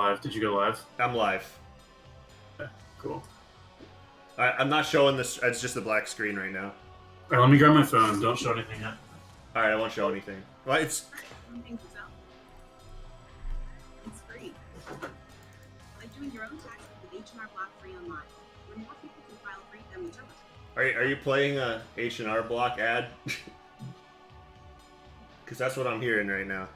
live. Did you go live? I'm live. Okay, cool. I'm not showing this. It's just a black screen right now. All right, let me grab my phone. Don't show anything yet. All right, I won't show anything. Well, it's free. Like doing your own taxes with H&R Block free online. When more people can file free, that means Are you playing a H&R Block ad? Because that's what I'm hearing right now.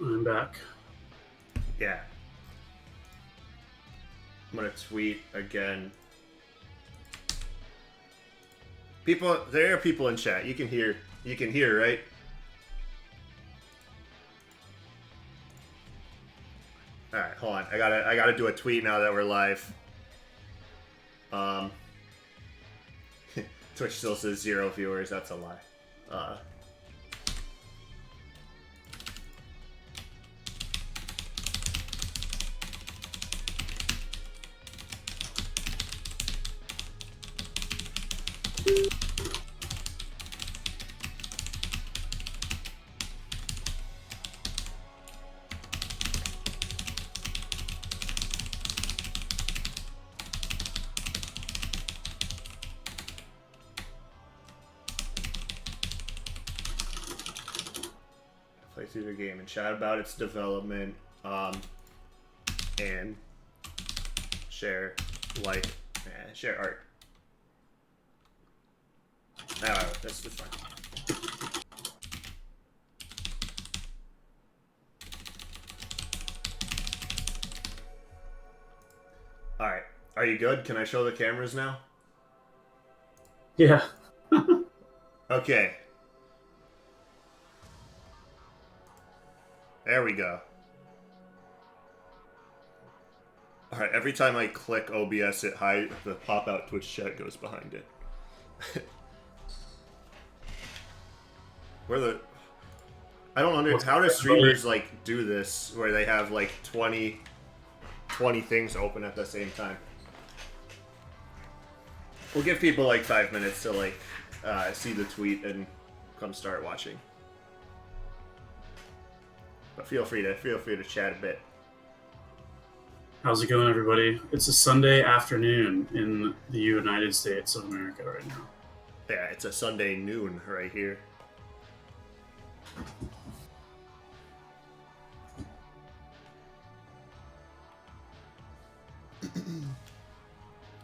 I'm back. Yeah. I'm gonna tweet again. People, there are people in chat. You can hear, right? All right, hold on. I gotta do a tweet now that we're live. Twitch still says 0 viewers. That's a lie. Play through the game and chat about its development, and share, like, share art. That's fine. All right, are you good? Can I show the cameras now? Yeah. Okay. There we go. Alright, every time I click OBS, the pop-out Twitch chat goes behind it. I don't understand. How do streamers, like, do this, where they have, like, 20 things open at the same time? We'll give people, like, 5 minutes to, like, see the tweet and come start watching. But feel free to chat a bit. How's it going, everybody? It's a Sunday afternoon in the United States of America right now. Yeah, it's a Sunday noon right here.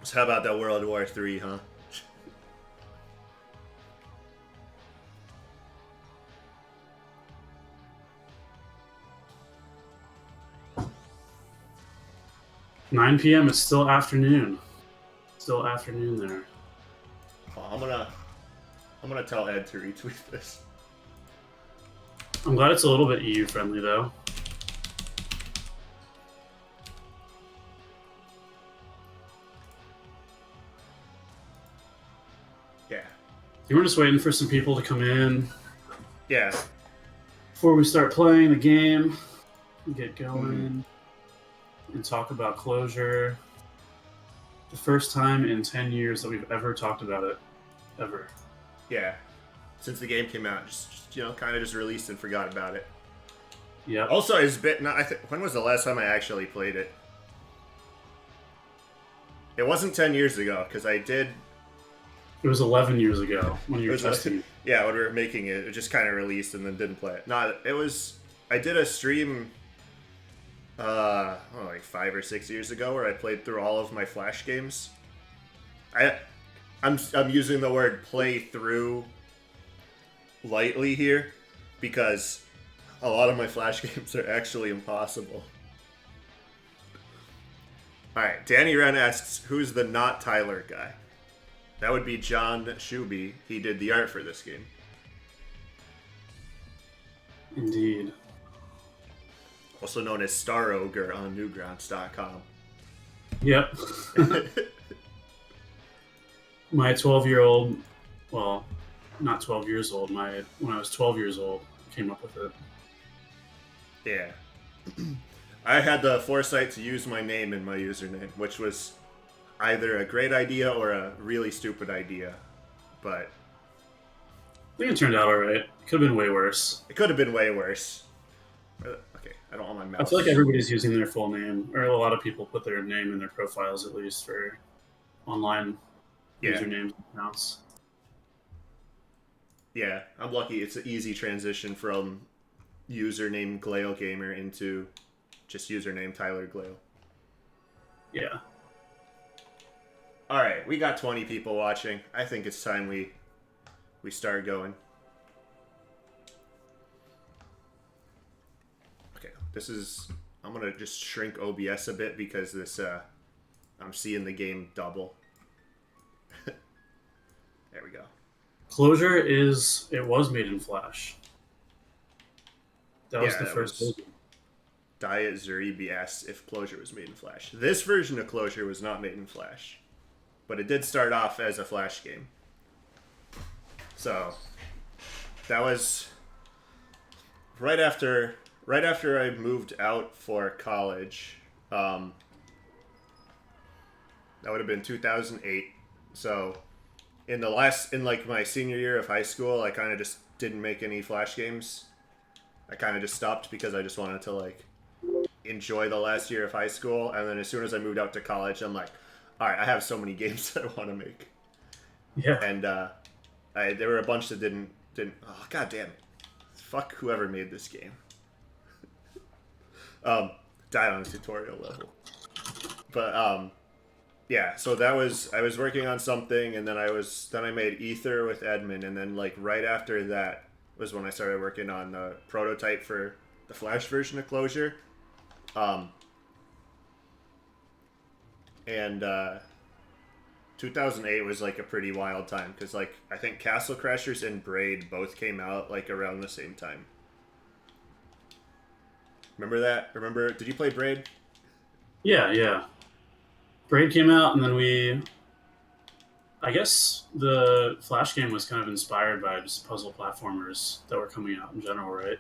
So how about that World War III, huh? $9 p.m. It's still afternoon. Still afternoon there. Oh, I'm gonna tell Ed to retweet this. I'm glad it's a little bit EU friendly though. Yeah. You were just waiting for some people to come in. Yeah. Before we start playing the game, get going, and talk about Closure. The first time in 10 years that we've ever talked about it. Ever. Yeah. Since the game came out, just kind of just released and forgot about it. Yeah. Also, when was the last time I actually played it? It wasn't 10 years ago, because I did... It was 11 years ago when you were testing. Yeah, when we were making it, it just kind of released and then didn't play it. No, it was... I did a stream... like 5 or 6 years ago, where I played through all of my Flash games. I'm using the word "play through" lightly here, because a lot of my Flash games are actually impossible. All right, Danny Wren asks, "Who's the not Tyler guy?" That would be John Shuby. He did the art for this game. Indeed. Also known as Star Ogre on Newgrounds.com. Yep. My 12-year-old, well, not 12 years old. When I was 12 years old, I came up with it. Yeah. I had the foresight to use my name in my username, which was either a great idea or a really stupid idea. But I think it turned out all right. Could have been way worse. it could have been way worse. Okay, I don't want my I mouse. feel like everybody's using their full name, or a lot of people put their name in their profiles at least for online usernames and accounts. Yeah, I'm lucky. It's an easy transition from username Glail Gamer into just username Tyler Glail. Yeah. All right, we got 20 people watching. I think it's time we start going. Okay, I'm gonna just shrink OBS a bit because this I'm seeing the game double. There we go. Closure was made in Flash. That was the first version. Diet Zuribi asks if Closure was made in Flash. This version of Closure was not made in Flash, but it did start off as a Flash game. So that was right after I moved out for college. That would have been 2008. So in my senior year of high school, I kind of just didn't make any Flash games. I kind of just stopped because I just wanted to like enjoy the last year of high school. And then as soon as I moved out to college, I'm like, all right, I have so many games that I want to make. Yeah. And there were a bunch that didn't. Oh, god damn it! Fuck whoever made this game. Died on a tutorial level. But yeah. So I was working on something, and then I made Ether with Edmund, and then like right after that was when I started working on the prototype for the Flash version of Closure. And 2008 was like a pretty wild time because like I think Castle Crashers and Braid both came out like around the same time. Remember that? Did you play Braid? Yeah. Braid came out, and then I guess the Flash game was kind of inspired by just puzzle platformers that were coming out in general, right?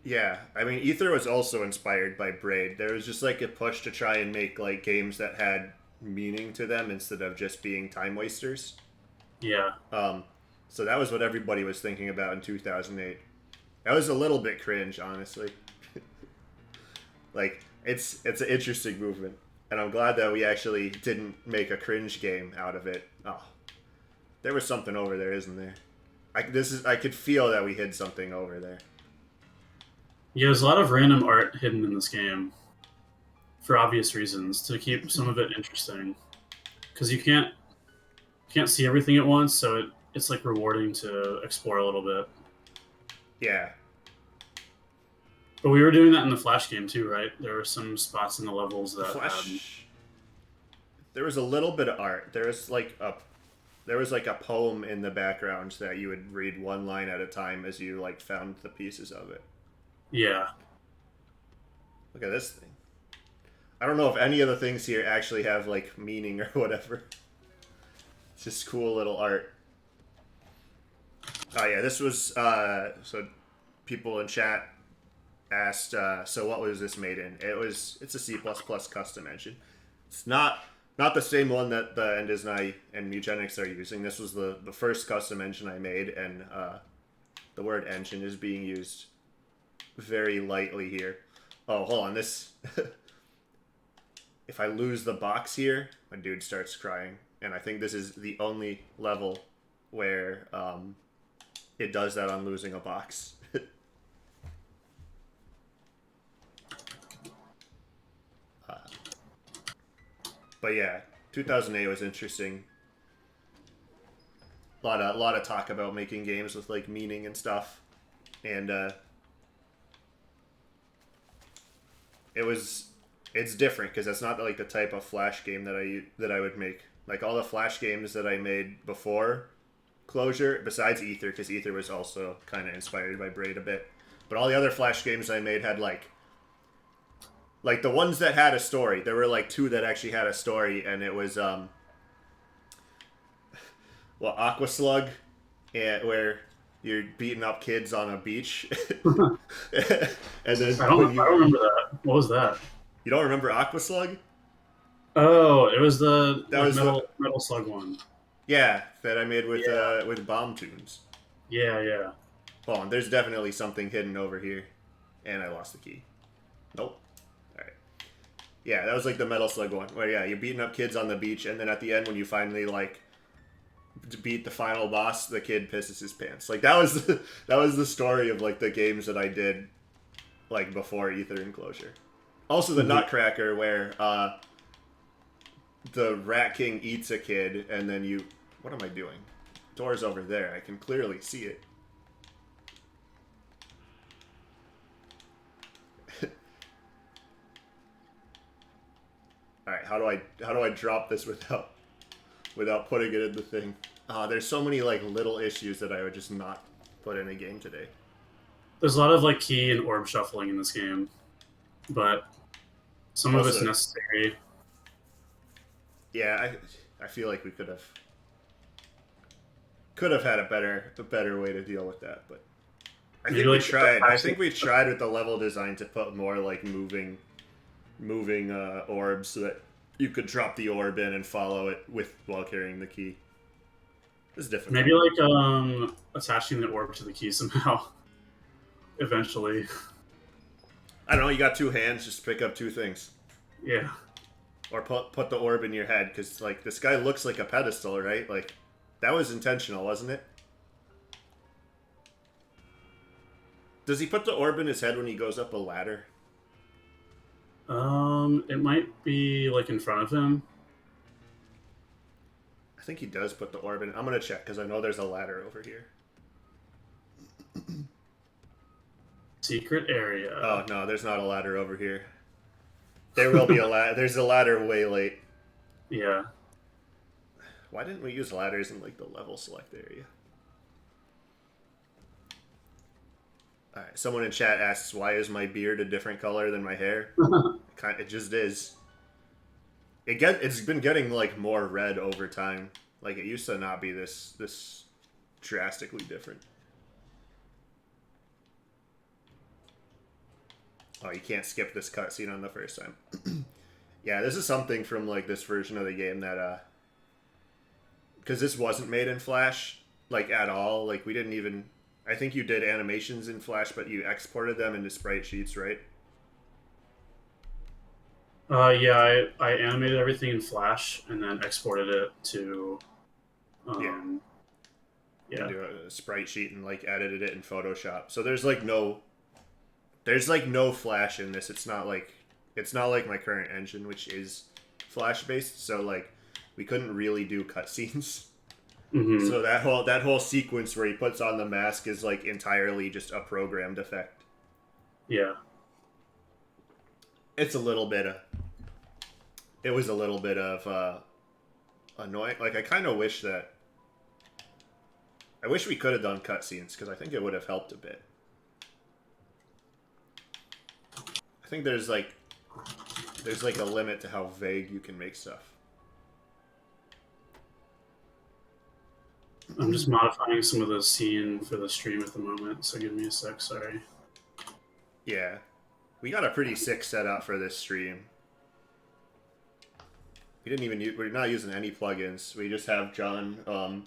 Yeah, I mean, Ether was also inspired by Braid. There was just like a push to try and make like games that had meaning to them instead of just being time wasters. Yeah. So that was what everybody was thinking about in 2008. That was a little bit cringe, honestly. Like, it's an interesting movement, and I'm glad that we actually didn't make a cringe game out of it. Oh, there was something over there, isn't there? I could feel that we hid something over there. Yeah, there's a lot of random art hidden in this game for obvious reasons to keep some of it interesting, because you can't see everything at once, so it's like rewarding to explore a little bit. Yeah. But we were doing that in the Flash game too, right? There were some spots in the levels that there was a little bit of art. There was like a poem in the background that you would read one line at a time as you like found the pieces of it. Yeah. Look at this thing. I don't know if any of the things here actually have like meaning or whatever. It's just cool little art. Oh yeah, this was so people in chat asked so what was this made in? It's a C++ custom engine. It's not the same one that the Endisnai and Mugenics are using. This was the first custom engine I made, and the word engine is being used very lightly here. Oh, hold on. This if I lose the box here, my dude starts crying, and I think this is the only level where it does that on losing a box. But yeah, 2008 was interesting. A lot of talk about making games with like meaning and stuff, and it's different because that's not like the type of Flash game that I would make. Like all the Flash games that I made before Closure, besides Ether, because Ether was also kind of inspired by Braid a bit, but all the other Flash games I made had like the ones that had a story. There were like two that actually had a story, and it was Aqua Slug and where you're beating up kids on a beach, I and then don't. when I don't remember that. What was that? you don't remember Aqua Slug? Oh, it was the That like was the metal slug one. that I made Yeah. with bomb tunes. Yeah. Yeah. Hold on, there's definitely something hidden over here, and I lost the key. Nope. All right. Yeah, that was like the Metal Slug one, where yeah, you're beating up kids on the beach, and then at the end when you finally like beat the final boss, the kid pisses his pants. Like that was that was the story of like the games that I did like before Ether Enclosure. Also the Nutcracker where the Rat King eats a kid and then you what am I doing? Door's over there. I can clearly see it. All right, how do I drop this without putting it in the thing? There's so many like little issues that I would just not put in a game today. There's a lot of like key and orb shuffling in this game, but some of it's Also, necessary. yeah, I feel like we could have had a better way to deal with that, but I think we tried. I think we tried with the level design to put more like moving orbs so that you could drop the orb in and follow it while carrying the key. It's difficult. Maybe like attaching the orb to the key somehow. Eventually. I don't know. You got two hands. Just pick up two things. Yeah. Or put the orb in your head, because like this guy looks like a pedestal, right? Like that was intentional, wasn't it? Does he put the orb in his head when he goes up a ladder? It might be like in front of him. I think he does put the orb in. I'm gonna check because I know there's a ladder over here. Secret area. Oh no, there's not a ladder over here. There will be a ladder. There's a ladder way late. Yeah. Why didn't we use ladders in like the level select area? All right. Someone in chat asks, "Why is my beard a different color than my hair?" It just is. It's been getting like more red over time. Like it used to not be this drastically different. Oh, you can't skip this cutscene on the first time. Yeah, this is something from like this version of the game that because this wasn't made in Flash like at all. Like we didn't even. I think you did animations in Flash, but you exported them into sprite sheets, right? Yeah, I animated everything in Flash and then exported it to yeah. Into a sprite sheet and like edited it in Photoshop. So there's like no Flash in this. It's not like my current engine, which is Flash based. So like we couldn't really do cutscenes. Mm-hmm. So that whole sequence where he puts on the mask is like entirely just a programmed effect. Yeah. It was a little bit of annoying. Like I wish we could have done cutscenes because I think it would have helped a bit. I think there's like a limit to how vague you can make stuff. I'm just modifying some of the scene for the stream at the moment, so give me a sec, sorry. Yeah. We got a pretty sick setup for this stream. We're not using any plugins. We just have John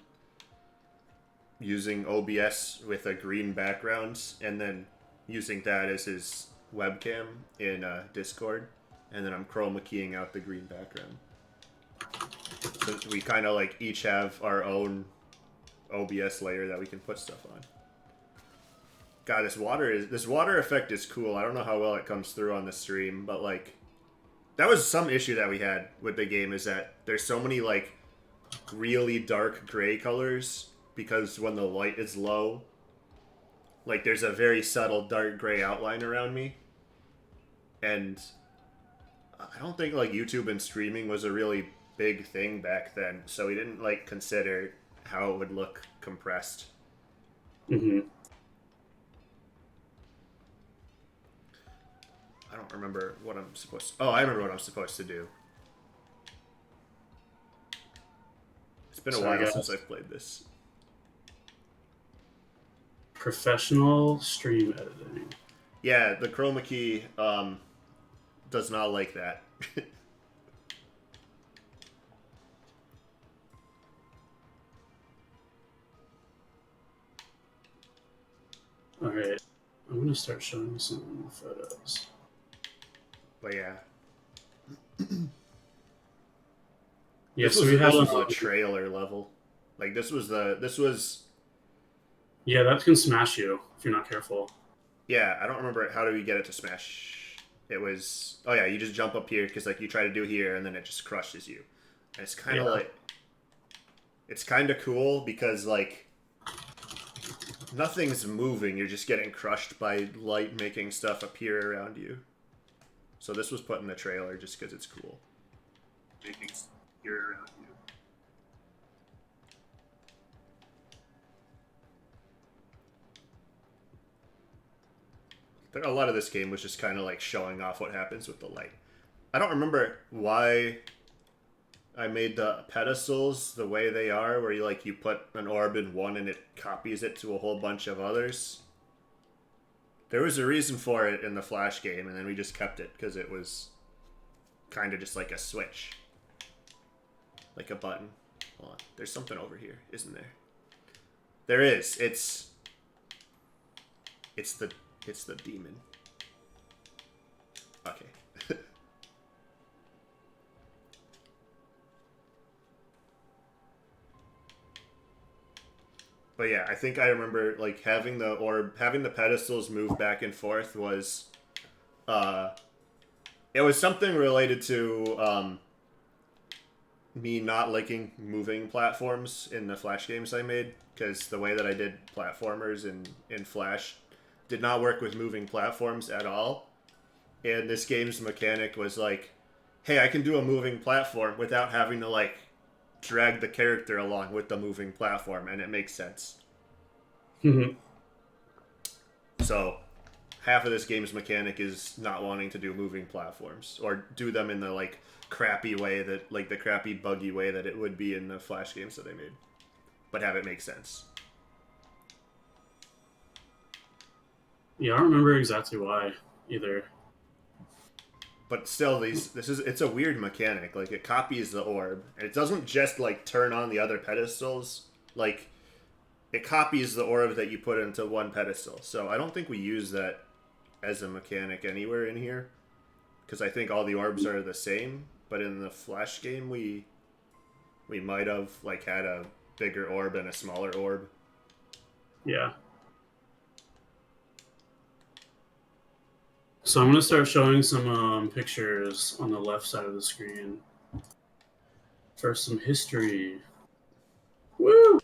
using OBS with a green background and then using that as his webcam in Discord. And then I'm chroma keying out the green background. So we kind of like each have our own OBS layer that we can put stuff on. God, this water effect is cool. I don't know how well it comes through on the stream, but like that was some issue that we had with the game, is that there's so many like really dark gray colors because when the light is low, like there's a very subtle dark gray outline around me. And I don't think like YouTube and streaming was a really big thing back then, so we didn't like consider how it would look compressed. Mm-hmm. I don't remember what I'm supposed to... Oh, I remember what I'm supposed to do. It's been a while since I've played this. professional stream editing. Yeah, the chroma key does not like that. All right, I'm gonna start showing some photos. But yeah. Yeah, this so was, we had this was a trailer level. Like this was. Yeah, that can smash you if you're not careful. Yeah, I don't remember how do we get it to smash. It was you just jump up here because like you try to do here and then it just crushes you. And it's kind of like it's kind of cool because like nothing's moving. You're just getting crushed by light making stuff appear around you. So this was put in the trailer just because it's cool. Making stuff appear around you. A lot of this game was just kind of like showing off what happens with the light. I don't remember why I made the pedestals the way they are, where you put an orb in one and it copies it to a whole bunch of others. There was a reason for it in the Flash game, and then we just kept it because it was kind of just like a switch. Like a button. Hold on. There's something over here, isn't there? There is. It's the demon. Okay. But yeah, I think I remember like having the pedestals move back and forth was it was something related to me not liking moving platforms in the Flash games I made, because the way that I did platformers in Flash did not work with moving platforms at all. And this game's mechanic was like, hey, I can do a moving platform without having to like drag the character along with the moving platform, and it makes sense. Mm-hmm. So half of this game's mechanic is not wanting to do moving platforms, or do them in the like crappy way that like the crappy buggy way that it would be in the Flash games that they made, but have it make sense. Yeah, I don't remember exactly why either. But still, it's a weird mechanic. Like, it copies the orb, and it doesn't just like turn on the other pedestals. Like, it copies the orb that you put into one pedestal. So I don't think we use that as a mechanic anywhere in here, because I think all the orbs are the same. But in the Flash game, we might have like had a bigger orb and a smaller orb. Yeah. So I'm going to start showing some pictures on the left side of the screen. For some history. Woo!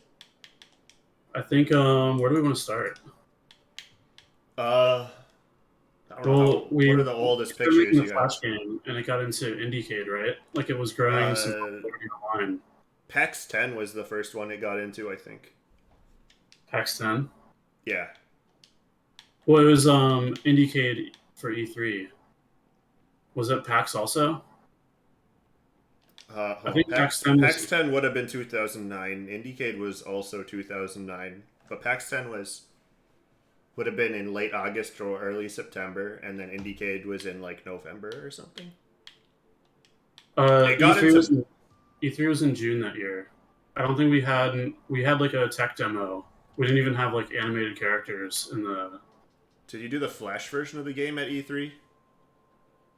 I think, where do we want to start? I don't know. What are the oldest pictures you got? Flash game, and it got into IndieCade, right? Like it was growing some popularity online. PAX 10 was the first one it got into, I think. PAX 10? Yeah. Well, it was IndieCade for E3. Was it PAX also? I think PAX 10 would have been 2009. IndieCade was also 2009, but PAX 10 would have been in late August or early September, and then IndieCade was in like November or something. E3 was in June that year. I don't think we had like a tech demo. We didn't even have like animated characters in the. Did you do the Flash version of the game at E3?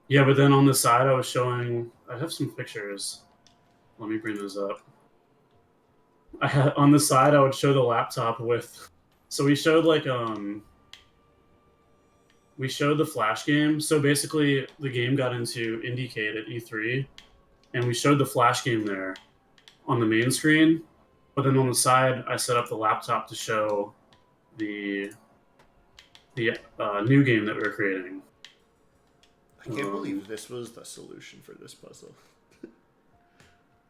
Yeah, but then on the side I was showing. I have some pictures. Let me bring those up. On the side I would show the laptop with. So we showed like we showed the Flash game. So basically the game got into IndieCade at E3, and we showed the Flash game there on the main screen. But then on the side I set up the laptop to show the new game that we were creating. I can't believe this was the solution for this puzzle.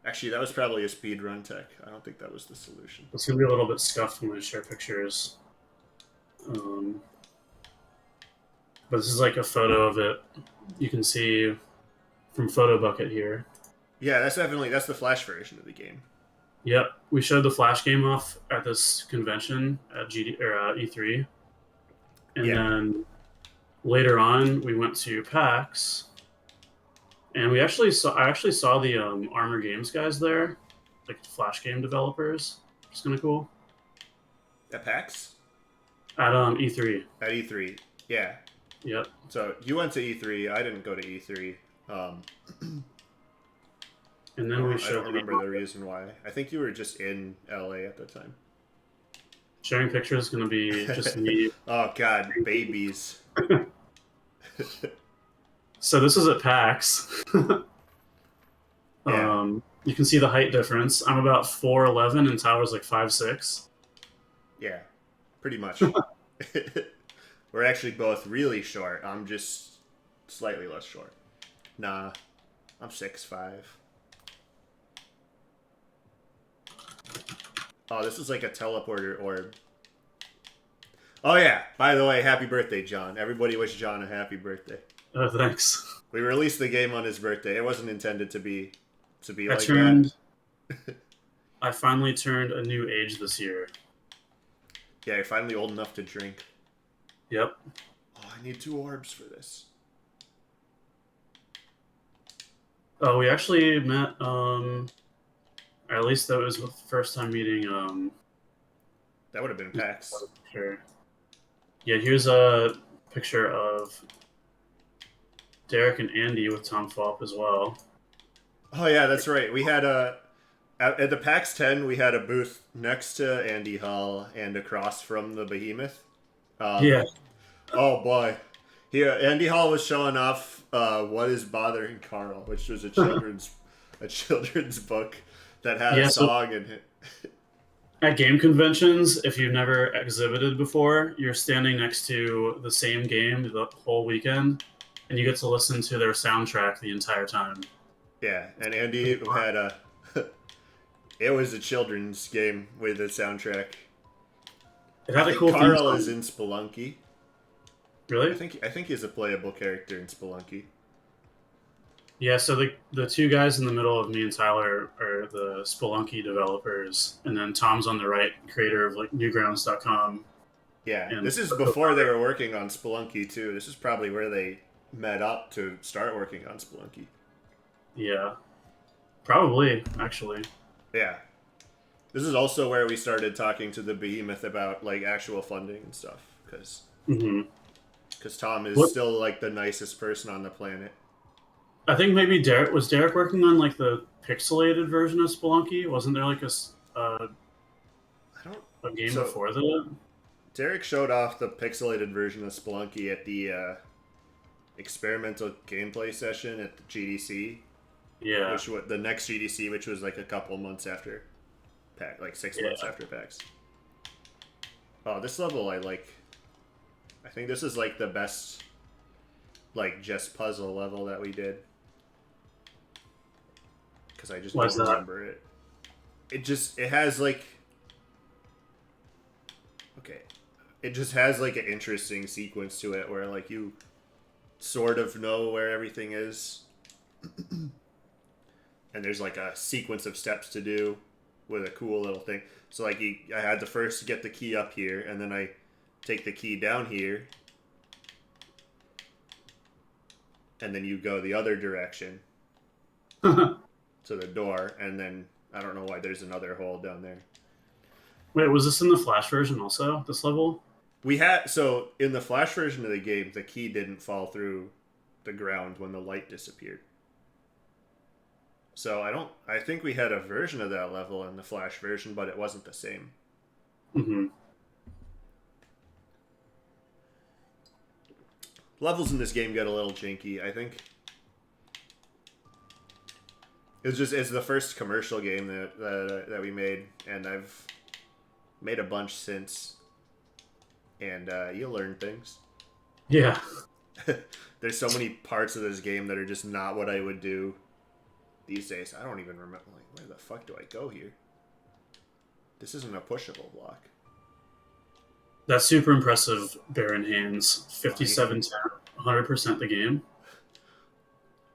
Actually, that was probably a speedrun tech. I don't think that was the solution. It's going to be a little bit scuffed when I share pictures. But this is like a photo of it. You can see from Photo Bucket here. Yeah, that's the Flash version of the game. Yep, we showed the Flash game off at this convention at E3, and Yeah. then later on we went to PAX, and I actually saw the Armor Games guys there, like the Flash game developers. It's kind of cool At PAX? at E3. At E3. Yeah. Yep. So you went to E3. I didn't go to E3. And then we I showed don't remember the reason why. I think you were just in LA at the time. sharing pictures is going to be just me. Oh God, babies. So this is at PAX. Yeah. You can see the height difference. I'm about 4'11", and Tyler's like 5'6". Yeah, pretty much. We're actually both really short. I'm just slightly less short. Nah, I'm 6'5". Oh, this is like a teleporter orb. Oh yeah, by the way, happy birthday, John. Everybody wish John a happy birthday. Oh, thanks. We released the game on his birthday. It wasn't intended to be I like turned. that. I finally turned a new age this year. Yeah, you're finally old enough to drink. Yep. Oh, I need 2 orbs for this. Oh, we actually met. Or at least that was the first time meeting. That would have been PAX. Sure. Yeah, here's a picture of Derek and Andy with Tom Falk as well. Oh yeah, that's right. We had at the PAX 10, we had a booth next to Andy Hall and across from the Behemoth. Yeah. Oh boy, here Andy Hall was showing off "What Is Bothering Carl," which was a children's book that had a song in it. At game conventions, if you've never exhibited before, you're standing next to the same game the whole weekend, and you get to listen to their soundtrack the entire time. Yeah, and Andy had a. It was a children's game with a soundtrack. It had I a think cool Carl theme is song. in Spelunky. Really? I think he's a playable character in Spelunky. Yeah, so the two guys in the middle of me and Tyler are the Spelunky developers, and then Tom's on the right, creator of like Newgrounds.com. Yeah, And this is before they were working on Spelunky too. This is probably where they met up to start working on Spelunky. Yeah, probably actually. Yeah, this is also where we started talking to the Behemoth about like actual funding and stuff, because Tom is still like the nicest person on the planet. I think maybe Derek working on like the pixelated version of Spelunky? Wasn't there like I don't a game before that? Derek showed off the pixelated version of Spelunky at the experimental gameplay session at the GDC. Yeah. Which was the next GDC, which was like a couple months after PAX, like 6 months after PAX. Oh, this level I like. I think this is like the best, like just puzzle level that we did. Because I just don't remember it. It has like. Okay. It just has like an interesting sequence to it where like you sort of know where everything is. And there's like a sequence of steps to do with a cool little thing. So like I had to first get the key up here, and then I take the key down here, and then you go the other direction to the door, and then I don't know why there's another hole down there. Wait, was this in the Flash version also, this level? So in the Flash version of the game, the key didn't fall through the ground when the light disappeared. So I think we had a version of that level in the Flash version, but it wasn't the same. Levels in this game get a little janky, I think. It's the first commercial game that we made, and I've made a bunch since. And you learn things. Yeah. There's so many parts of this game that are just not what I would do these days. I don't even remember. Like, where the fuck do I go here? This isn't a pushable block. That's super impressive, Baron Hands. 57-10, 100% the game.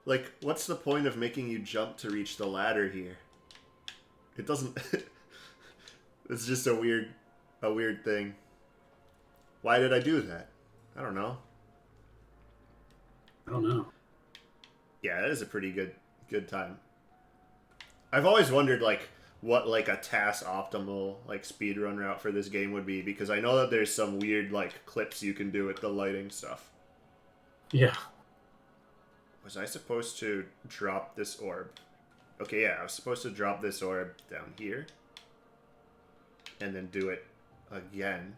Like, what's the point of making you jump to reach the ladder here? It doesn't. It's just a weird thing. Why did I do that? I don't know. I don't know. Yeah, that is a pretty good time. I've always wondered like what like a TAS optimal like speedrun route for this game would be, because I know that there's some weird like clips you can do with the lighting stuff. Yeah. Was I supposed to drop this orb? Okay, yeah, I was supposed to drop this orb down here. And then do it again.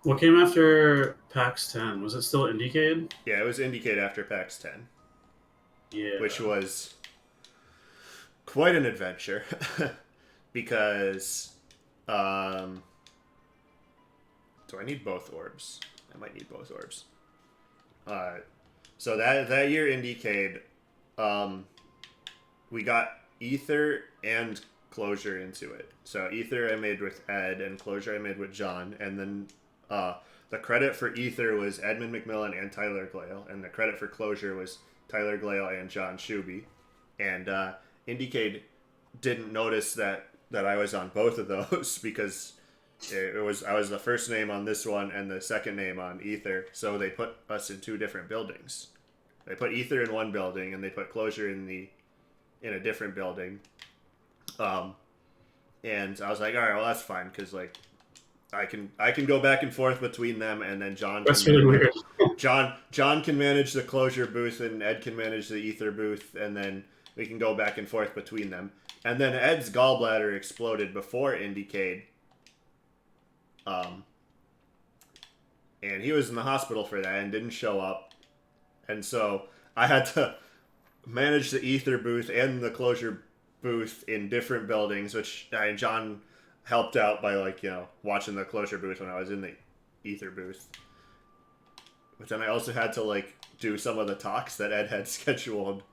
What came after PAX 10? Was it still IndieCade? Yeah, it was IndieCade after PAX 10. Yeah. Which was quite an adventure. Because, do I need both orbs? I might need both orbs. So that year IndieCade, we got Ether and Closure into it. So Ether I made with Ed, and Closure I made with John, and then the credit for Ether was Edmund McMillan and Tyler Glale, and the credit for Closure was Tyler Glale and John Shuby. And IndieCade didn't notice that I was on both of those because I was the first name on this one and the second name on Ether, so they put us in two different buildings. They put Ether in one building and they put Closure in a different building. And I was like, all right, well that's fine, because like I can go back and forth between them, and then John. That's really weird. John can manage the Closure booth, and Ed can manage the Ether booth, and then we can go back and forth between them. And then Ed's gallbladder exploded before IndieCade. And he was in the hospital for that and didn't show up. And so I had to manage the Ether booth and the Closure booth in different buildings, which John helped out by, like, you know, watching the Closure booth when I was in the Ether booth. But then I also had to, like, do some of the talks that Ed had scheduled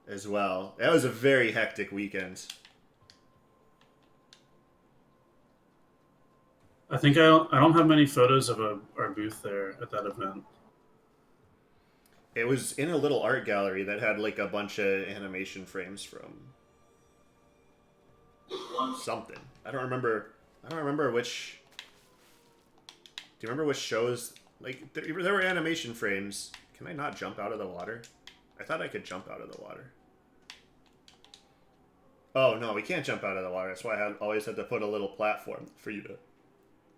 as well. That was a very hectic weekend. I think I don't have many photos of our booth there at that event. It was in a little art gallery that had like a bunch of animation frames from something. I don't remember which. Do you remember which shows? Like there were animation frames. Can I not jump out of the water? I thought I could jump out of the water. Oh no, we can't jump out of the water. That's why I always had to put a little platform for you to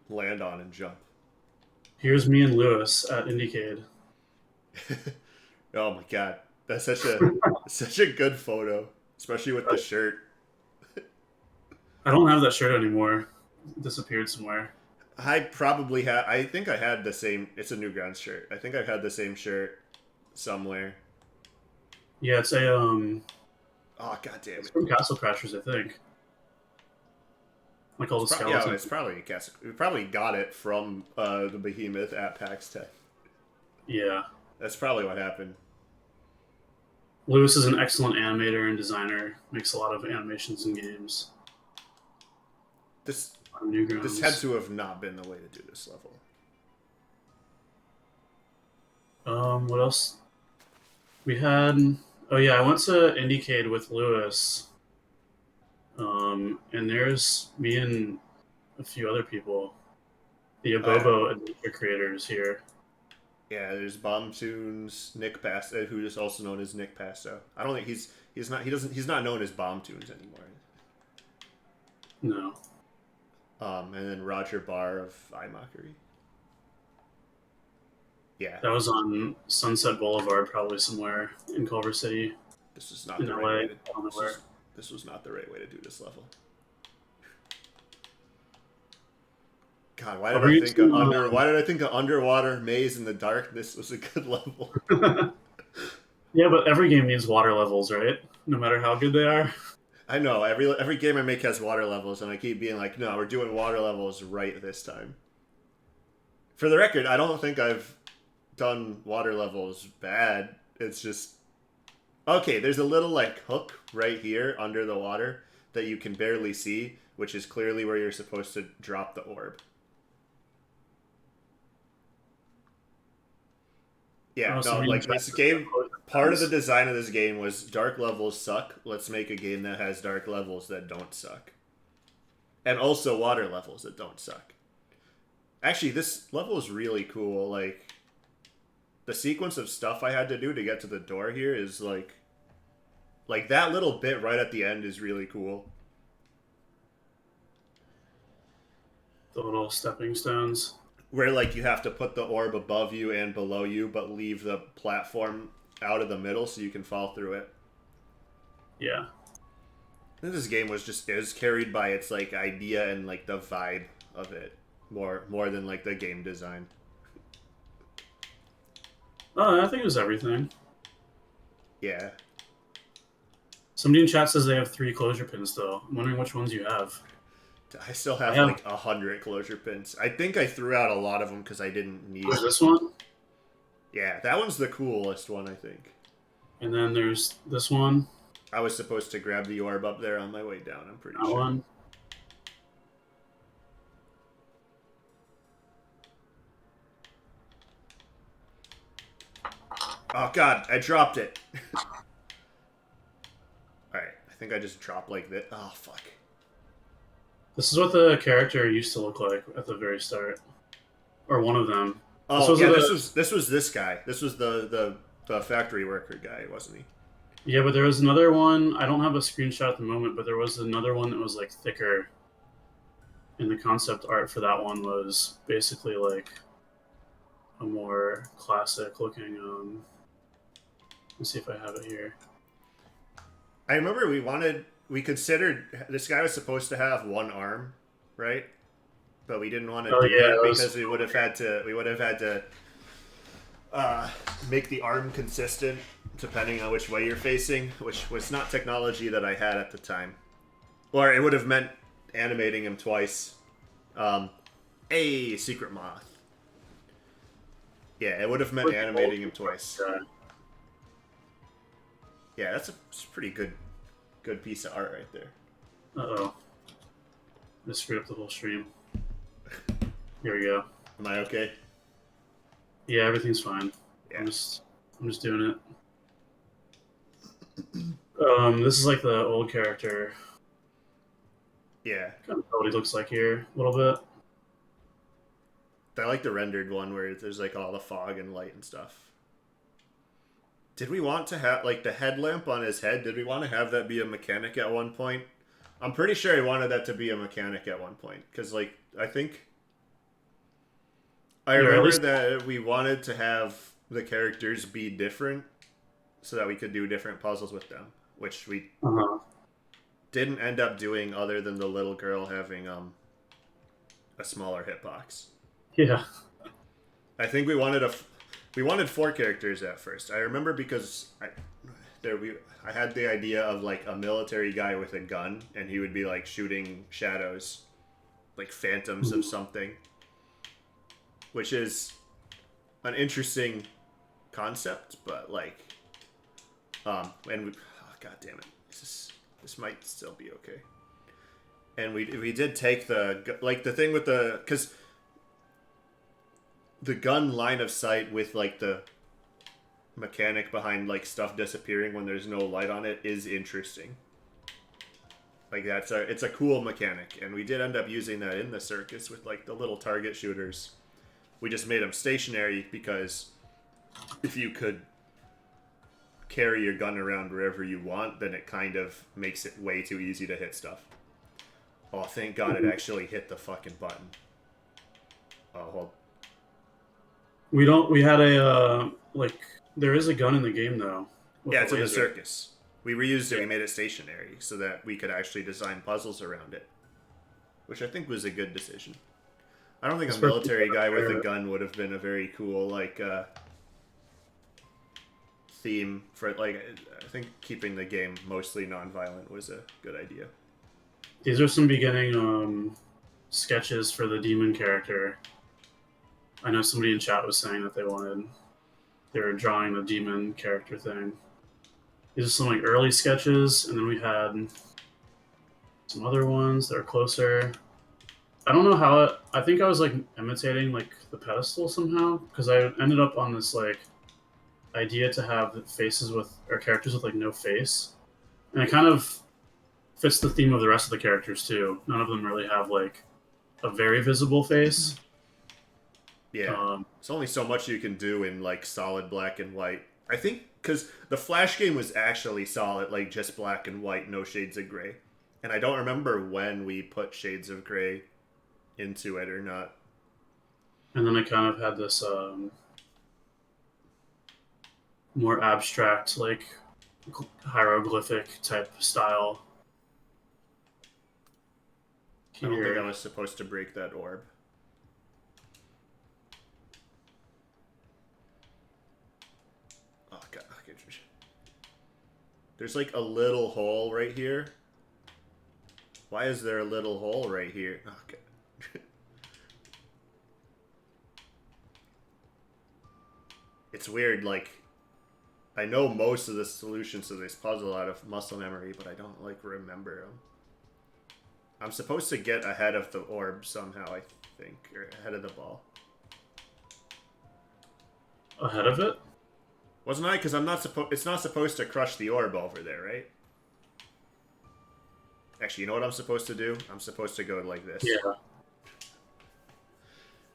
land on and jump. Here's me and Lewis at IndieCade. Oh my god, that's such a good photo, especially with the shirt. I don't have that shirt anymore. It disappeared somewhere. I probably had. I think I had the same. It's a Newgrounds shirt. I think I've had the same shirt somewhere. Yeah, it's a Oh god damn it! It's from Castle Crashers, I think. Like all the skeletons. Yeah, it's probably a Castle. We probably got it from the Behemoth at PAX 10. Yeah. That's probably what happened. Lewis is an excellent animator and designer. Makes a lot of animations and games. This Newgrounds. had to have not been the way to do this level. What else? We had. Oh yeah, I went to IndieCade with Lewis. And there's me and a few other people. The Abobo adventure creators here. Yeah, there's Bomb Tunes, Nick Pasto, who is also known as Nick Pasto. I don't think he's not known as Bomb Tunes anymore. No. And then Roger Barr of iMockery. Yeah. That was on Sunset Boulevard, probably somewhere in Culver City. This is not the right way to this was not the right way to do this level. God, why did I think an underwater maze in the darkness was a good level? Yeah, but every game needs water levels, right? No matter how good they are. I know every game I make has water levels, and I keep being like, no, we're doing water levels right this time. For the record, I don't think I've done water levels bad. It's just okay. There's a little like hook right here under the water that you can barely see, which is clearly where you're supposed to drop the orb. Yeah, no, somebody in like chat this says game, closure part of the pens. design of this game was dark levels suck. Let's make a game that has dark levels that don't suck. And also water levels that don't suck. Actually, this level is really cool. Like, the sequence of stuff I had to do to get to the door here is like that little bit right at the end is really cool. The little stepping stones. Where like you have to put the orb above you and below you, but leave the platform out of the middle so you can fall through it. Yeah. This game was just is carried by its like idea and like the vibe of it more than like the game design. Oh, I think it was everything. Yeah. Somebody in chat says they have 3 closure pins though. I'm wondering which ones you have. I still have like 100 closure pins. I think I threw out a lot of them because I didn't need. There's this one. Yeah, that one's the coolest one, I think. And then there's this one. I was supposed to grab the orb up there on my way down, I'm pretty That sure. one. Oh god, I dropped it. Alright, I think I just dropped like this. Oh fuck. This is what the character used to look like at the very start. Or one of them. Oh yeah, this was this guy. This was the factory worker guy, wasn't he? Yeah, but there was another one. I don't have a screenshot at the moment, but there was another one that was like thicker. And the concept art for that one was basically like a more classic looking. Let's see if I have it here. I remember we considered this guy was supposed to have one arm, right? But we didn't want to do that because we would have had to make the arm consistent depending on which way you're facing, which was not technology that I had at the time. Or it would have meant animating him twice. A secret moth. Yeah, it would have meant animating him twice. Yeah, that's a pretty good piece of art right there. Uh-oh. I screwed up the whole stream. Here we go. Am I okay? Yeah, everything's fine. Yeah. I'm just doing it. This is like the old character. Yeah. Kind of what he looks like here, a little bit. I like the rendered one where there's like all the fog and light and stuff. Did we want to have like the headlamp on his head? Did we want to have that be a mechanic at one point? I'm pretty sure he wanted that to be a mechanic at one point because like I think I remember that we wanted to have the characters be different so that we could do different puzzles with them, which we didn't end up doing other than the little girl having a smaller hitbox. Yeah. I think we wanted 4 characters at first. I remember because I had the idea of like a military guy with a gun and he would be like shooting shadows, like phantoms of something, which is an interesting concept, but like god damn it, this might still be okay. And we did take the thing with because the gun line of sight with like the mechanic behind like stuff disappearing when there's no light on it is interesting. Like it's a cool mechanic, and we did end up using that in the circus with like the little target shooters. We just made them stationary because if you could carry your gun around wherever you want, then it kind of makes it way too easy to hit stuff. Oh, thank God it actually hit the fucking button. Oh, hold. We had a there is a gun in the game though. Yeah, it's in the circus. We reused it, we made it stationary so that we could actually design puzzles around it, which I think was a good decision. I don't think a military guy with a gun would have been a very cool like theme for like. I think keeping the game mostly non-violent was a good idea. These are some beginning sketches for the demon character. I know somebody in chat was saying that they were drawing the demon character thing. These are some like early sketches, and then we had some other ones that are closer. I don't know how I think I was like imitating like the pedestal somehow because I ended up on this like idea to have faces with or characters with like no face, and it kind of fits the theme of the rest of the characters too. None of them really have like a very visible face. Yeah, there's only so much you can do in like solid black and white. I think because the Flash game was actually solid, like just black and white, no shades of gray. And I don't remember when we put shades of gray into it or not. And then I kind of had this more abstract, like hieroglyphic type style. I don't think I was supposed to break that orb. Oh god, okay. There's like a little hole right here. Why is there a little hole right here? Okay. It's weird, like, I know most of the solutions to this puzzle out of muscle memory, but I don't, like, remember them. I'm supposed to get ahead of the orb somehow, I think, or ahead of the ball. Ahead of it? Wasn't I? Because I'm not supposed. It's not supposed to crush the orb over there, right? Actually, you know what I'm supposed to do? I'm supposed to go like this. Yeah.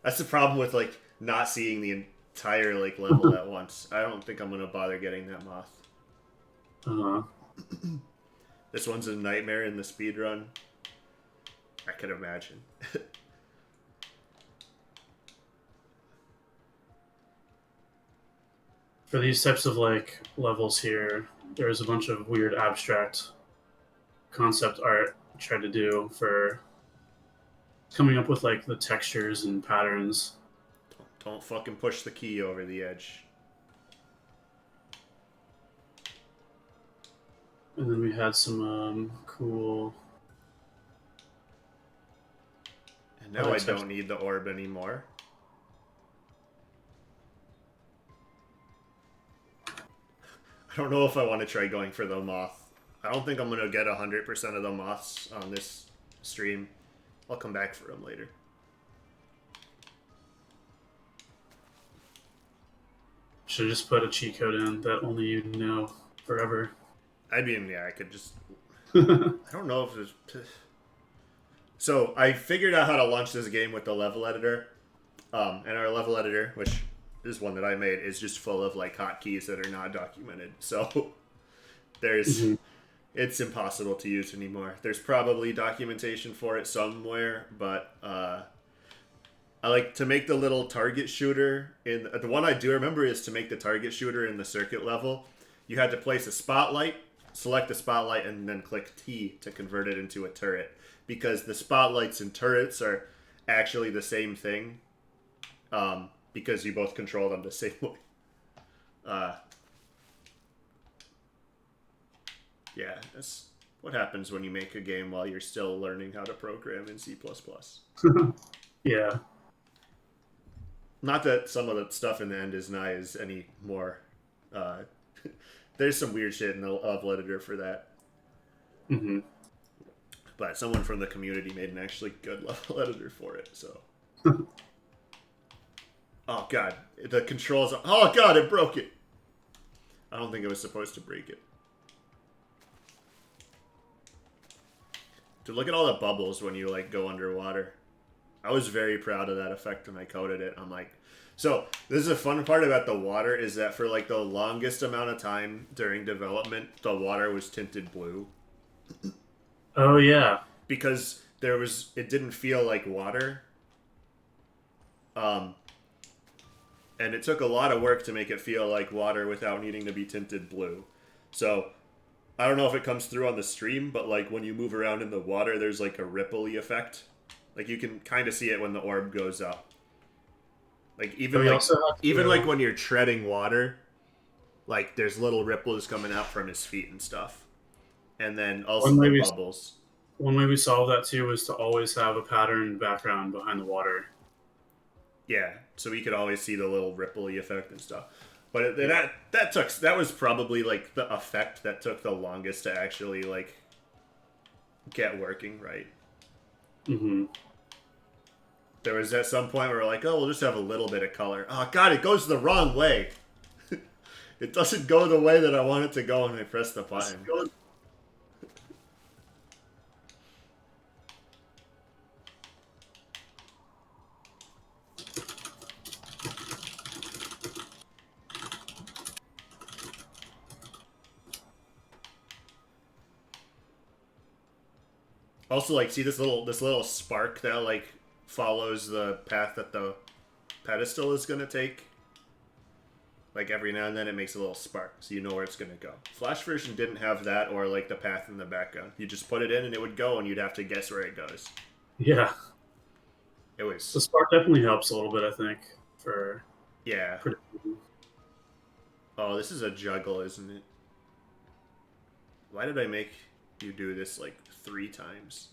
That's the problem with like not seeing the entire like level at once. I don't think I'm gonna bother getting that moth. This one's a nightmare in the speedrun. I could imagine. For these types of like levels here, there's a bunch of weird abstract concept art I tried to do for coming up with like the textures and patterns. Don't fucking push the key over the edge. And then we had some cool. And now I don't need the orb anymore. I don't know if I want to try going for the moth. I don't think I'm going to get 100% of the moths on this stream. I'll come back for them later. Should just put a cheat code in that only you know forever. I mean, yeah, I could just... I don't know if there's... So, I figured out how to launch this game with the level editor. And our level editor, which is one that I made, is just full of, like, hotkeys that are not documented. So, there's... Mm-hmm. It's impossible to use anymore. There's probably documentation for it somewhere, but I like to make the little target shooter in the one I do remember is to make the target shooter in the circuit level. You had to place a spotlight, select the spotlight, and then click T to convert it into a turret, because the spotlights and turrets are actually the same thing, because you both control them the same way. Yeah, that's what happens when you make a game while you're still learning how to program in C++. Yeah. Not that some of the stuff in the end is not as any more. There's some weird shit in the level editor for that. Mm-hmm. But someone from the community made an actually good level editor for it, so. Oh god, the controls. Oh god, it broke it. I don't think it was supposed to break it. Dude, look at all the bubbles when you, like, go underwater. I was very proud of that effect when I coded it. I'm like... So, this is a fun part about the water, is that for, like, the longest amount of time during development, the water was tinted blue. Oh, yeah. Because it didn't feel like water. And it took a lot of work to make it feel like water without needing to be tinted blue. So... I don't know if it comes through on the stream, but like when you move around in the water, there's like a ripple-y effect. Like you can kind of see it when the orb goes up. Like even like when you're treading water, like there's little ripples coming out from his feet and stuff. And then also the bubbles. One way we solved that too was to always have a pattern background behind the water. Yeah, so we could always see the little ripple-y effect and stuff. But that was probably like the effect that took the longest to actually like get working right. Mm-hmm. There was at some point where we're like, oh, we'll just have a little bit of color. Oh god, it goes the wrong way. It doesn't go the way that I want it to go when I press the button. Also, like, see this little spark that like follows the path that the pedestal is gonna take. Like every now and then, it makes a little spark, so you know where it's gonna go. Flash version didn't have that, or like the path in the background. You just put it in, and it would go, and you'd have to guess where it goes. Yeah. It was. The spark definitely helps a little bit, I think, for. Yeah. Oh, this is a juggle, isn't it? Why did I make you do this like 3 times?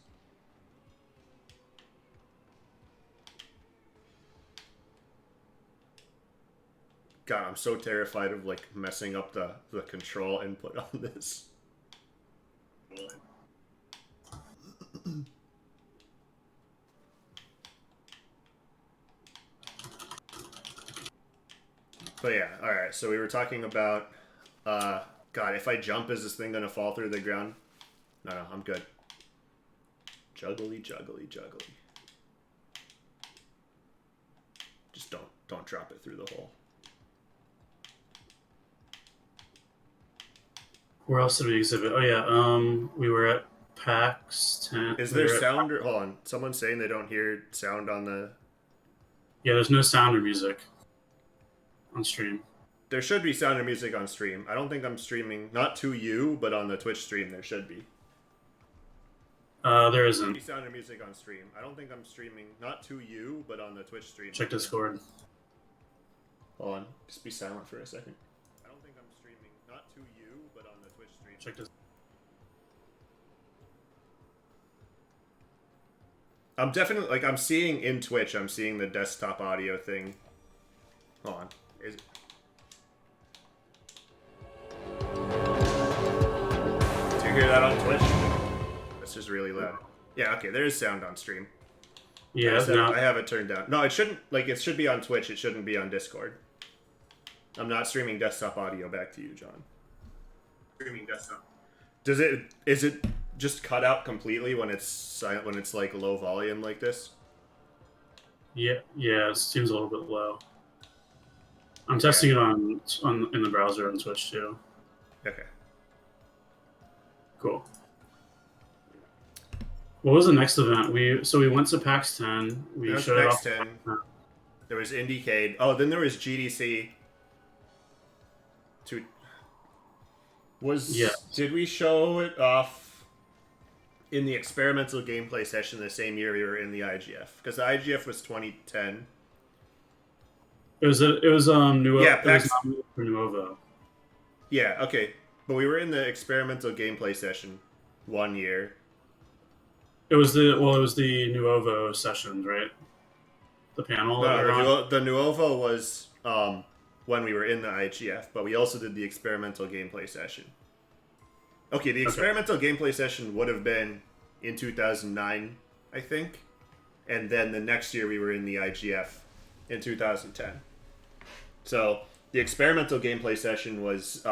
God, I'm so terrified of like messing up the control input on this. But yeah, alright, so we were talking about God, if I jump, is this thing gonna fall through the ground? No, I'm good. Juggly, juggly, juggly. Just don't drop it through the hole. Where else did we exhibit? Oh yeah, we were at PAX 10. Is there sound or hold on? Someone's saying they don't hear sound on the. Yeah, there's no sound or music on stream. There should be sound or music on stream. I don't think I'm streaming, not to you, but on the Twitch stream there should be. There isn't. Sound or music on stream. I don't think I'm streaming, not to you, but on the Twitch stream. Check Discord. Hold on, just be silent for a second. I don't think I'm streaming, not to you, but on the Twitch stream. Check Discord. I'm definitely, like, I'm seeing in Twitch, I'm seeing the desktop audio thing. Hold on. Is it... Do you hear that on Twitch? That's just really loud. Yeah, okay, there is sound on stream. Yeah, I have it turned down. No, it shouldn't, like, it should be on Twitch, it shouldn't be on Discord. I'm not streaming desktop audio back to you, John. Streaming desktop. Is it just cut out completely when it's silent, when it's like low volume like this? Yeah, it seems a little bit low. I'm testing it on in the browser on Twitch too. Okay. Cool. What was the next event? We went to PAX 10. We showed it off. 10. There was IndieCade. Oh, then there was GDC. Did we show it off in the experimental gameplay session the same year we were in the IGF? Because the IGF was 2010. It was Nuovo. Yeah, PAX. It was not for Nuovo. Yeah, okay. But we were in the experimental gameplay session one year. It was the Nuovo sessions, right? The panel. No, the Nuovo was when we were in the IGF, but we also did the experimental gameplay session. Okay, the experimental gameplay session would have been in 2009, I think. And then the next year we were in the IGF in 2010. So the experimental gameplay session was...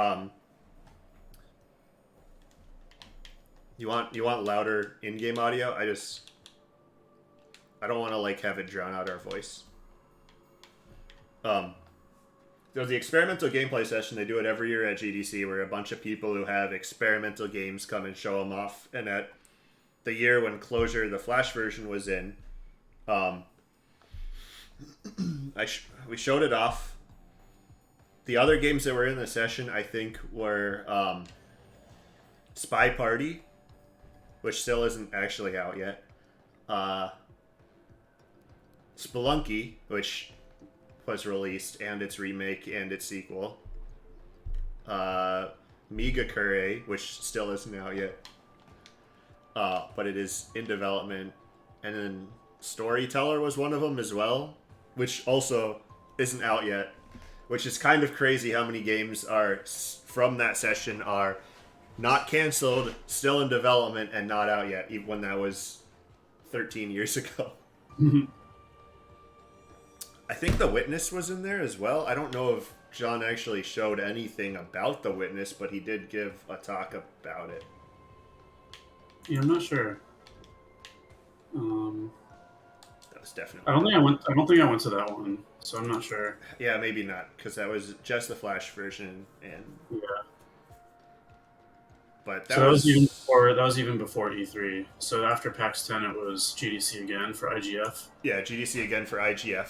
You want louder in-game audio? I don't want to like have it drown out our voice. There's the experimental gameplay session. They do it every year at GDC, where a bunch of people who have experimental games come and show them off. And at the year when Closure, the Flash version, was in, we showed it off. The other games that were in the session, I think, were Spy Party, which still isn't actually out yet. Spelunky, which was released, and its remake and its sequel. Migakure, which still isn't out yet. But it is in development. And then Storyteller was one of them as well, which also isn't out yet. Which is kind of crazy how many games are from that session are not canceled, still in development, and not out yet, even when that was 13 years ago. Mm-hmm. I think The Witness was in there as well. I don't know if John actually showed anything about the witness, but he did give a talk about it. Yeah, I'm not sure. That was definitely. I don't think I went. I don't think I went to that one, so I'm not sure. Yeah, maybe not, because that was just the Flash version, and Yeah. but So that was even before. That was even before E3. So after PAX 10, it was GDC again for IGF. Yeah, GDC again for IGF,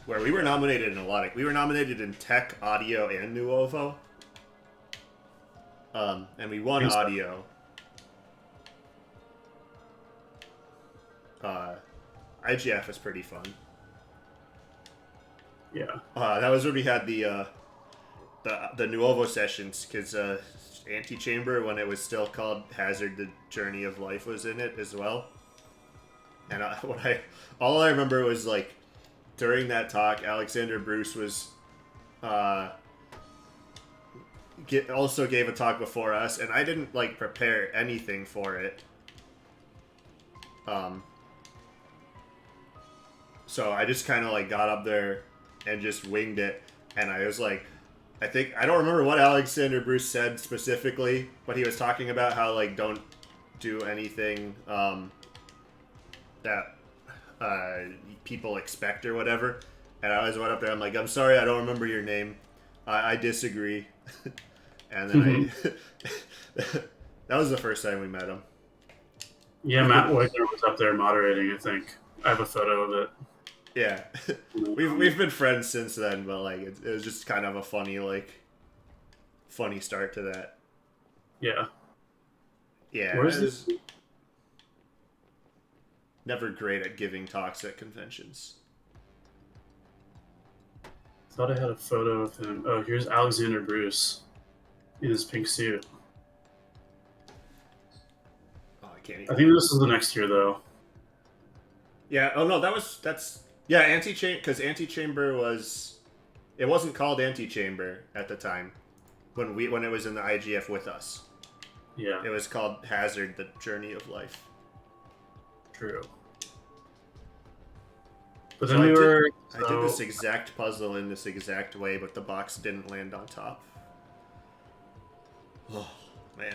where we were nominated in a lot of. We were nominated in tech, audio, and Nuovo. And we won audio. IGF is pretty fun. Yeah. That was when we had the Nuovo sessions, because Antechamber, when it was still called Hazard: The Journey of Life, was in it as well. And all I remember was, like, during that talk, Alexander Bruce was also gave a talk before us, and I didn't, like, prepare anything for it. So I just kind of, like, got up there and just winged it, and I was like, I don't remember what Alexander Bruce said specifically, but he was talking about how, like, don't do anything that people expect or whatever. And I always went up there, I'm like, I'm sorry, I don't remember your name. I disagree. And then that was the first time we met him. Yeah, Matt Wagner was up there moderating, I think. I have a photo of it. Yeah. we've been friends since then, but, like, it was just kind of a funny start to that. Yeah. Yeah. Where's this? Never great at giving talks at conventions. Thought I had a photo of him. Oh, here's Alexander Bruce in his pink suit. Oh, I can't even. I think this is the next year, though. Yeah. Oh no, that's yeah. Because Antechamber was. It wasn't called Antechamber at the time, when it was in the IGF with us. Yeah. It was called Hazard: The Journey of Life. True. But So then I did this exact puzzle in this exact way, but the box didn't land on top. Oh, man.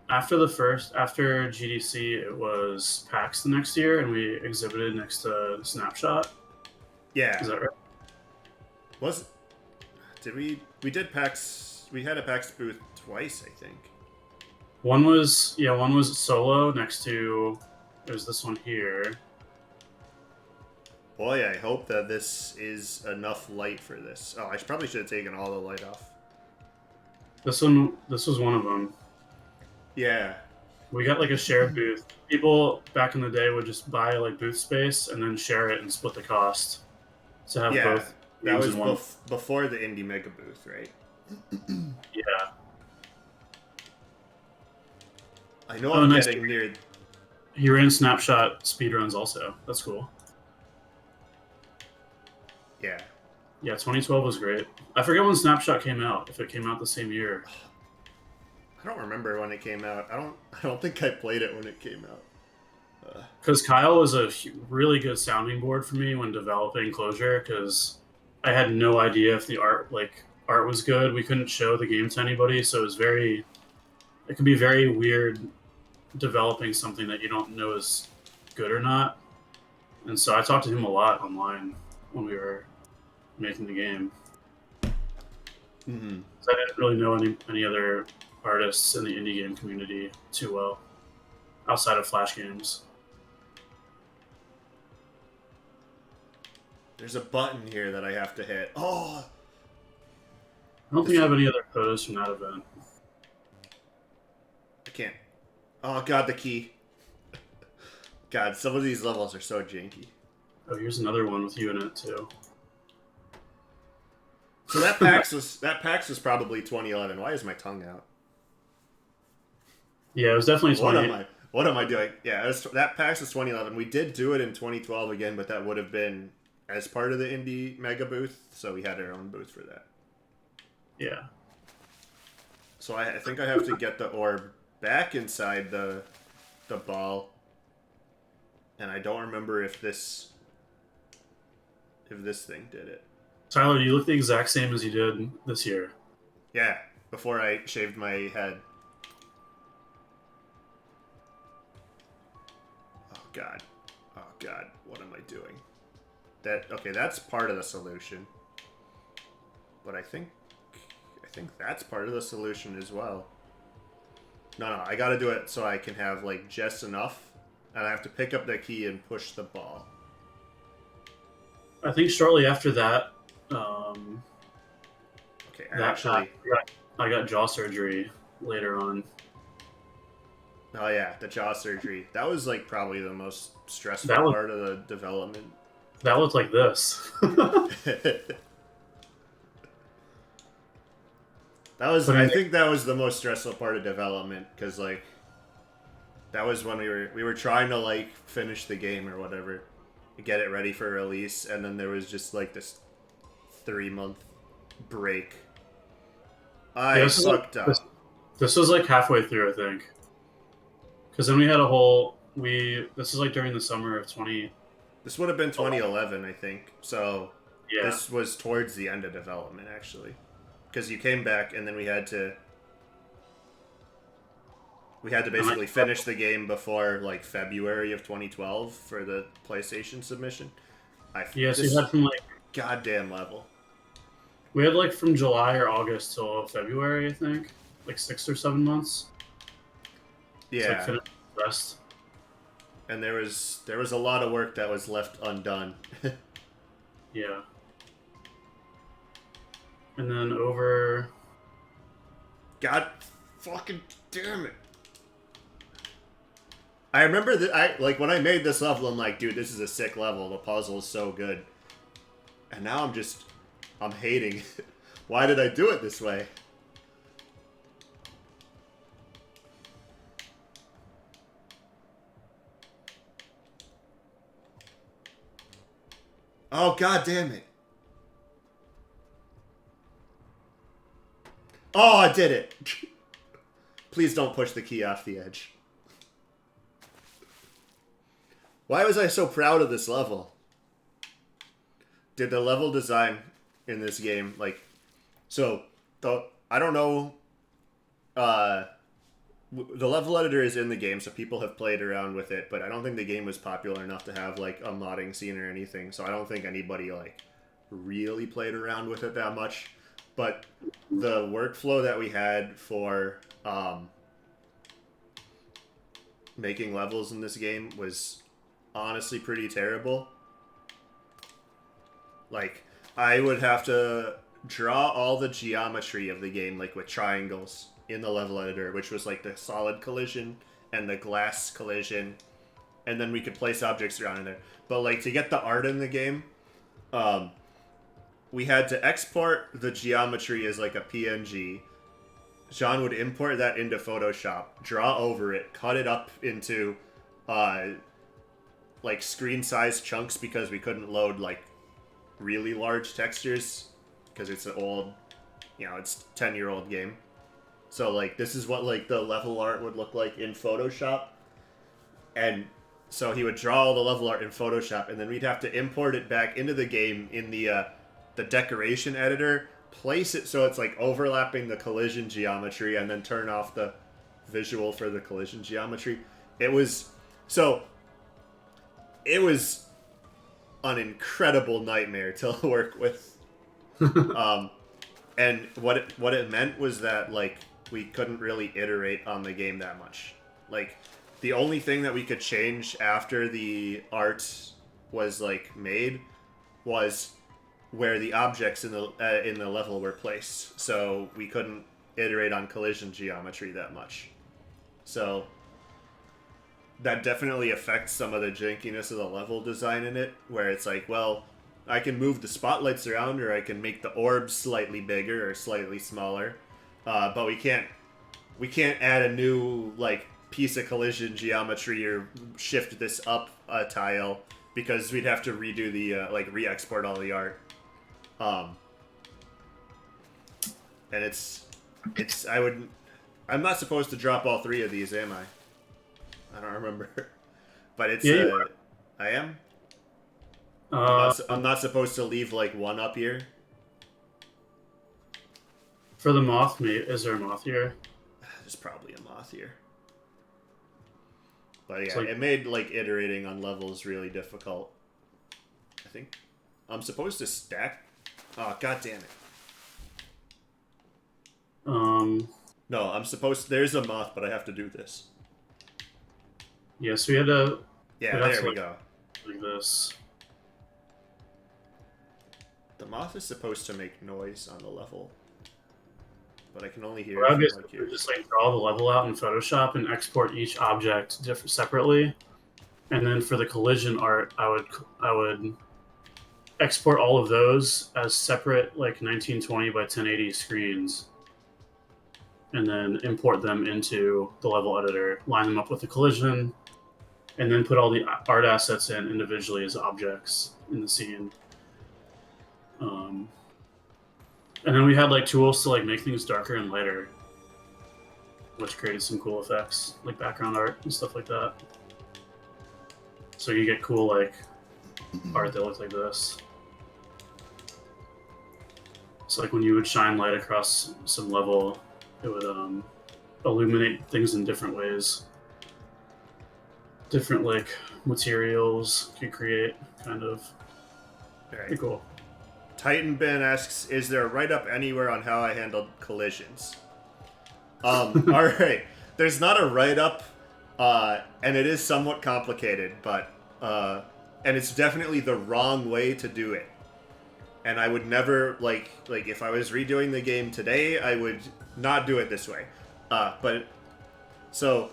After GDC, it was PAX the next year, and we exhibited next to Snapshot. Yeah. Is that right? Did we did PAX, we had a PAX booth twice, I think. One was solo next to, there's this one here. Boy, I hope that this is enough light for this. Oh, probably should have taken all the light off. This was one of them. Yeah. We got, like, a shared booth. People back in the day would just buy, like, booth space and then share it and split the cost to have both. That was before the Indie Mega booth, right? Yeah. I know I'm getting near. He ran Snapshot speedruns also. That's cool. Yeah. Yeah, 2012 was great. I forget when Snapshot came out. If it came out the same year. I don't remember when it came out. I don't think I played it when it came out. Because Kyle was a really good sounding board for me when developing Closure, because I had no idea if the art was good. We couldn't show the game to anybody, so it can be very weird developing something that you don't know is good or not. And so I talked to him a lot online when we were making the game. Mm-hmm. So I didn't really know any other artists in the indie game community too well, outside of Flash games. There's a button here that I have to hit. Oh! I don't think I have any other photos from that event. I can't. Oh, God, the key. God, some of these levels are so janky. Oh, here's another one with you in it, too. So that PAX was probably 2011. Why is my tongue out? Yeah, it was definitely 2011. What am I doing? Yeah, that PAX was 2011. We did do it in 2012 again, but that would have been as part of the Indie Mega booth, so we had our own booth for that. Yeah. So I think I have to get the orb back inside the ball, and I don't remember if this thing did it. Tyler, you look the exact same as you did this year. Yeah, before I shaved my head. Oh god. Oh god, what am I doing? Okay, that's part of the solution. But I think that's part of the solution as well. No, I gotta do it so I can have like just enough, and I have to pick up the key and push the ball. I think shortly after that, Okay, that actually, I got jaw surgery later on. oh yeah, the jaw surgery. That was like probably the most stressful That was- part of the development. That looked like this. I think that was the most stressful part of development, because like that was when we were trying to like finish the game or whatever, get it ready for release, and then there was just like this 3-month break. I fucked up. This was like halfway through, I think, because then we had a whole this is like during the summer of 20. This would have been 2011, I think. So Yeah. this was towards the end of development, actually, because you came back and then we had to basically finish the game before like February of 2012 for the PlayStation submission. So you had from like goddamn level. We had like from July or August till February, I think, like 6 or 7 months. Yeah. To, like, finish the rest. And there was a lot of work that was left undone. Yeah. And then over. God fucking damn it. I remember that when I made this level, I'm like, dude, this is a sick level. The puzzle is so good. And now I'm hating it. Why did I do it this way? Oh, god damn it. Oh, I did it. Please don't push the key off the edge. Why was I so proud of this level? Did the level design in this game, like, so, I don't know, the level editor is in the game, so people have played around with it, but I don't think the game was popular enough to have, like, a modding scene or anything, so I don't think anybody, like, really played around with it that much. But the workflow that we had for making levels in this game was honestly pretty terrible. Like, I would have to draw all the geometry of the game, like with triangles, in the level editor, which was like the solid collision and the glass collision, and then we could place objects around in there. But like, to get the art in the game, we had to export the geometry as like a PNG. John would import that into Photoshop, draw over it, cut it up into like screen size chunks, because we couldn't load like really large textures because it's an old, it's 10-year-old game. So like, this is what like the level art would look like in Photoshop. And so he would draw all the level art in Photoshop, and then we'd have to import it back into the game in the decoration editor, place it so it's like overlapping the collision geometry, and then turn off the visual for the collision geometry. It was an incredible nightmare to work with. And what it meant was that like, we couldn't really iterate on the game that much. Like, the only thing that we could change after the art was like made was where the objects in the level were placed. So we couldn't iterate on collision geometry that much. So that definitely affects some of the jankiness of the level design in it, where it's like, well, I can move the spotlights around, or I can make the orbs slightly bigger or slightly smaller, but we can't add a new like piece of collision geometry or shift this up a tile, because we'd have to redo the like re-export all the art. And I'm not supposed to drop all 3 of these, am I? I don't remember. But it's I am. I'm not supposed to leave like one up here. For the moth, is there a moth here? There's probably a moth here. But yeah, Like, it made like iterating on levels really difficult. I think I'm supposed to stack. Oh, god damn it. No, I'm supposed. There's a moth, but I have to do this. Yeah, so we had to. Yeah, there we go. Like this. The moth is supposed to make noise on the level, but I can only hear Well, it from like here. just like draw the level out in Photoshop and export each object separately, and then for the collision art, I would export all of those as separate like 1920 by 1080 screens, and then import them into the level editor, line them up with the collision, and then put all the art assets in individually as objects in the scene. And then we had like tools to like make things darker and lighter, which created some cool effects, like background art and stuff like that. So you get cool like art that looks like this. So like when you would shine light across some level, it would illuminate things in different ways. Different like materials you create, kind of. Very Pretty cool. Titan Ben asks, "Is there a write-up anywhere on how I handled collisions?" All right. There's not a write-up, and it is somewhat complicated, but and it's definitely the wrong way to do it. And I would never like if I was redoing the game today, I would not do it this way. But so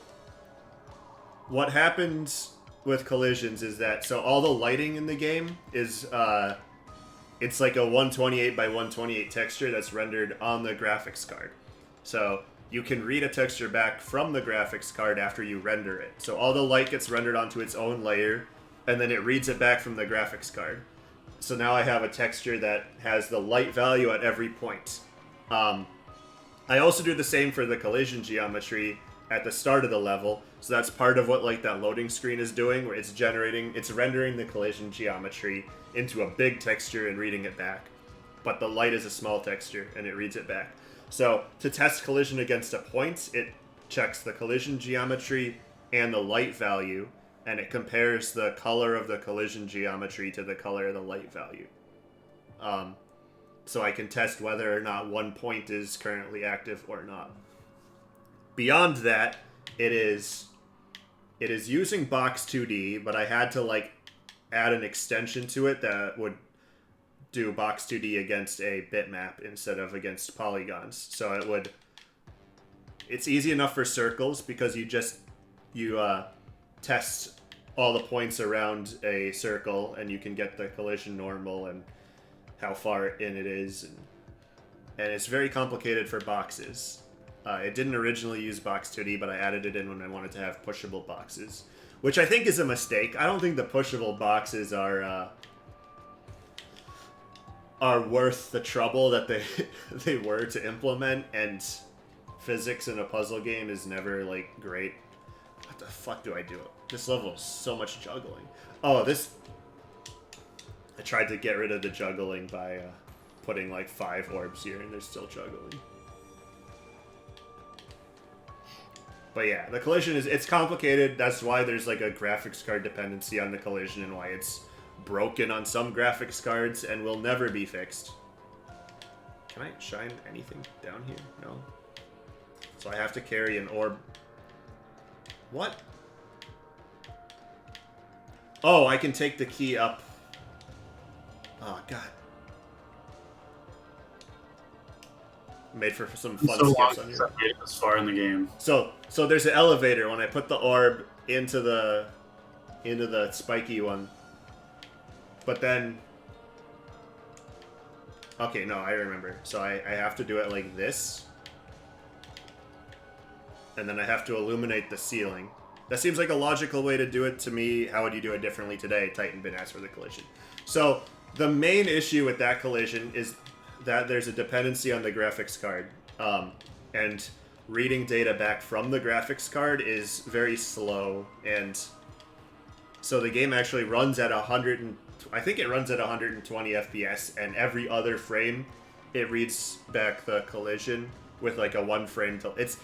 what happens with collisions is that all the lighting in the game is it's like a 128 by 128 texture that's rendered on the graphics card. So you can read a texture back from the graphics card after you render it. So all the light gets rendered onto its own layer, and then it reads it back from the graphics card. So now I have a texture that has the light value at every point. I also do the same for the collision geometry at the start of the level. So that's part of what like that loading screen is doing, where it's rendering the collision geometry into a big texture and reading it back. But the light is a small texture and it reads it back. So to test collision against a point, it checks the collision geometry and the light value, and it compares the color of the collision geometry to the color of the light value. So I can test whether or not one point is currently active or not. Beyond that, it is using Box 2D, but I had to like add an extension to it that would do Box 2D against a bitmap instead of against polygons. So it's easy enough for circles because you test all the points around a circle and you can get the collision normal and how far in it is, and it's very complicated for boxes. It didn't originally use Box 2D, but I added it in when I wanted to have pushable boxes, which I think is a mistake. I don't think the pushable boxes are worth the trouble that they were to implement, and physics in a puzzle game is never like great. What the fuck do I do? This level is so much juggling. Oh, I tried to get rid of the juggling by putting like 5 orbs here, and they're still juggling. But yeah, the collision it's complicated. That's why there's like a graphics card dependency on the collision, and why it's broken on some graphics cards and will never be fixed. Can I shine anything down here? No. So I have to carry an orb. What? Oh, I can take the key up. Oh, God. Made for some fun skips on here. This far in the game. So there's an elevator. When I put the orb into the spiky one, but then, okay, no, I remember. So I have to do it like this, and then I have to illuminate the ceiling. That seems like a logical way to do it to me. How would you do it differently today? Titan bin asked for the collision. So the main issue with that collision is that there's a dependency on the graphics card, and reading data back from the graphics card is very slow, and so the game actually runs at 100 and I think it runs at 120 FPS, and every other frame it reads back the collision with like a 1 frame till it's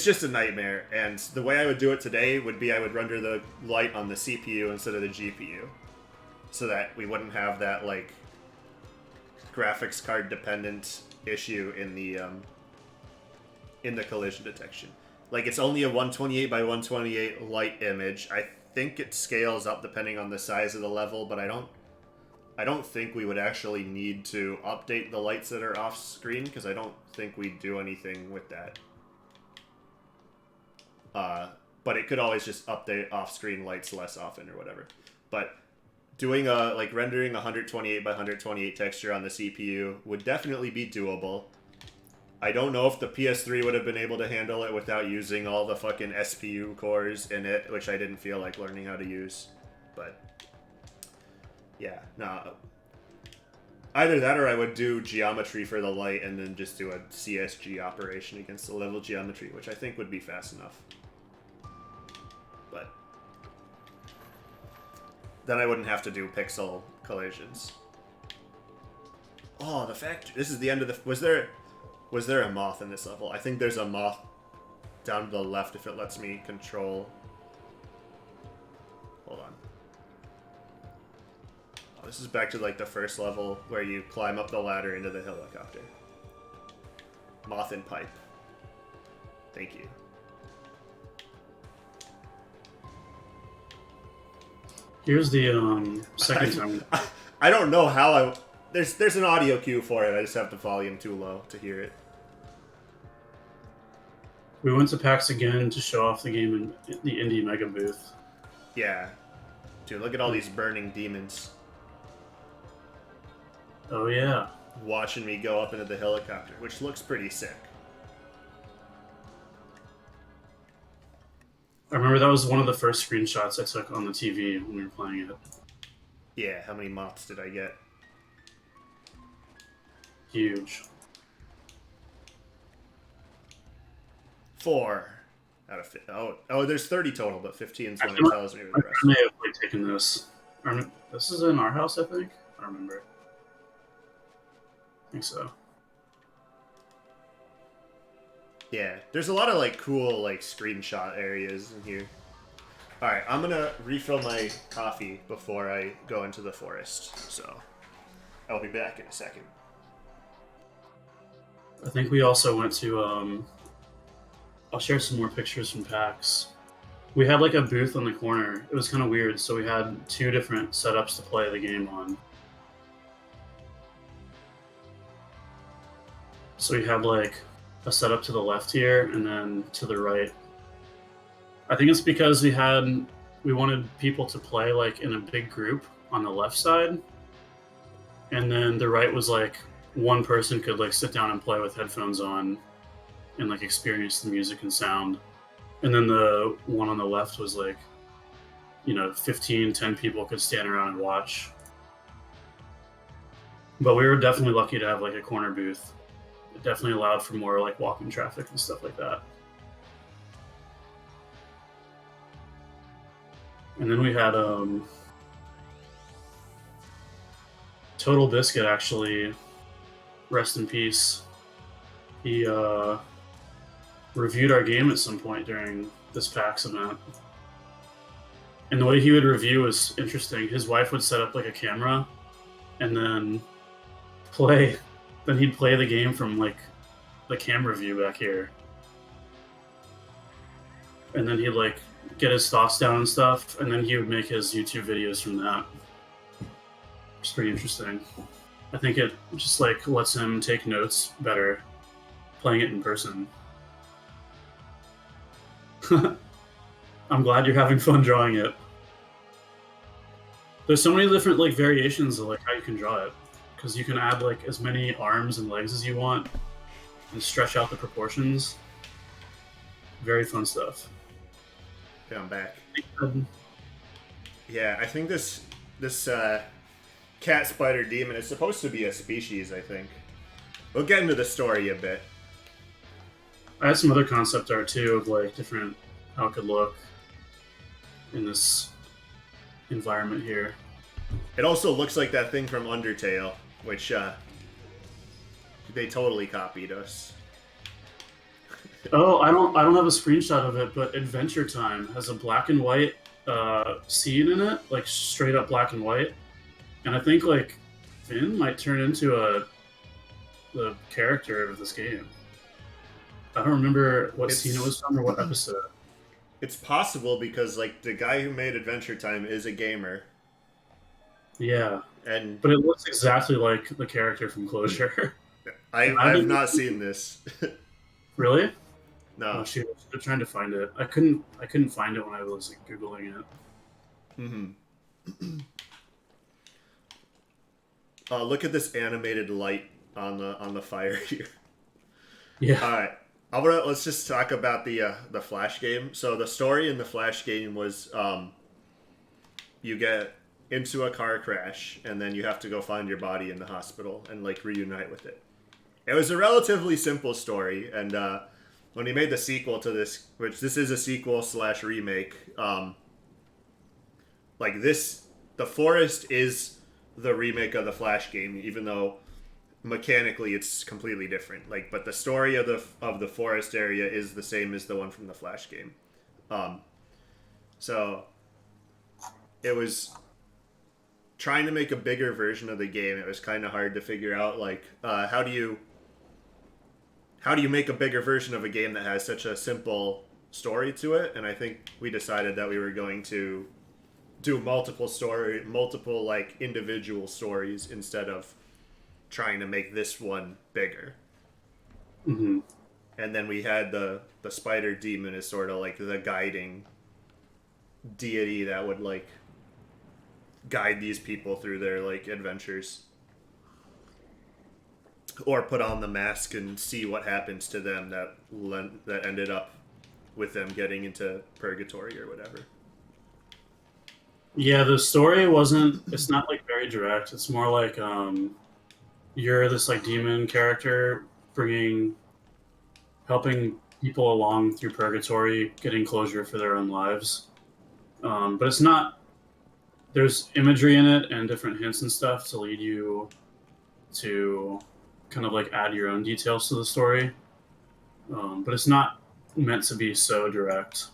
just a nightmare. And the way I would do it today would be I would render the light on the CPU instead of the GPU, so that we wouldn't have that like graphics card dependent issue in the collision detection. Like, it's only a 128 by 128 light image. I think it scales up depending on the size of the level, but I don't think we would actually need to update the lights that are off screen, because I don't think we do anything with that. But it could always just update off-screen lights less often or whatever. But doing rendering a 128 by 128 texture on the CPU would definitely be doable. I don't know if the PS3 would have been able to handle it without using all the fucking SPU cores in it, which I didn't feel like learning how to use. But yeah, no. Either that or I would do geometry for the light and then just do a CSG operation against the level geometry, which I think would be fast enough. But then I wouldn't have to do pixel collisions. Oh, the fact this is the end of the was there a moth in this level? I think there's a moth down to the left if it lets me control. Hold on. Oh, this is back to like the first level where you climb up the ladder into the helicopter. Moth and pipe. Thank you. Here's the second time. I don't know how there's an audio cue for it. I just have the volume too low to hear it. We went to PAX again to show off the game in the Indie Mega booth. Yeah. Dude, look at all these burning demons. Oh, yeah. Watching me go up into the helicopter, which looks pretty sick. I remember that was one of the first screenshots I took on the TV when we were playing it. Yeah, how many moths did I get? Huge. 4 out of 50. Oh, there's 30 total, but 15 is when it tells me the rest. I may have taken this. This is in our house, I think. I don't remember. I think so. Yeah, there's a lot of like cool like screenshot areas in here. All right, I'm gonna refill my coffee before I go into the forest, so I'll be back in a second. I think we also went to. I'll share some more pictures from PAX. We had like a booth on the corner. It was kind of weird. So we had 2 different setups to play the game on. So we had like a setup to the left here and then to the right. I think it's because we wanted people to play like in a big group on the left side. And then the right was like one person could like sit down and play with headphones on and like experience the music and sound. And then the one on the left was like, 10 people could stand around and watch. But we were definitely lucky to have like a corner booth. It definitely allowed for more like walking traffic and stuff like that. And then we had Total Biscuit, actually, rest in peace. He reviewed our game at some point during this PAX event. And the way he would review was interesting. His wife would set up like a camera and then he'd play the game from like the camera view back here. And then he'd like get his thoughts down and stuff, and then he would make his YouTube videos from that. It's pretty interesting. I think it just like lets him take notes better playing it in person. I'm glad you're having fun drawing it. There's so many different like variations of like how you can draw it, because you can add like as many arms and legs as you want and stretch out the proportions. Very fun stuff. Okay, I'm back. Yeah, I think this cat spider demon is supposed to be a species, I think. We'll get into the story a bit. I had some other concept art too of like different how it could look in this environment here. It also looks like that thing from Undertale. which they totally copied us. Oh, I don't have a screenshot of it, but Adventure Time has a black and white scene in it, like straight up black and white, and I think like Finn might turn into the character of this game. I don't remember what scene it was from or what episode. It's possible because like the guy who made Adventure Time is a gamer, Yeah, and but it looks exactly like the character from Closure. I've not seen this. Really? Oh No. shoot! I'm trying to find it. I couldn't find it when I was like, googling it. Mm-hmm. Look at this animated light on the fire here. Yeah. All right, let's just talk about the Flash game. So the story in the Flash game was you get into a car crash and then you have to go find your body in the hospital and like reunite with it. It was a relatively simple story, and when he made the sequel to this, which this is a sequel / remake, like this, the forest is the remake of the Flash game, even though mechanically it's completely different. Like, but the story of the forest area is the same as the one from the Flash game. So it was trying to make a bigger version of the game. It was kind of hard to figure out, like, how do you make a bigger version of a game that has such a simple story to it? And I think we decided that we were going to do multiple like individual stories instead of trying to make this one bigger. Mm-hmm. And then we had the spider demon as sort of like the guiding deity that would like guide these people through their like adventures, or put on the mask and see what happens to them that ended up with them getting into purgatory or whatever. Yeah, the story wasn't. It's not like very direct. It's more like you're this like demon character helping people along through purgatory, getting closure for their own lives. But it's not. There's imagery in it and different hints and stuff to lead you to kind of like add your own details to the story. But it's not meant to be so direct.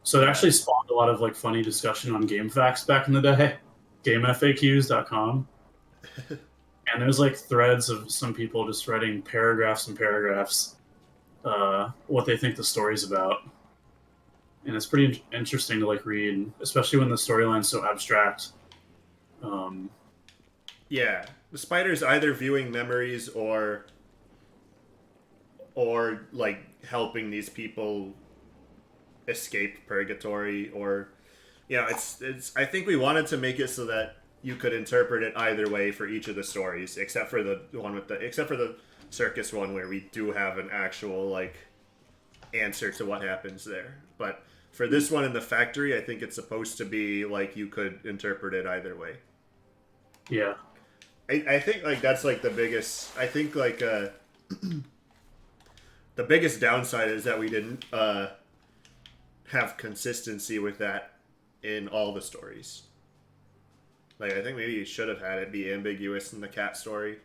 So it actually spawned a lot of like funny discussion on GameFAQs back in the day, GameFAQs.com. And there's like threads of some people just writing paragraphs and paragraphs what they think the story's about. And it's pretty interesting to like read, especially when the storyline's so abstract. Yeah, the spider's either viewing memories or like helping these people escape purgatory, or it's I think we wanted to make it so that you could interpret it either way for each of the stories, except for the circus one where we do have an actual like answer to what happens there. But for this one in the factory, I think it's supposed to be like you could interpret it either way. Yeah. I think like that's like the biggest. I think like the biggest downside is that we didn't have consistency with that in all the stories. Like, I think maybe you should have had it be ambiguous in the cat story.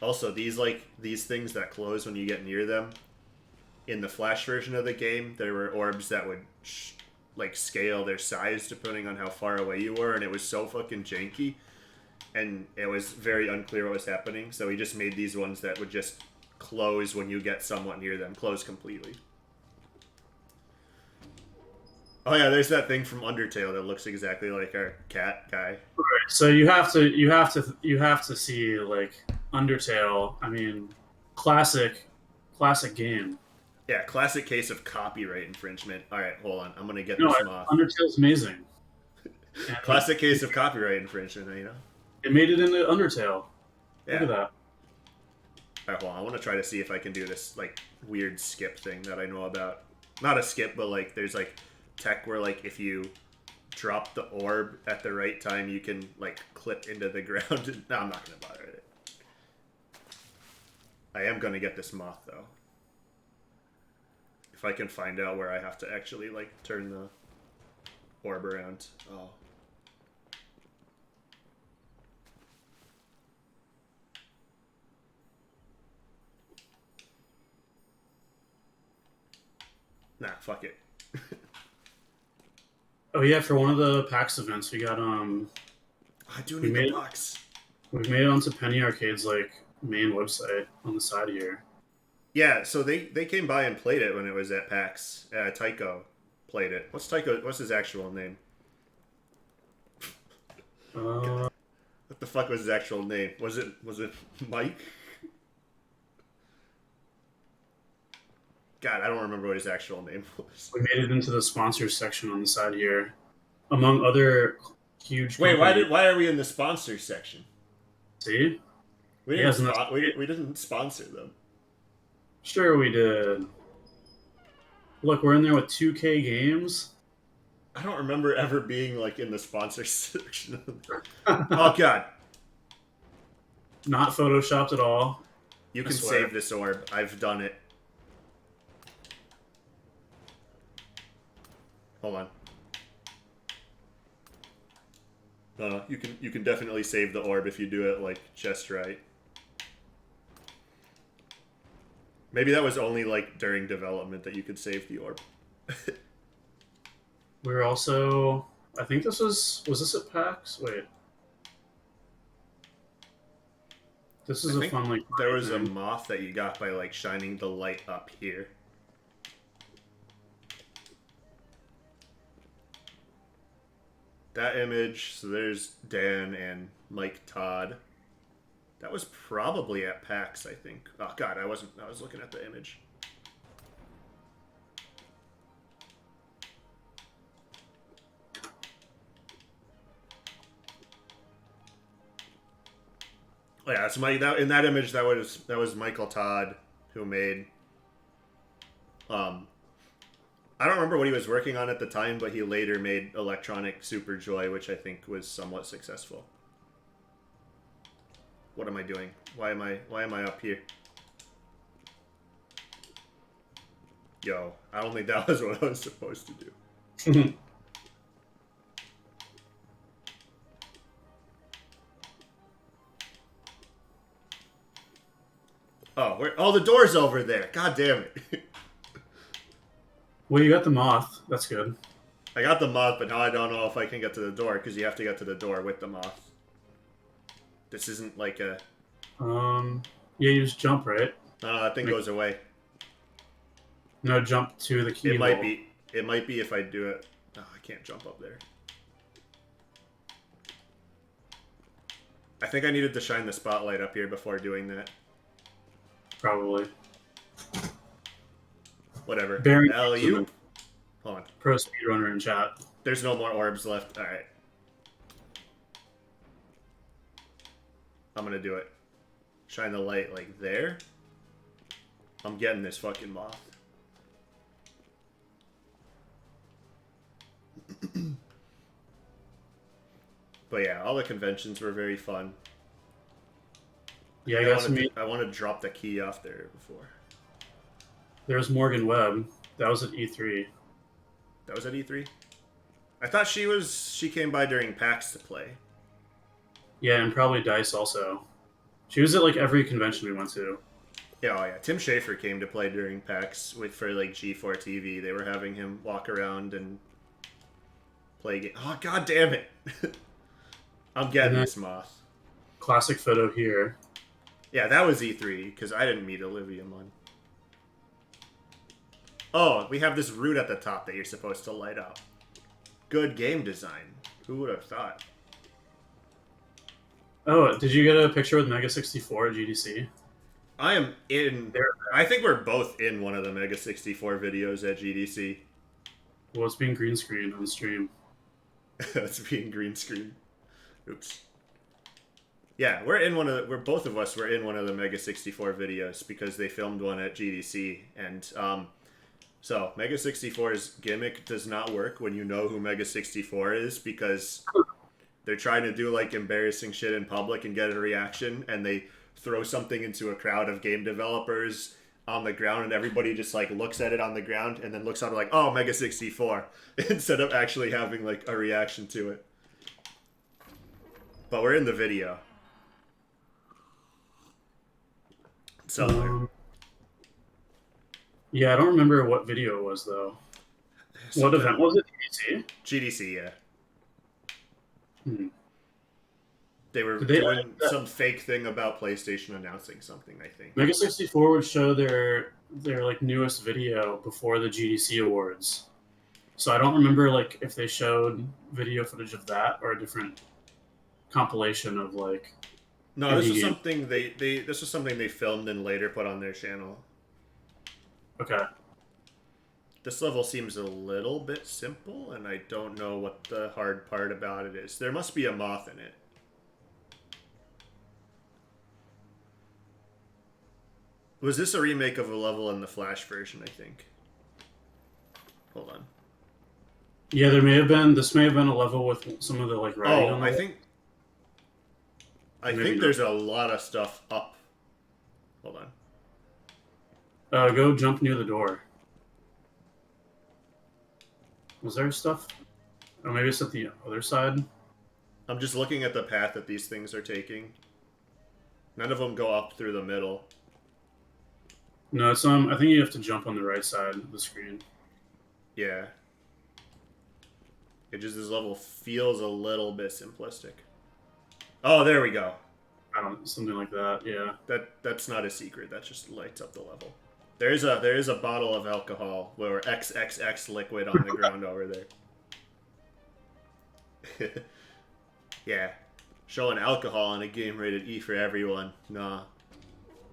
Also, these things that close when you get near them, in the Flash version of the game, there were orbs that would like scale their size depending on how far away you were, and it was so fucking janky, and it was very unclear what was happening. So we just made these ones that would just close when you get somewhat near them, close completely. Oh yeah, there's that thing from Undertale that looks exactly like our cat guy. Right. So you have to see like Undertale. I mean, classic game. Yeah, classic case of copyright infringement. All right, hold on, I'm gonna get No, this off. Undertale's amazing. Classic case of copyright infringement, you know. It made it into Undertale. Yeah. Look at that. All right, hold on. I want to try to see if I can do this like weird skip thing that I know about. Not a skip, but like there's like tech where like if you drop the orb at the right time, you can like clip into the ground. No, I'm not gonna bother with it. I am gonna get this moth though. If I can find out where I have to actually like turn the orb around. Oh. Nah, fuck it. Oh yeah, for one of the PAX events, we got I do we need the made box. we made it onto Penny Arcade's like main website on the side here. Yeah, so they came by and played it when it was at PAX. Tycho played it. What's Tycho? What's his actual name? Uh, What the fuck was his actual name? Was it Mike? God, I don't remember what his actual name was. we made it into the sponsors section on the side here, among other huge. Wait, companies. why are we in the sponsor section? See? We Yes, didn't and that's we didn't sponsor them. sure we did. Look, we're in there with 2K games. I don't remember ever being like in the sponsor section. Oh god. Not photoshopped at all. You I can swear. save this orb. I've done it. Hold on. You can definitely save the orb if you do it like just right. Maybe that was only like during development that you could save the orb. We were also. I think this was this at PAX? Wait. This is I a think fun like. there was a thing. moth that you got by like shining the light up here. That image, so there's Dan and Mike Todd. That was probably at PAX, I think. Oh god, I was looking at the image. Oh yeah, so in that image that was Michael Todd who made I don't remember what he was working on at the time, but he later made Electronic Super Joy, which I think was somewhat successful. What am I doing? Why am I up here? Yo, I don't think that was what I was supposed to do. Oh, the door's over there. God damn it. Well, you got the moth. That's good. I got the moth, but now I don't know if I can get to the door, because you have to get to the door with the moth. This isn't like a... Yeah, you just jump, right? No, that thing goes away. No, jump to the keyhole. It might be if I do it. Oh, I can't jump up there. I think I needed to shine the spotlight up here before doing that. Probably. Whatever. Bearing Hold on. pro speedrunner in chat. There's no more orbs left. Alright. I'm gonna do it. Shine the light like there. I'm getting this fucking moth. But yeah, all the conventions were very fun. Yeah, I want to drop the key off there before. There was Morgan Webb. That was at E3. That was at E3? I thought she came by during PAX to play. Yeah, and probably Dice also. She was at like every convention we went to. Yeah, oh yeah. Tim Schafer came to play during PAX for like G4 TV. They were having him walk around and play games. Oh god damn it! I'm getting this moth. Classic photo here. Yeah, that was E3 because I didn't meet Olivia Munn. Oh, we have this root at the top that you're supposed to light up. Good game design. Who would have thought? Oh, did you get a picture with Mega 64 at GDC? I am in... I think we're both in one of the Mega 64 videos at GDC. Well, it's being green screened on stream. It's being green screen. Oops. Yeah, both of us were in one of the Mega 64 videos because they filmed one at GDC, and so Mega 64's gimmick does not work when you know who Mega 64 is, because they're trying to do like embarrassing shit in public and get a reaction, and they throw something into a crowd of game developers on the ground, and everybody just like looks at it on the ground and then looks up like, oh, Mega 64, instead of actually having like a reaction to it. But we're in the video. So Yeah, I don't remember what video it was though. What event was it? GDC? GDC, yeah. Hmm. They were Did they? doing some fake thing about PlayStation announcing something, I think. Mega 64 would show their like newest video before the GDC awards. So I don't remember like if they showed video footage of that or a different compilation of like No, this indie was game. something this was something they filmed and later put on their channel. Okay. This level seems a little bit simple, and I don't know what the hard part about it is. There must be a moth in it. Was this a remake of a level in the Flash version, I think? Hold on. Yeah, there may have been. This may have been a level with some of the like writing Oh, on the. I Maybe think not. there's a lot of stuff up. Hold on. Go jump near the door. Was there stuff? Or maybe it's at the other side. I'm just looking at the path that these things are taking. None of them go up through the middle. No, it's I think you have to jump on the right side of the screen. Yeah. It just, this level feels a little bit simplistic. Oh, there we go. Something like that. Yeah. That's not a secret. That just lights up the level. There is a bottle of alcohol or XXX liquid on the ground over there. Yeah. Showing alcohol in a game rated E for everyone. Nah.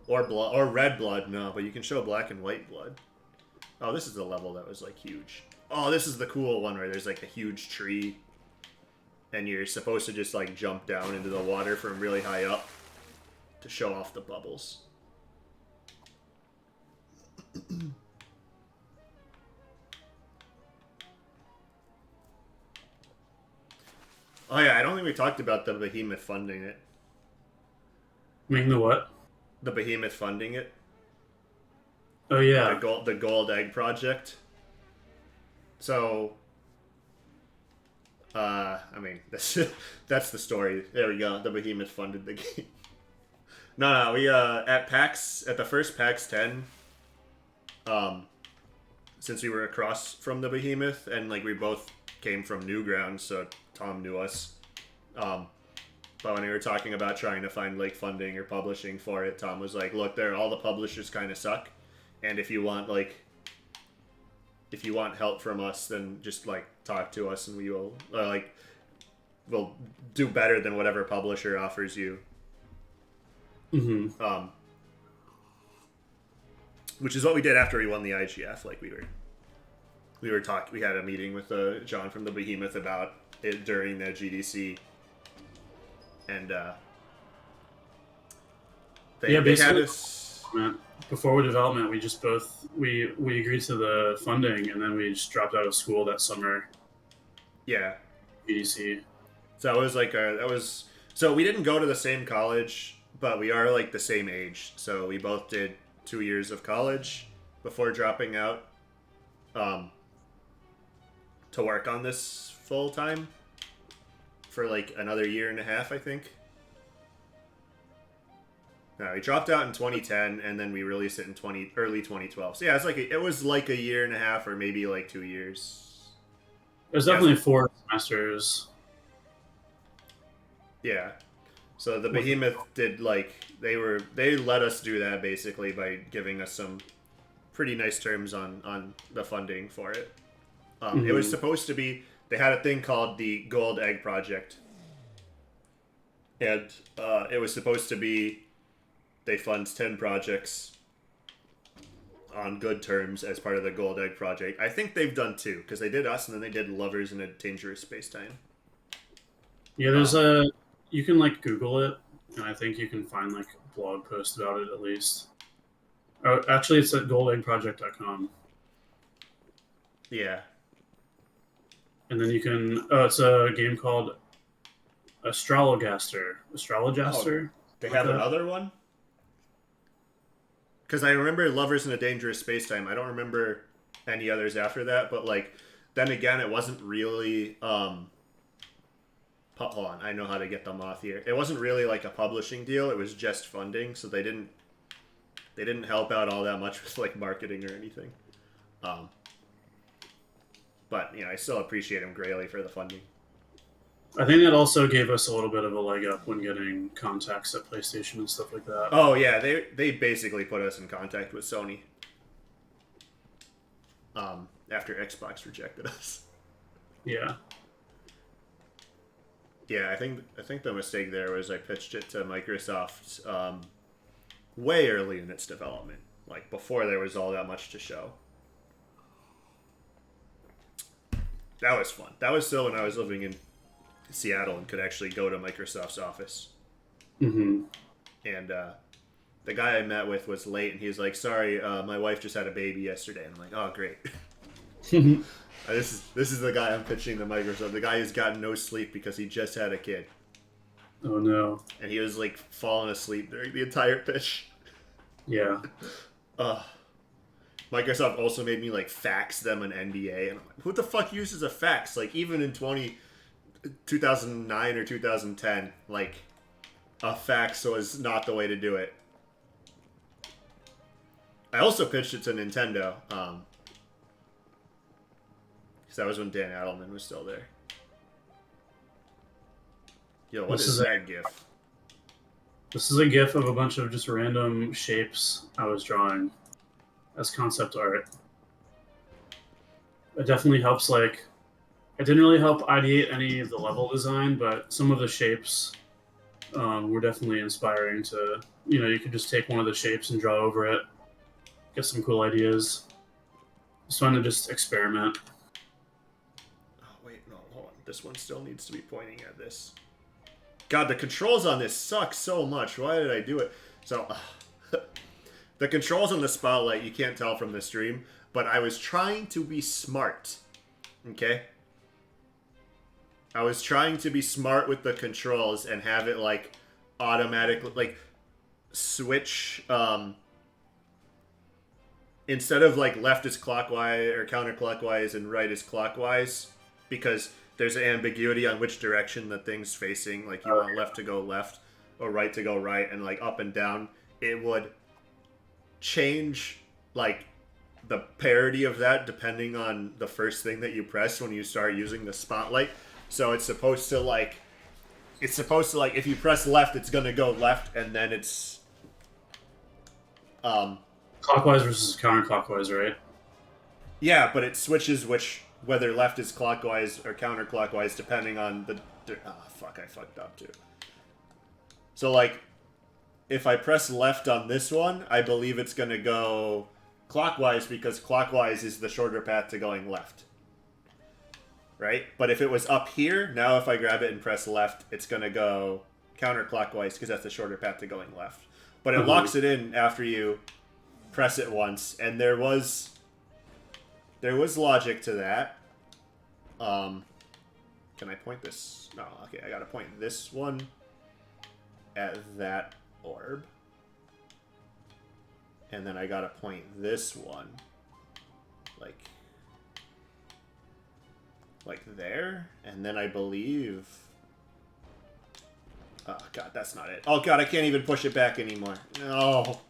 Or blood or red blood, no, but you can show black and white blood. Oh, this is the level that was like huge. Oh, this is the cool one where there's like a huge tree and you're supposed to just like jump down into the water from really high up to show off the bubbles. Oh yeah, I don't think we talked about the Behemoth funding it. Making the what? The Behemoth funding it. Oh yeah. The Gold Egg Project. So, I mean, that's the story. There we go. The Behemoth funded the game. No, we at the first PAX 10, since we were across from the Behemoth and like we both came from Newgrounds, so Tom knew us. But when we were talking about trying to find like funding or publishing for it, Tom was like, "Look, all the publishers kind of suck, and if you want help from us, then just like talk to us, and we will we'll do better than whatever publisher offers you." Mm-hmm. Which is what we did after we won the IGF. Like we had a meeting with John from the Behemoth about it during the GDC. And they had us before development. We just we agreed to the funding, and then we just dropped out of school that summer. Yeah, GDC. So it was like so we didn't go to the same college, but we are like the same age. So we both did 2 years of college before dropping out to work on this full time for like another year and a half, I think. No, we dropped out in 2010, and then we released it in early 2012. So yeah, it was like a year and a half, or maybe like 2 years. It was definitely 4 semesters. Yeah. So the Behemoth did they let us do that basically by giving us some pretty nice terms on the funding for it. It was supposed to be, they had a thing called the Gold Egg Project, and it was supposed to be they fund 10 projects on good terms as part of the Gold Egg Project. I think they've done 2, because they did us and then they did Lovers in a Dangerous Space-Time. Yeah, there's you can like Google it, and I think you can find like a blog post about it at least. Oh, actually, it's at goldeggproject.com. Yeah. And then you can. Oh, it's a game called Astrologaster. Oh, they have another one? Because I remember Lovers in a Dangerous Space-Time. I don't remember any others after that, but like, then again, it wasn't really. Hold on, I know how to get them off here. It wasn't really like a publishing deal. It was just funding, so they didn't They didn't help out all that much with like marketing or anything. But I still appreciate them greatly for the funding. I think that also gave us a little bit of a leg up when getting contacts at PlayStation and stuff like that. Oh yeah, they basically put us in contact with Sony. After Xbox rejected us. Yeah. Yeah, I think the mistake there was I pitched it to Microsoft way early in its development, like before there was all that much to show. That was fun. That was still when I was living in Seattle and could actually go to Microsoft's office. Mm-hmm. And the guy I met with was late, and he was like, "Sorry, my wife just had a baby yesterday." And I'm like, "Oh, great." This is the guy I'm pitching to Microsoft. The guy who's gotten no sleep because he just had a kid. Oh no. And he was like falling asleep during the entire pitch. Yeah. Microsoft also made me like fax them an NDA, and I'm like, who the fuck uses a fax? Like even in 2009 or 2010, like a fax was not the way to do it. I also pitched it to Nintendo. Because that was when Dan Adelman was still there. Yo, what is that GIF? This is a GIF of a bunch of just random shapes I was drawing as concept art. It definitely helps, like, it didn't really help ideate any of the level design, but some of the shapes were definitely inspiring to, you could just take one of the shapes and draw over it, get some cool ideas. It's fun to just experiment. Hold on. This one still needs to be pointing at this. God, the controls on this suck so much. Why did I do it? So, the controls on the Spotlight, you can't tell from the stream, but I was trying to be smart. Okay? I was trying to be smart with the controls and have it, like, automatically, like, switch, instead of, like, left is clockwise or counterclockwise and right is clockwise, because there's an ambiguity on which direction the thing's facing. Like, you want left to go left or right to go right, and, like, up and down. It would change, like, the parity of that depending on the first thing that you press when you start using the Spotlight. So it's supposed to, like, if you press left, it's going to go left, and then it's, clockwise versus counterclockwise, right? Yeah, but it switches whether left is clockwise or counterclockwise depending on the... fuck, I fucked up too. So, like, if I press left on this one, I believe it's going to go clockwise because clockwise is the shorter path to going left. Right? But if it was up here, now if I grab it and press left, it's going to go counterclockwise because that's the shorter path to going left. But it locks it in after you press it once, and there was logic to that. Can I point this? No, okay, I gotta point this one at that orb. And then I gotta point this one like there. And then I believe... Oh, God, that's not it. Oh, God, I can't even push it back anymore. No.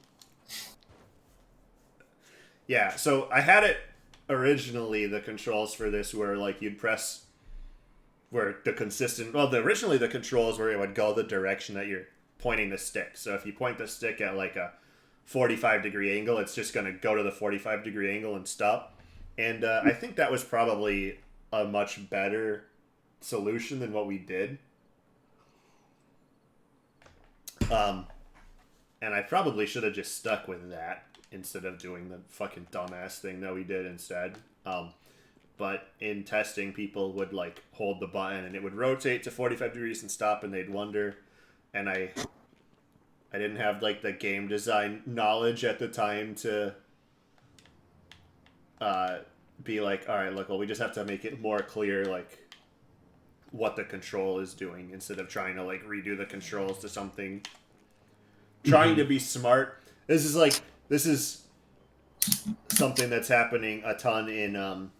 Yeah, so I had it originally, the controls for this were like you'd press where the consistent... Well, originally the controls where it would go the direction that you're pointing the stick. So if you point the stick at like a 45-degree angle, it's just going to go to the 45-degree angle and stop. And I think that was probably a much better solution than what we did. And I probably should have just stuck with that instead of doing the fucking dumbass thing that we did instead. But in testing, people would like hold the button and it would rotate to 45 degrees and stop, and they'd wonder. And I didn't have like the game design knowledge at the time to be like, all right, look, well, we just have to make it more clear, like what the control is doing instead of trying to like redo the controls to something. Trying to be smart. This is something that's happening a ton in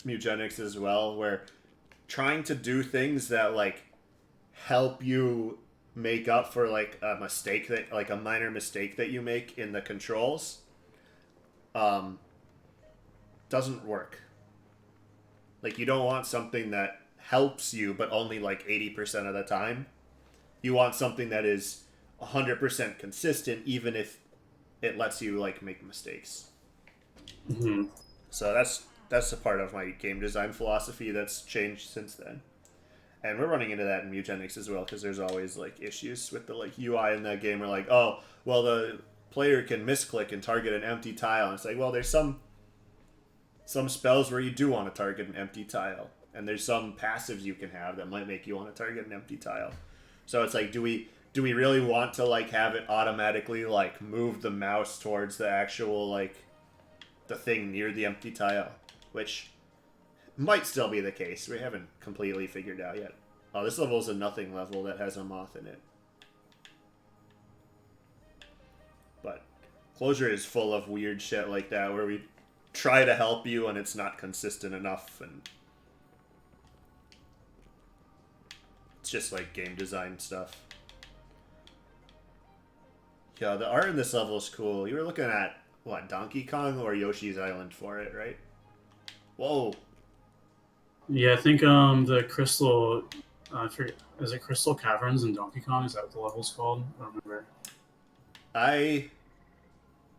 Mugenics as well, where trying to do things that like help you make up for like a minor mistake that you make in the controls, doesn't work. Like, you don't want something that helps you, but only like 80% of the time. You want something that is 100% consistent, even if it lets you like make mistakes. Mm-hmm. So that's a part of my game design philosophy that's changed since then. And we're running into that in Mutenics as well, because there's always like issues with the like UI in that game. We're like, oh, well, the player can misclick and target an empty tile. And it's like, well, there's some spells where you do want to target an empty tile, and there's some passives you can have that might make you want to target an empty tile. So it's like, do we really want to like have it automatically like move the mouse towards the actual like the thing near the empty tile, which might still be the case. We haven't completely figured out yet. Oh, this level is a nothing level that has a moth in it. But Closure is full of weird shit like that, where we try to help you and it's not consistent enough, and it's just like game design stuff. Yeah, the art in this level is cool. You were looking at, what, Donkey Kong or Yoshi's Island for it, right? Whoa. Yeah, I think the Crystal, I forget, is it Crystal Caverns in Donkey Kong? Is that what the level's called? I don't remember. I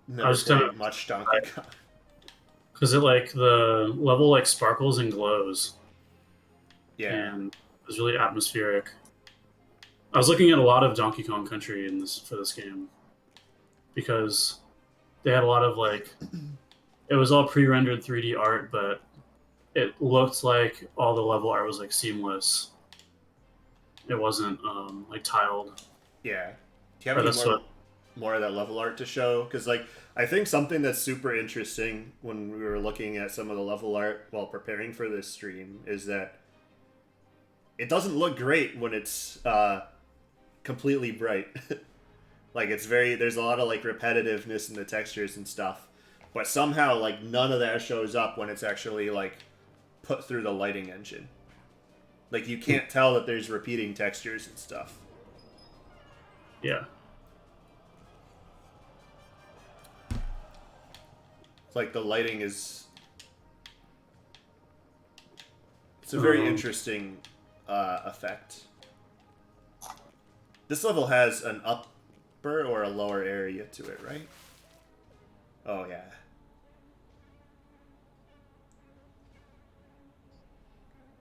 never played much Donkey Kong. Because it like the level like sparkles and glows. Yeah. And it was really atmospheric. I was looking at a lot of Donkey Kong Country in this for this game, because they had a lot of like, it was all pre-rendered 3D art, but it looked like all the level art was like seamless. It wasn't like tiled. Yeah. Do you have any more of that level art to show? Because like, I think something that's super interesting when we were looking at some of the level art while preparing for this stream is that it doesn't look great when it's completely bright. Like, it's there's a lot of like repetitiveness in the textures and stuff, but somehow like none of that shows up when it's actually like put through the lighting engine. Like, you can't tell that there's repeating textures and stuff. Yeah. It's like the lighting is... It's a very interesting effect. This level has an upper or a lower area to it, right? Oh, yeah.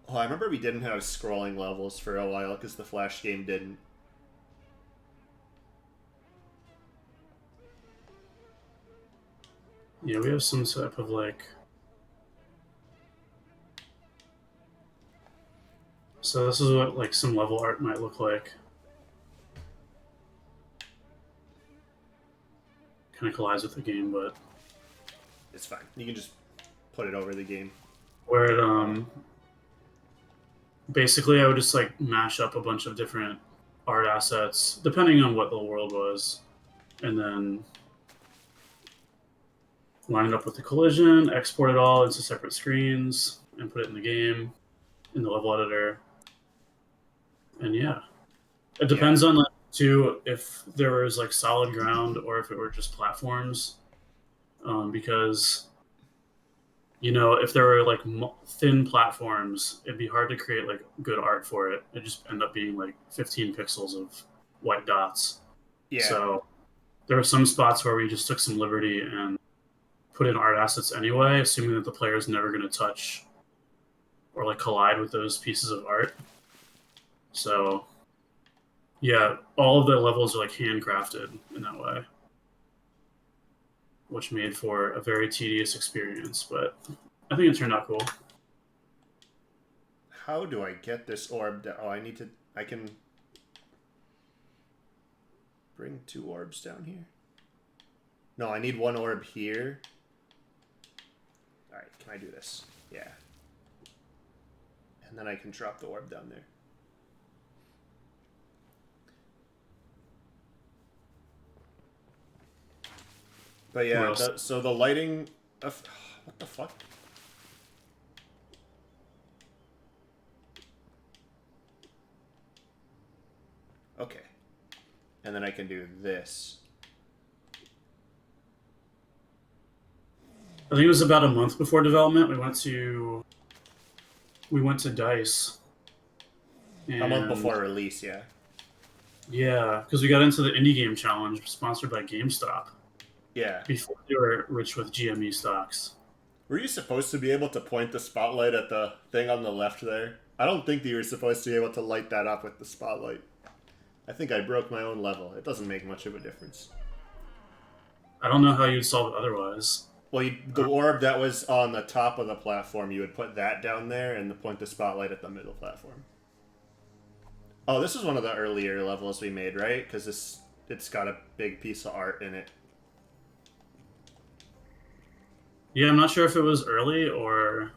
Oh, I remember we didn't have scrolling levels for a while because the Flash game didn't. Yeah, we have some type of like... So this is what like some level art might look like. Kind of collides with the game, but it's fine. You can just put it over the game. Where it basically I would just like mash up a bunch of different art assets depending on what the world was, and then line it up with the collision, export it all into separate screens, and put it in the game, in the level editor. And yeah, it depends on like too if there was like solid ground or if it were just platforms, because you know, if there were like thin platforms, it'd be hard to create like good art for it. It'd just end up being like 15 pixels of white dots. Yeah. So there were some spots where we just took some liberty and put in art assets anyway, assuming that the player is never going to touch or like collide with those pieces of art. So yeah, all of the levels are like handcrafted in that way, which made for a very tedious experience, but I think it turned out cool. How do I get this orb down? Oh, I can bring 2 orbs down here. No, I need 1 orb here. Alright, can I do this? Yeah. And then I can drop the orb down there. But yeah, so the lighting... what the fuck? Okay. and then I can do this. I think it was about a month before development. We went to Dice. A month before release, yeah. Yeah, because we got into the indie game challenge sponsored by GameStop. Yeah. Before they were rich with GME stocks. Were you supposed to be able to point the spotlight at the thing on the left there? I don't think that you were supposed to be able to light that up with the spotlight. I think I broke my own level. It doesn't make much of a difference. I don't know how you'd solve it otherwise. Well, the orb that was on the top of the platform, you would put that down there and point the spotlight at the middle platform. Oh, this is one of the earlier levels we made, right? Because it's got a big piece of art in it. Yeah, I'm not sure if it was early or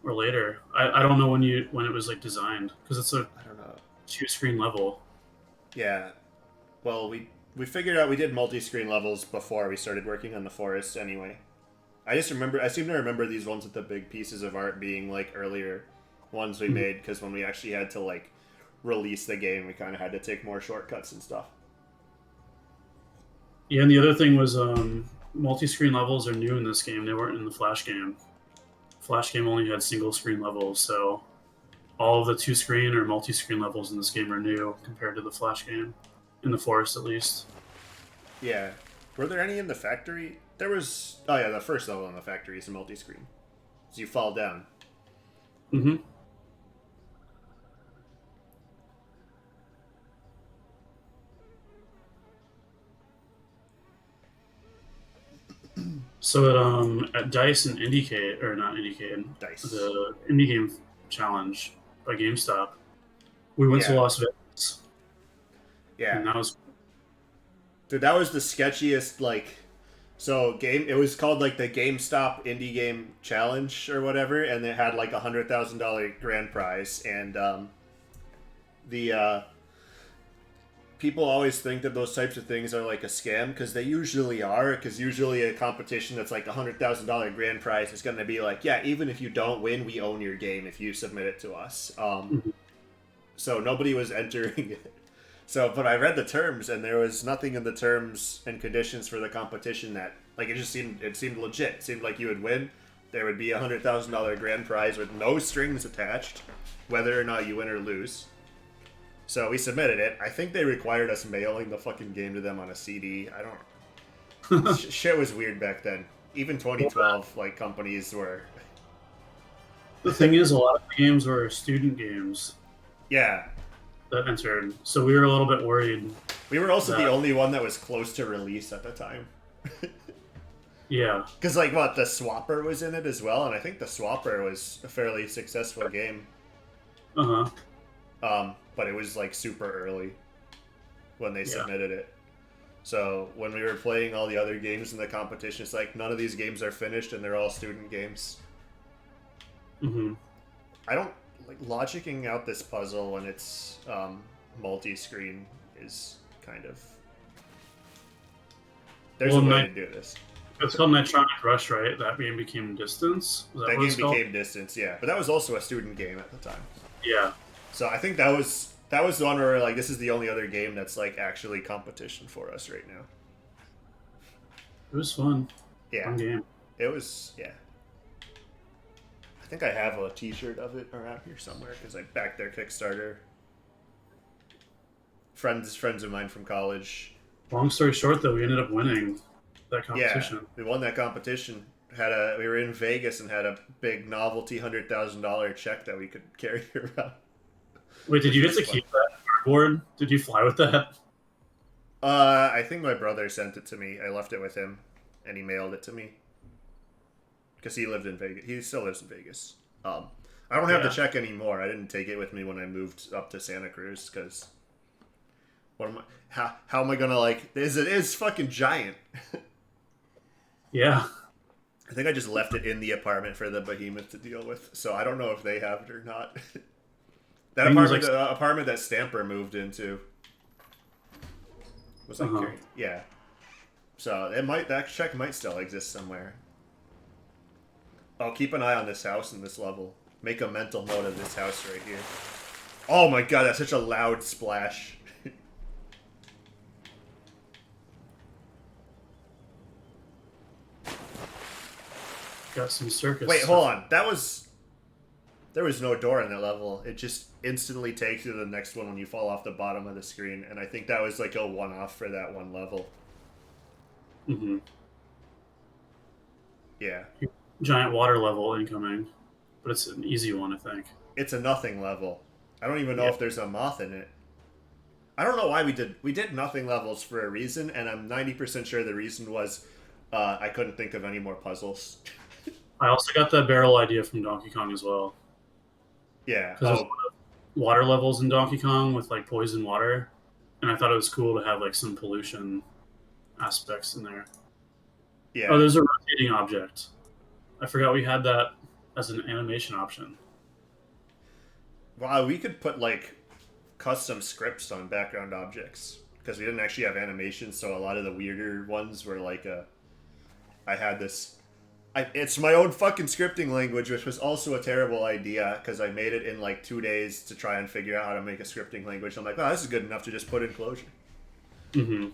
later. I don't know when it was like designed, because it's a I don't know 2-screen level. Yeah, well we figured out we did multi-screen levels before we started working on the forest anyway. I seem to remember these ones with the big pieces of art being like earlier ones we made, because when we actually had to like release the game, we kind of had to take more shortcuts and stuff. Yeah, and the other thing was multi-screen levels are new in this game. They weren't in the Flash game. Flash game only had single-screen levels, so all of the 2-screen or multi-screen levels in this game are new compared to the Flash game, in the forest at least. Yeah. Were there any in the factory? There was... Oh yeah, the first level in the factory is a multi-screen. So you fall down. Mm-hmm. So at Dice and IndieCade, or not IndieCade, Dice. the Indie Game Challenge by GameStop, we went to Las Vegas. Yeah. And that was... Dude, that was the sketchiest, like... So, it was called, like, the GameStop Indie Game Challenge or whatever, and it had, like, a $100,000 grand prize, and, people always think that those types of things are like a scam, because they usually are, because usually a competition that's like a $100,000 grand prize is going to be like, yeah, even if you don't win, we own your game if you submit it to us. So nobody was entering it. So, but I read the terms, and there was nothing in the terms and conditions for the competition that, like, it seemed legit. It seemed like you would win. There would be a $100,000 grand prize with no strings attached, whether or not you win or lose. So we submitted it. I think they required us mailing the fucking game to them on a CD. I don't... Shit was weird back then. Even 2012, like, companies were... The thing is, a lot of the games were student games. Yeah. That entered. So we were a little bit worried. We were also the only one that was close to release at the time. Yeah. Because, like, what, the Swapper was in it as well, and I think the Swapper was a fairly successful game. Uh-huh. But it was, like, super early when they submitted it. So when we were playing all the other games in the competition, it's like, none of these games are finished, and they're all student games. Mm-hmm. I don't... Like, logicking out this puzzle when it's multi-screen is kind of... There's a way to do this. It's called Nitronic Rush, right? That game became Distance? That game became Distance, yeah. But that was also a student game at the time. Yeah. So I think that was the one where, like, this is the only other game that's, like, actually competition for us right now. It was fun. Yeah. Fun game. It was, yeah. I think I have a t-shirt of it around here somewhere, because I backed their Kickstarter. Friends of mine from college. Long story short, though, we ended up winning that competition. Yeah, we won that competition. We were in Vegas and had a big novelty $100,000 check that we could carry around. Wait, did you get to keep that cardboard? Did you fly with that? I think my brother sent it to me. I left it with him, and he mailed it to me. Because he lived in Vegas. He still lives in Vegas. I don't have the check anymore. I didn't take it with me when I moved up to Santa Cruz, because... How am I gonna, like... It is fucking giant. Yeah. I think I just left it in the apartment for the behemoth to deal with, so I don't know if they have it or not. That apartment, the apartment that Stamper moved into was like, yeah. So that check might still exist somewhere. Oh, keep an eye on this house and this level. Make a mental note of this house right here. Oh my god, that's such a loud splash. Got some circus. Wait, stuff. hold on. There was no door in that level. It just instantly takes you to the next one when you fall off the bottom of the screen, and I think that was like a one-off for that one level. Mm-hmm. Yeah. Giant water level incoming, but it's an easy one, I think. It's a nothing level. I don't even know if there's a moth in it. I don't know why we did nothing levels for a reason, and I'm 90% sure the reason was I couldn't think of any more puzzles. I also got that barrel idea from Donkey Kong as well. Yeah. Because there's a lot of water levels in Donkey Kong with like poison water, and I thought it was cool to have like some pollution aspects in there. Yeah. Oh, there's a rotating object. I forgot we had that as an animation option. Wow, we could put like custom scripts on background objects because we didn't actually have animations, so a lot of the weirder ones were like I had this. It's my own fucking scripting language, which was also a terrible idea because I made it in like 2 days to try and figure out how to make a scripting language. I'm like, oh, this is good enough to just put in closure. Mm-hmm.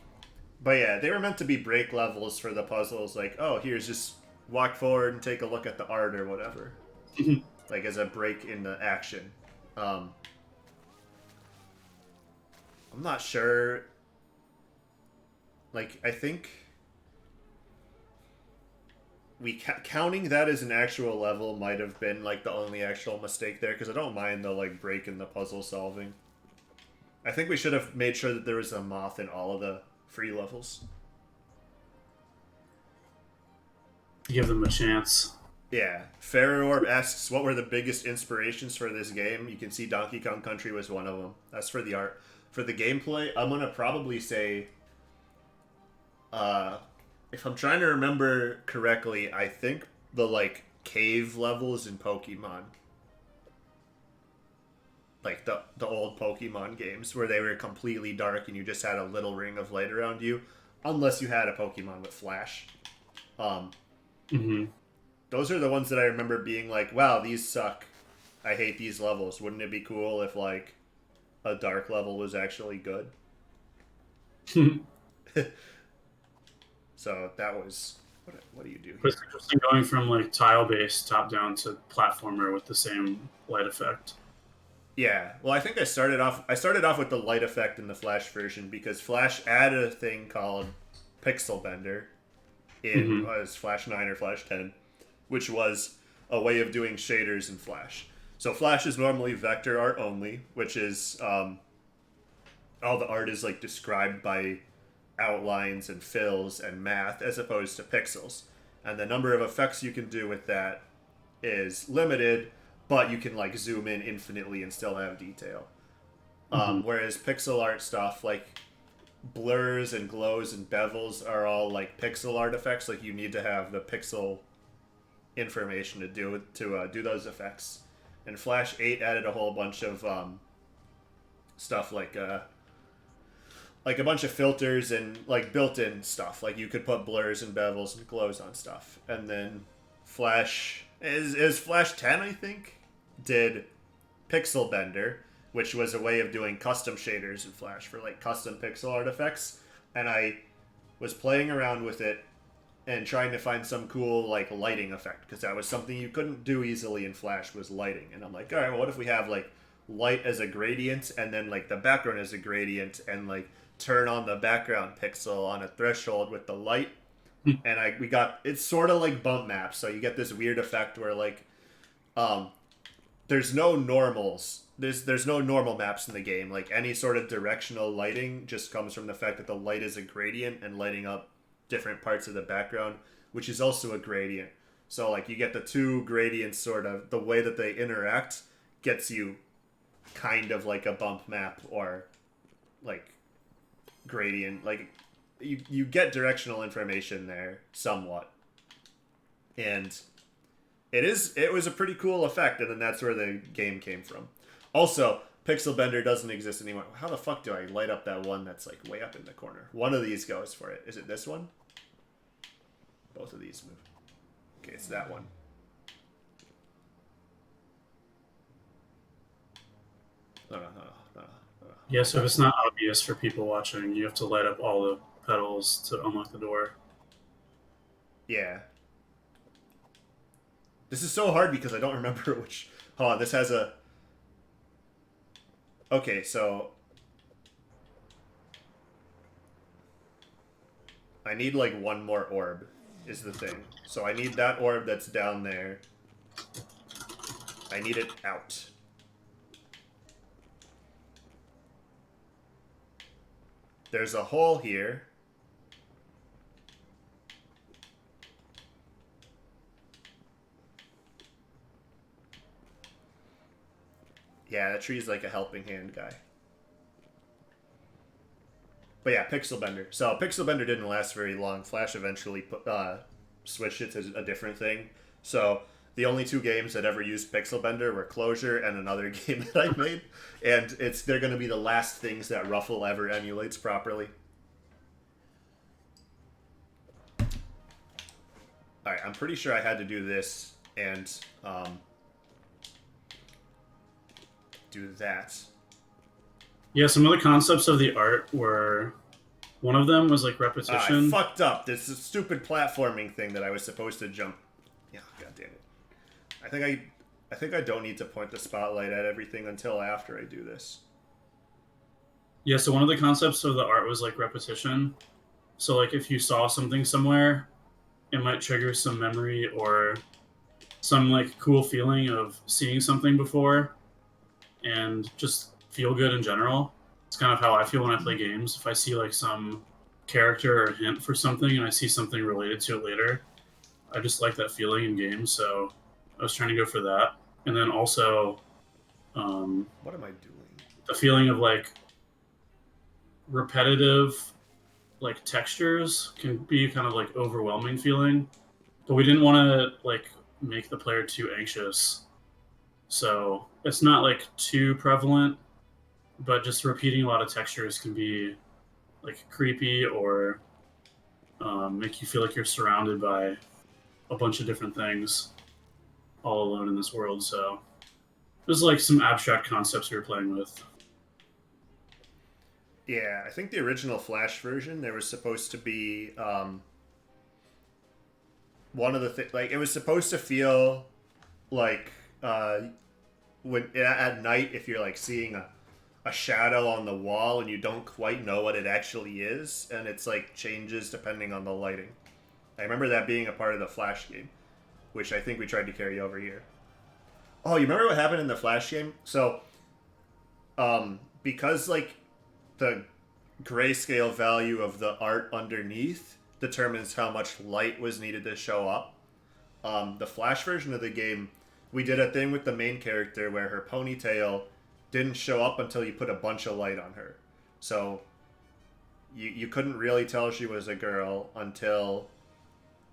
But yeah, they were meant to be break levels for the puzzles. Like, oh, here's just walk forward and take a look at the art or whatever. Like as a break in the action. I'm not sure. Like, I think counting that as an actual level might have been like the only actual mistake there, because I don't mind the like break in the puzzle solving. I think we should have made sure that there was a moth in all of the free levels. Give them a chance. Yeah. Ferrorb asks, what were the biggest inspirations for this game? You can see Donkey Kong Country was one of them. That's for the art. For the gameplay, I'm going to probably say... if I'm trying to remember correctly, I think the, like, cave levels in Pokemon. Like, the old Pokemon games, where they were completely dark and you just had a little ring of light around you. Unless you had a Pokemon with Flash. Mm-hmm. Those are the ones that I remember being like, wow, these suck. I hate these levels. Wouldn't it be cool if, like, a dark level was actually good? So that was... What do you do here? It's interesting going from, like, tile-based top-down to platformer with the same light effect. Yeah. Well, I think I started off with the light effect in the Flash version because Flash added a thing called Pixel Bender in was Flash 9 or Flash 10. Which was a way of doing shaders in Flash. So Flash is normally vector art only, which is all the art is like described by outlines and fills and math as opposed to pixels. And the number of effects you can do with that is limited, but you can like zoom in infinitely and still have detail. Whereas pixel art stuff like blurs and glows and bevels are all like pixel art effects. Like you need to have the pixel information to do those effects. And Flash 8 added a whole bunch of stuff like a bunch of filters and like built-in stuff. Like you could put blurs and bevels and glows on stuff. And then Flash is Flash 10, I think, did Pixel Bender, which was a way of doing custom shaders in Flash for like custom pixel art effects. And I was playing around with it and trying to find some cool like lighting effect, because that was something you couldn't do easily in Flash was lighting. And I'm like, all right, well, what if we have like light as a gradient and then like the background as a gradient and like turn on the background pixel on a threshold with the light. And we got, it's sort of like bump maps, so you get this weird effect where like there's no normals. There's no normal maps in the game. Like any sort of directional lighting just comes from the fact that the light is a gradient and lighting up different parts of the background, which is also a gradient. So like you get the two gradients, sort of the way that they interact gets you kind of like a bump map or like gradient. Like you get directional information there somewhat, and it was a pretty cool effect. And then that's where the game came from. Also, Pixel Bender doesn't exist anymore. How the fuck do I light up that one that's like way up in the corner? One of these goes for it. Is it this one? Both of these move. Okay, it's that one. No. Yeah, so if it's not obvious for people watching, you have to light up all the pedals to unlock the door. Yeah. This is so hard because I don't remember which... Hold on, this has a... Okay, so... I need, like, one more orb, is the thing. So I need that orb that's down there. I need it out. There's a hole here. Yeah, that tree's like a helping hand guy. But yeah, Pixel Bender. So Pixel Bender didn't last very long. Flash eventually switched it to a different thing. So the only two games that ever used Pixel Bender were Closure and another game that I made. And they're going to be the last things that Ruffle ever emulates properly. Alright, I'm pretty sure I had to do this and do that. Yeah, some of the concepts of the art were... One of them was like repetition. I fucked up. This is a stupid platforming thing that I was supposed to jump. Yeah, god damn it. I think I don't need to point the spotlight at everything until after I do this. Yeah, so one of the concepts of the art was like repetition. So like if you saw something somewhere, it might trigger some memory or some like cool feeling of seeing something before and just feel good in general. It's kind of how I feel when I play games. If I see like some character or hint for something and I see something related to it later, I just like that feeling in games. So I was trying to go for that. And then also what am I doing? the feeling of like repetitive like textures can be kind of like overwhelming feeling. But we didn't want to like make the player too anxious. So it's not like too prevalent, but just repeating a lot of textures can be like creepy or make you feel like you're surrounded by a bunch of different things all alone in this world. So there's like some abstract concepts we were playing with. Yeah, I think the original Flash version, there was supposed to be one of the things, like, it was supposed to feel like when at night, if you're like seeing a shadow on the wall and you don't quite know what it actually is, and it's like changes depending on the lighting. I remember that being a part of the Flash game, which I think we tried to carry over here. Oh, you remember what happened in the Flash game? So, because like the grayscale value of the art underneath determines how much light was needed to show up. The Flash version of the game, we did a thing with the main character where her ponytail didn't show up until you put a bunch of light on her. So you couldn't really tell she was a girl until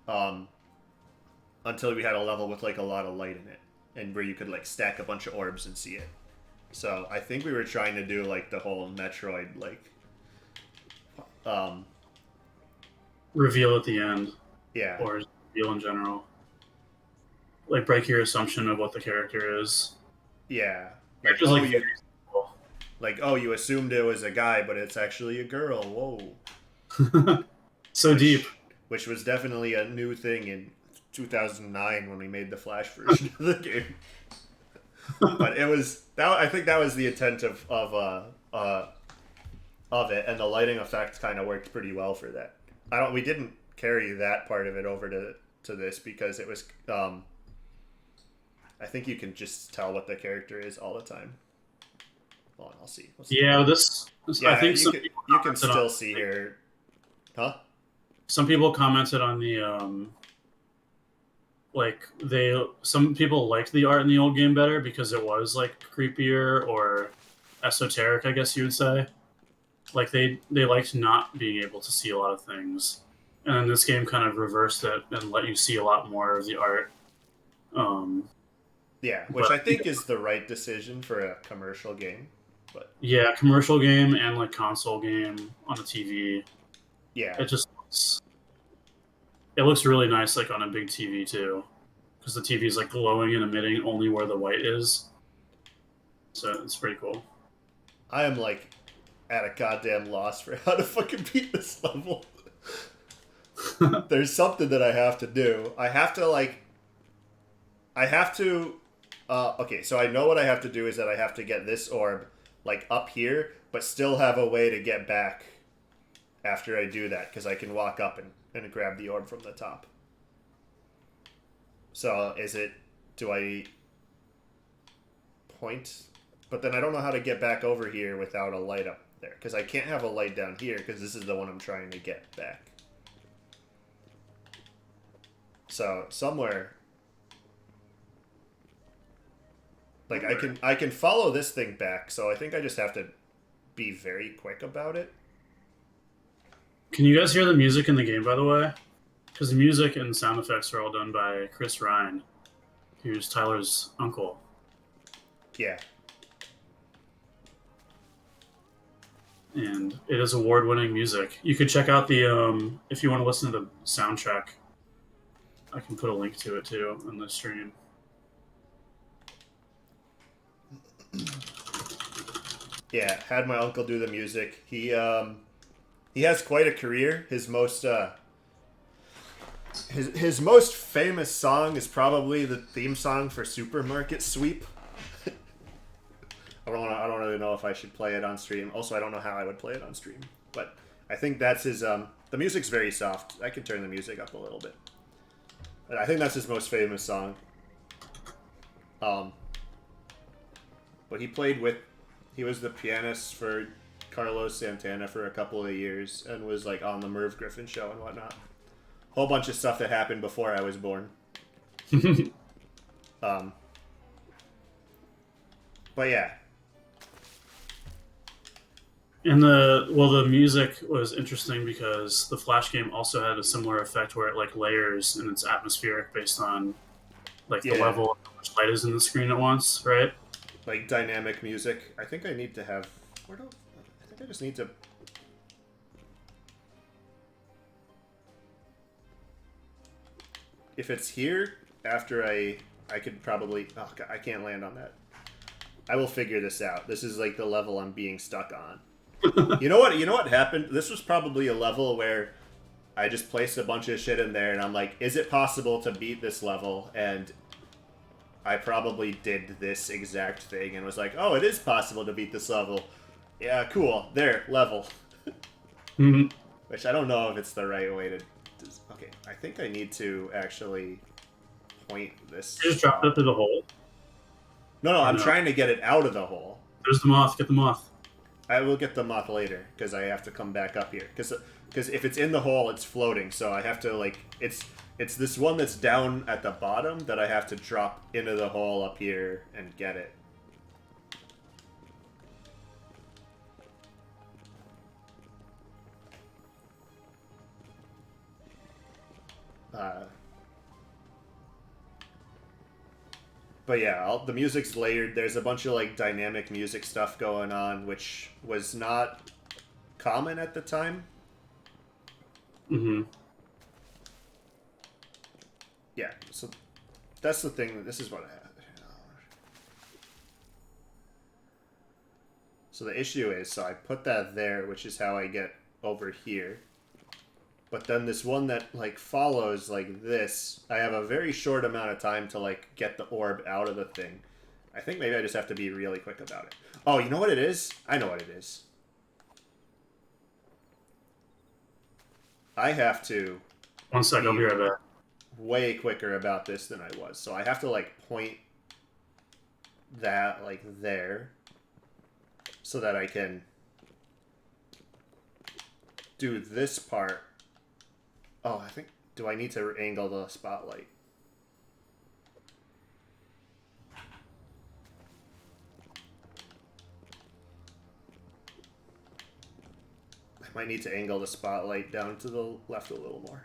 we had a level with like a lot of light in it, and where you could like stack a bunch of orbs and see it. So I think we were trying to do like the whole Metroid like Reveal at the end. Yeah. Or reveal in general. Like break your assumption of what the character is. Yeah. Like, you assumed it was a guy, but it's actually a girl. Whoa. So deep. Which was definitely a new thing in 2009 when we made the Flash version of the game. But it was that. I think that was the intent of it, and the lighting effect kind of worked pretty well for that. We didn't carry that part of it over to this because it was. I think you can just tell what the character is all the time. Hold on, I'll see. Yeah, this yeah, I think you can still see here. Huh? Some people commented on the some people liked the art in the old game better because it was like creepier or esoteric, I guess you would say. Like they liked not being able to see a lot of things, and then this game kind of reversed it and let you see a lot more of the art. Yeah, which I think is the right decision for a commercial game. But yeah, commercial game and like console game on the TV. Yeah, it looks really nice like on a big TV too, because the TV is like glowing and emitting only where the white is. So it's pretty cool. I am like at a goddamn loss for how to fucking beat this level. There's something that I have to do. I have to like I have to. Okay, so I know what I have to do is that I have to get this orb like up here, but still have a way to get back after I do that, because I can walk up and grab the orb from the top. So do I point? But then I don't know how to get back over here without a light up there, because I can't have a light down here, because this is the one I'm trying to get back. So somewhere, like I can follow this thing back. So I think I just have to be very quick about it. Can you guys hear the music in the game, by the way? Because the music and sound effects are all done by Chris Ryan, who's Tyler's uncle. Yeah. And it is award-winning music. You could check out the if you want to listen to the soundtrack. I can put a link to it too on the stream. Yeah, had my uncle do the music. He has quite a career. His most his most famous song is probably the theme song for Supermarket Sweep. I don't really know if I should play it on stream. Also, I don't know how I would play it on stream. But I think that's his the music's very soft. I can turn the music up a little bit. But I think that's his most famous song. But he was the pianist for Carlos Santana for a couple of years and was like on the Merv Griffin show and whatnot. Whole bunch of stuff that happened before I was born. But yeah. And the music was interesting because the Flash game also had a similar effect where it like layers and it's atmospheric based on like the level of how much light is in the screen at once, right? Like dynamic music. I think I need to have. I think I just need to. If it's here after I could probably. Oh God, I can't land on that. I will figure this out. This is like the level I'm being stuck on. You know what happened? This was probably a level where I just placed a bunch of shit in there and I'm like, is it possible to beat this level? And I probably did this exact thing and was like, oh, it is possible to beat this level. Yeah, cool. There, level. Mm-hmm. Which I don't know if it's the right way to... Okay, I think I need to actually point this... You just dropped it through the hole? No, I'm trying to get it out of the hole. There's the moth. Get the moth. I will get the moth later, because I have to come back up here. Because if it's in the hole, it's floating, so I have to, like... It's this one that's down at the bottom that I have to drop into the hole up here and get it. But yeah, the music's layered. There's a bunch of like dynamic music stuff going on, which was not common at the time. Mm-hmm. Yeah, so that's the thing. This is what I have. So the issue is, so I put that there, which is how I get over here. But then this one that like follows like this, I have a very short amount of time to like get the orb out of the thing. I think maybe I just have to be really quick about it. Oh, you know what it is? I know what it is. I have to... One sec, I'll be right back. Way quicker about this than I was. So I have to like point that like there so that I can do this part. Oh, I think... Do I need to angle the spotlight? I might need to angle the spotlight down to the left a little more.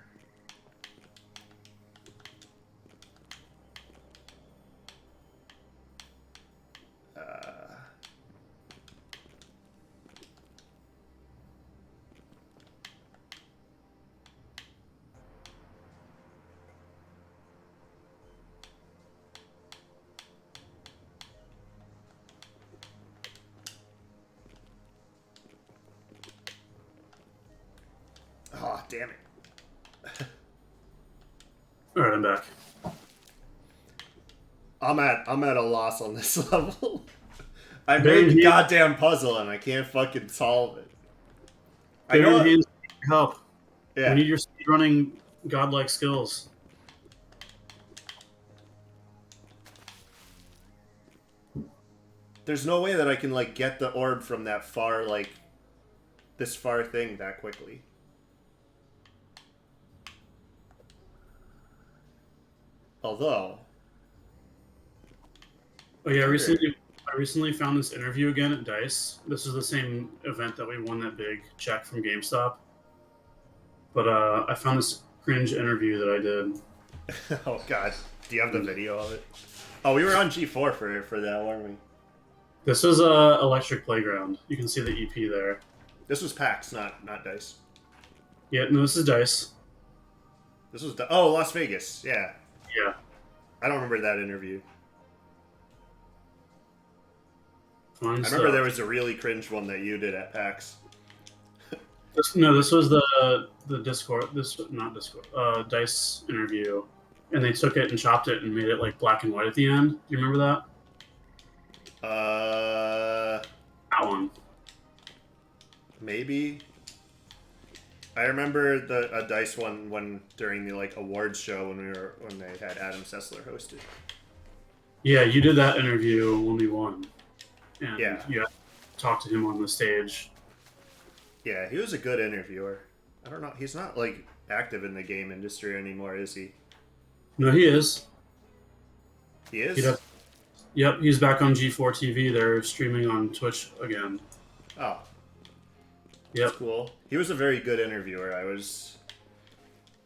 Oh, damn it. Alright, I'm back. I'm at a loss on this level. I Baron made the Hayes- goddamn puzzle and I can't fucking solve it. I Baron know. Hayes, help. We Yeah. need your speedrunning godlike skills. There's no way that I can like get the orb from that far this far thing that quickly. Although. Oh yeah, I recently found this interview again at DICE. This is the same event that we won that big check from GameStop. But I found this cringe interview that I did. Oh god. Do you have the video of it? Oh, we were on G4 for that, weren't we? This was Electric Playground. You can see the EP there. This was PAX, not DICE. Yeah, no, this is DICE. This was Las Vegas. Yeah. Yeah. I don't remember that interview. Fun I remember stuff. there was a really cringe one that you did at PAX. This was the Discord. Not Discord. DICE interview, and they took it and chopped it and made it like black and white at the end. Do you remember that? That one. Maybe. I remember a DICE one when during the like awards show when they had Adam Sessler hosted. Yeah, you did that interview when we won, and Yeah. you talked to him on the stage. Yeah, he was a good interviewer. I don't know. He's not like active in the game industry anymore, is he? No, he is. He is? He does. Yep, he's back on G4 TV. They're streaming on Twitch again. Oh. Yep. That's cool. He was a very good interviewer.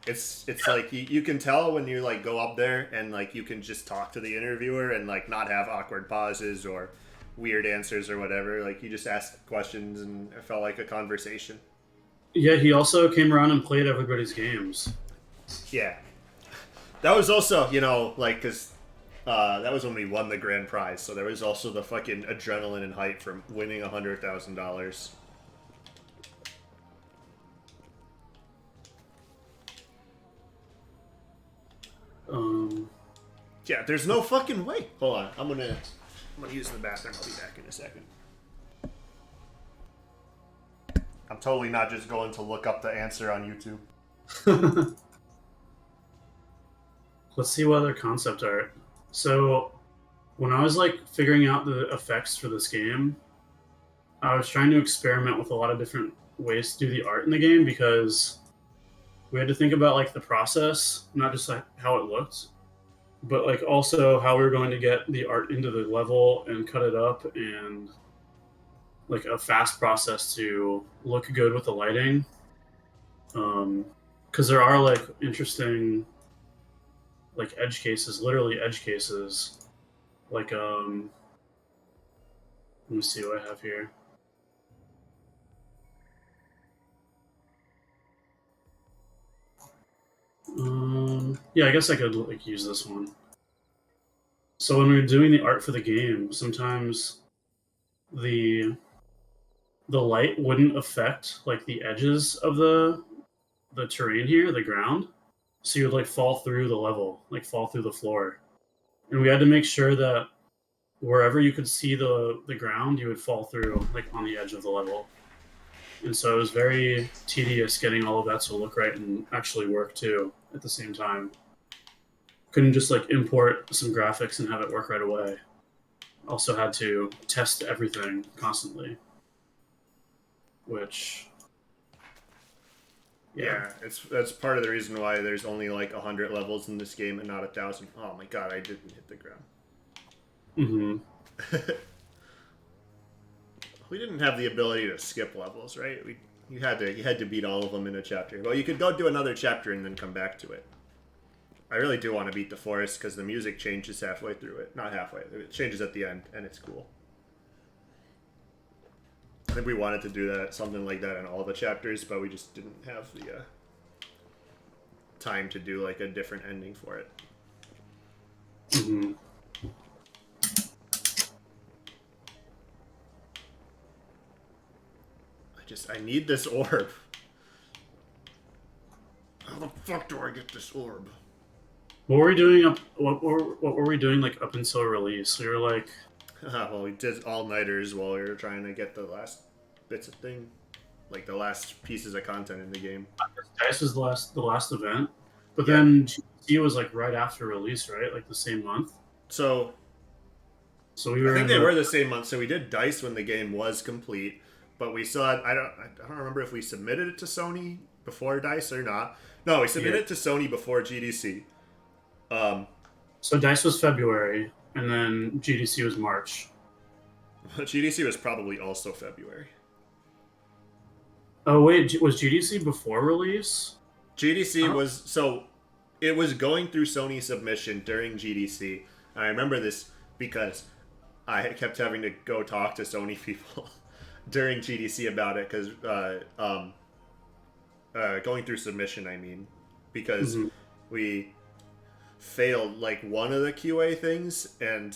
It's like you can tell when you like go up there and like you can just talk to the interviewer and like not have awkward pauses or weird answers or whatever. Like you just ask questions and it felt like a conversation. Yeah, he also came around and played everybody's games. Yeah. That was also, like, because that was when we won the grand prize, so there was also the fucking adrenaline and hype from winning $100,000. Yeah, there's no fucking way. Hold on, I'm gonna use the bathroom. I'll be back in a second. I'm totally not just going to look up the answer on YouTube. Let's see what other concept art. So, when I was like figuring out the effects for this game, I was trying to experiment with a lot of different ways to do the art in the game because we had to think about like the process, not just like how it looked, but like also how we were going to get the art into the level and cut it up, and like a fast process to look good with the lighting. Because there are like interesting like edge cases, literally edge cases. Like let me see what I have here. Yeah, I guess I could like use this one. So when we were doing the art for the game, sometimes the light wouldn't affect like the edges of the terrain here, the ground. So you would like fall through the level, like fall through the floor. And we had to make sure that wherever you could see the ground, you would fall through like on the edge of the level. And so it was very tedious getting all of that to look right and actually work too at the same time. Couldn't just like import some graphics and have it work right away. Also had to test everything constantly, which Yeah, that's part of the reason why there's only like 100 levels in this game and not 1,000. Oh my god, I didn't hit the ground. Mm-hmm. We didn't have the ability to skip levels, right? You had to beat all of them in a chapter. Well, you could go do another chapter and then come back to it. I really do want to beat the forest because the music changes halfway through it. Not halfway. It changes at the end, and it's cool. I think we wanted to do that, something like that in all the chapters, but we just didn't have the time to do like a different ending for it. Mm-hmm. I need this orb. How the fuck do I get this orb? What were we doing up? What were we doing like up until release? We were like, Well, we did all-nighters while we were trying to get the last bits of thing, like the last pieces of content in the game. Dice was the last event, but Yeah. then GC was like right after release, right? Like the same month. So So we I were think in they the were the same month. So we did Dice when the game was complete, but we still had, I don't remember if we submitted it to Sony before Dice or not. No, we submitted it to Sony before GDC. so Dice was February, and then GDC was March. GDC was probably also February. Oh wait, was GDC before release? GDC was so it was going through Sony submission during GDC. I remember this because I kept having to go talk to Sony people during GDC about it because going through submission, I mean, because we failed like one of the QA things and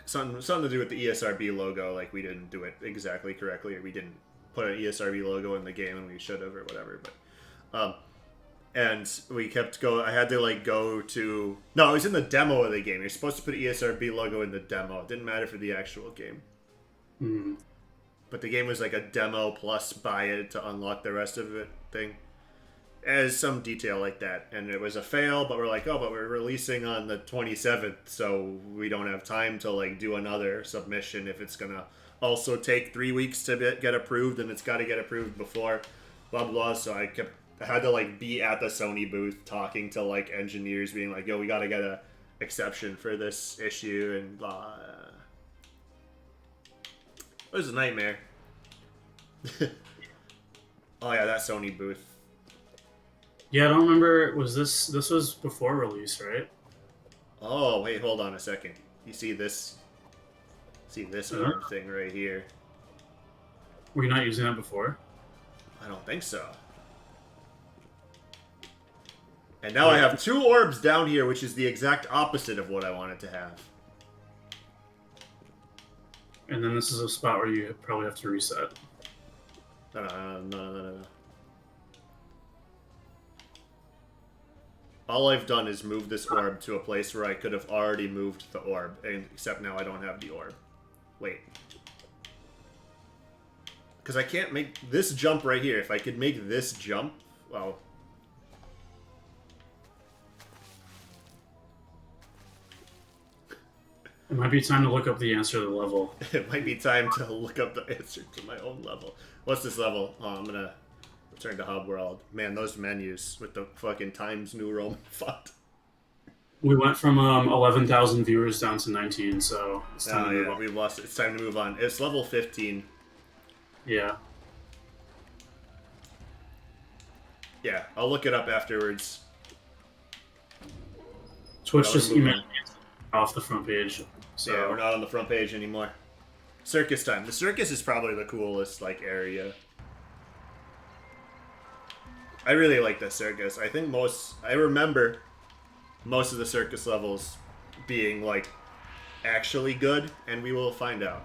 something to do with the ESRB logo. Like we didn't do it exactly correctly, or we didn't put an ESRB logo in the game and we should have, or whatever. But and we kept going. I had to like go to no, it was in the demo of the game. You're supposed to put an ESRB logo in the demo. It didn't matter for the actual game. But the game was like a demo plus buy it to unlock the rest of it thing. As some detail like that, and it was a fail. But we're like, oh, but we're releasing on the 27th, so we don't have time to like do another submission if it's gonna also take 3 weeks to get approved, and it's got to get approved before blah blah. So I had to like be at the Sony booth talking to like engineers, being like, yo, we got to get a exception for this issue, and blah. It was a nightmare. Oh yeah, that Sony booth. Yeah, I don't remember. Was this was before release, right? Oh wait, hold on a second. You see this? See this orb thing right here? Were you not using that before? I don't think so. And now I have 2 orbs down here, which is the exact opposite of what I wanted to have. And then this is a spot where you probably have to reset. No. All I've done is move this orb to a place where I could have already moved the orb, except now I don't have the orb. Wait. Because I can't make this jump right here. If I could make this jump, well... It might be time to look up the answer to the level. It might be time to look up the answer to my own level. What's this level? Oh, I'm gonna return to Hub World. Man, those menus with the fucking Times New Roman font. We went from 11,000 viewers down to 19, so it's time to move on. We've lost it. It's time to move on. It's level 15. Yeah. Yeah, I'll look it up afterwards. Twitch just emailed me off the front page. So. Yeah, we're not on the front page anymore. Circus time. The circus is probably the coolest like area. I really like the circus. I remember most of the circus levels being like actually good, and we will find out.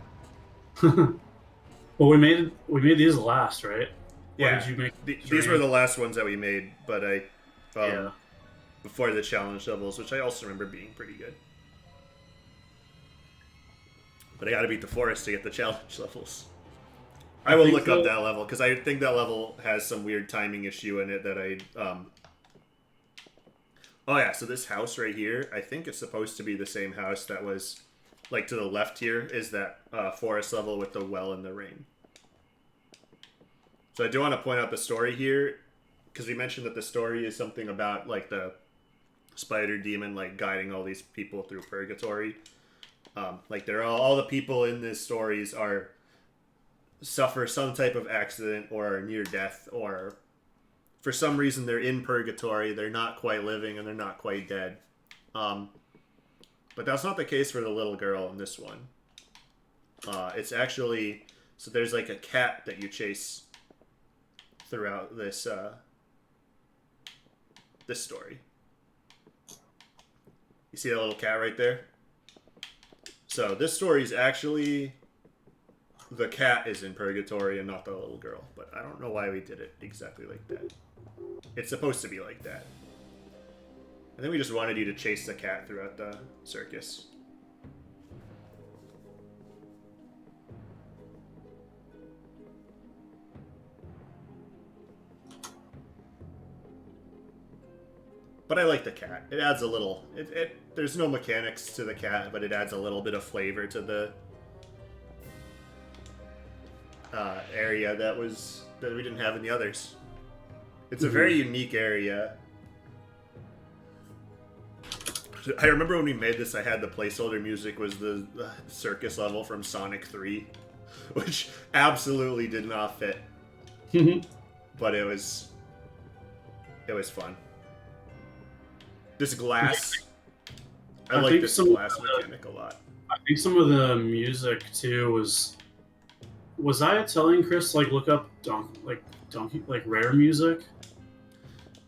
Well, we made these last, right? Yeah. Did you make these were the last ones that we made, but yeah. Before the challenge levels, which I also remember being pretty good. But I gotta beat the forest to get the challenge levels. I will look up that level, because I think that level has some weird timing issue in it that Oh yeah, so this house right here, I think it's supposed to be the same house that was, like, to the left here, is that forest level with the well in the rain. So I do want to point out the story here, because we mentioned that the story is something about, like, the spider demon, like, guiding all these people through purgatory. Like, they're all the people in these stories suffer some type of accident or are near death, or for some reason they're in purgatory, they're not quite living, and they're not quite dead. But that's not the case for the little girl in this one. It's actually... So there's like a cat that you chase throughout this this story. You see that little cat right there? So this story is actually... The cat is in purgatory and not the little girl. But I don't know why we did it exactly like that. It's supposed to be like that. I think we just wanted you to chase the cat throughout the circus. But I like the cat. It adds a little... There's no mechanics to the cat, but it adds a little bit of flavor to the area that we didn't have in the others. It's a very unique area. I remember when we made this, I had the placeholder music was the circus level from Sonic 3, which absolutely did not fit. But it was fun. This glass, I like this glass mechanic a lot. I think some of the music too was I telling Chris like look up donkey rare music?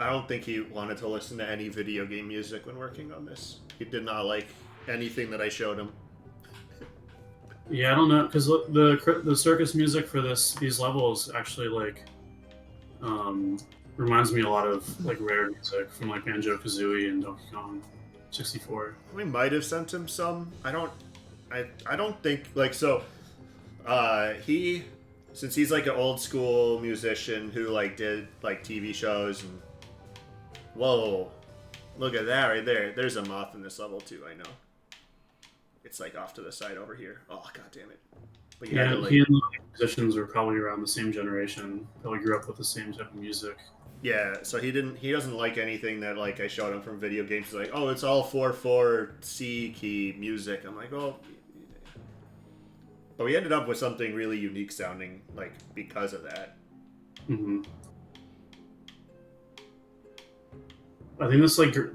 I don't think he wanted to listen to any video game music when working on this. He did not like anything that I showed him. Yeah, I don't know, because the circus music for these levels actually like reminds me a lot of like rare music from like Banjo-Kazooie and Donkey Kong 64. We might have sent him some. I don't think like so. Since he's like an old school musician who like did like TV shows and whoa, look at that right there. There's a moth in this level too. I know. It's like off to the side over here. Oh god damn it! But he and the musicians were probably around the same generation. Probably grew up with the same type of music. Yeah, so he doesn't like anything that like I showed him from video games. He's like, oh, it's all 4/4 C key music. I'm like, oh. But we ended up with something really unique sounding, like, because of that. I think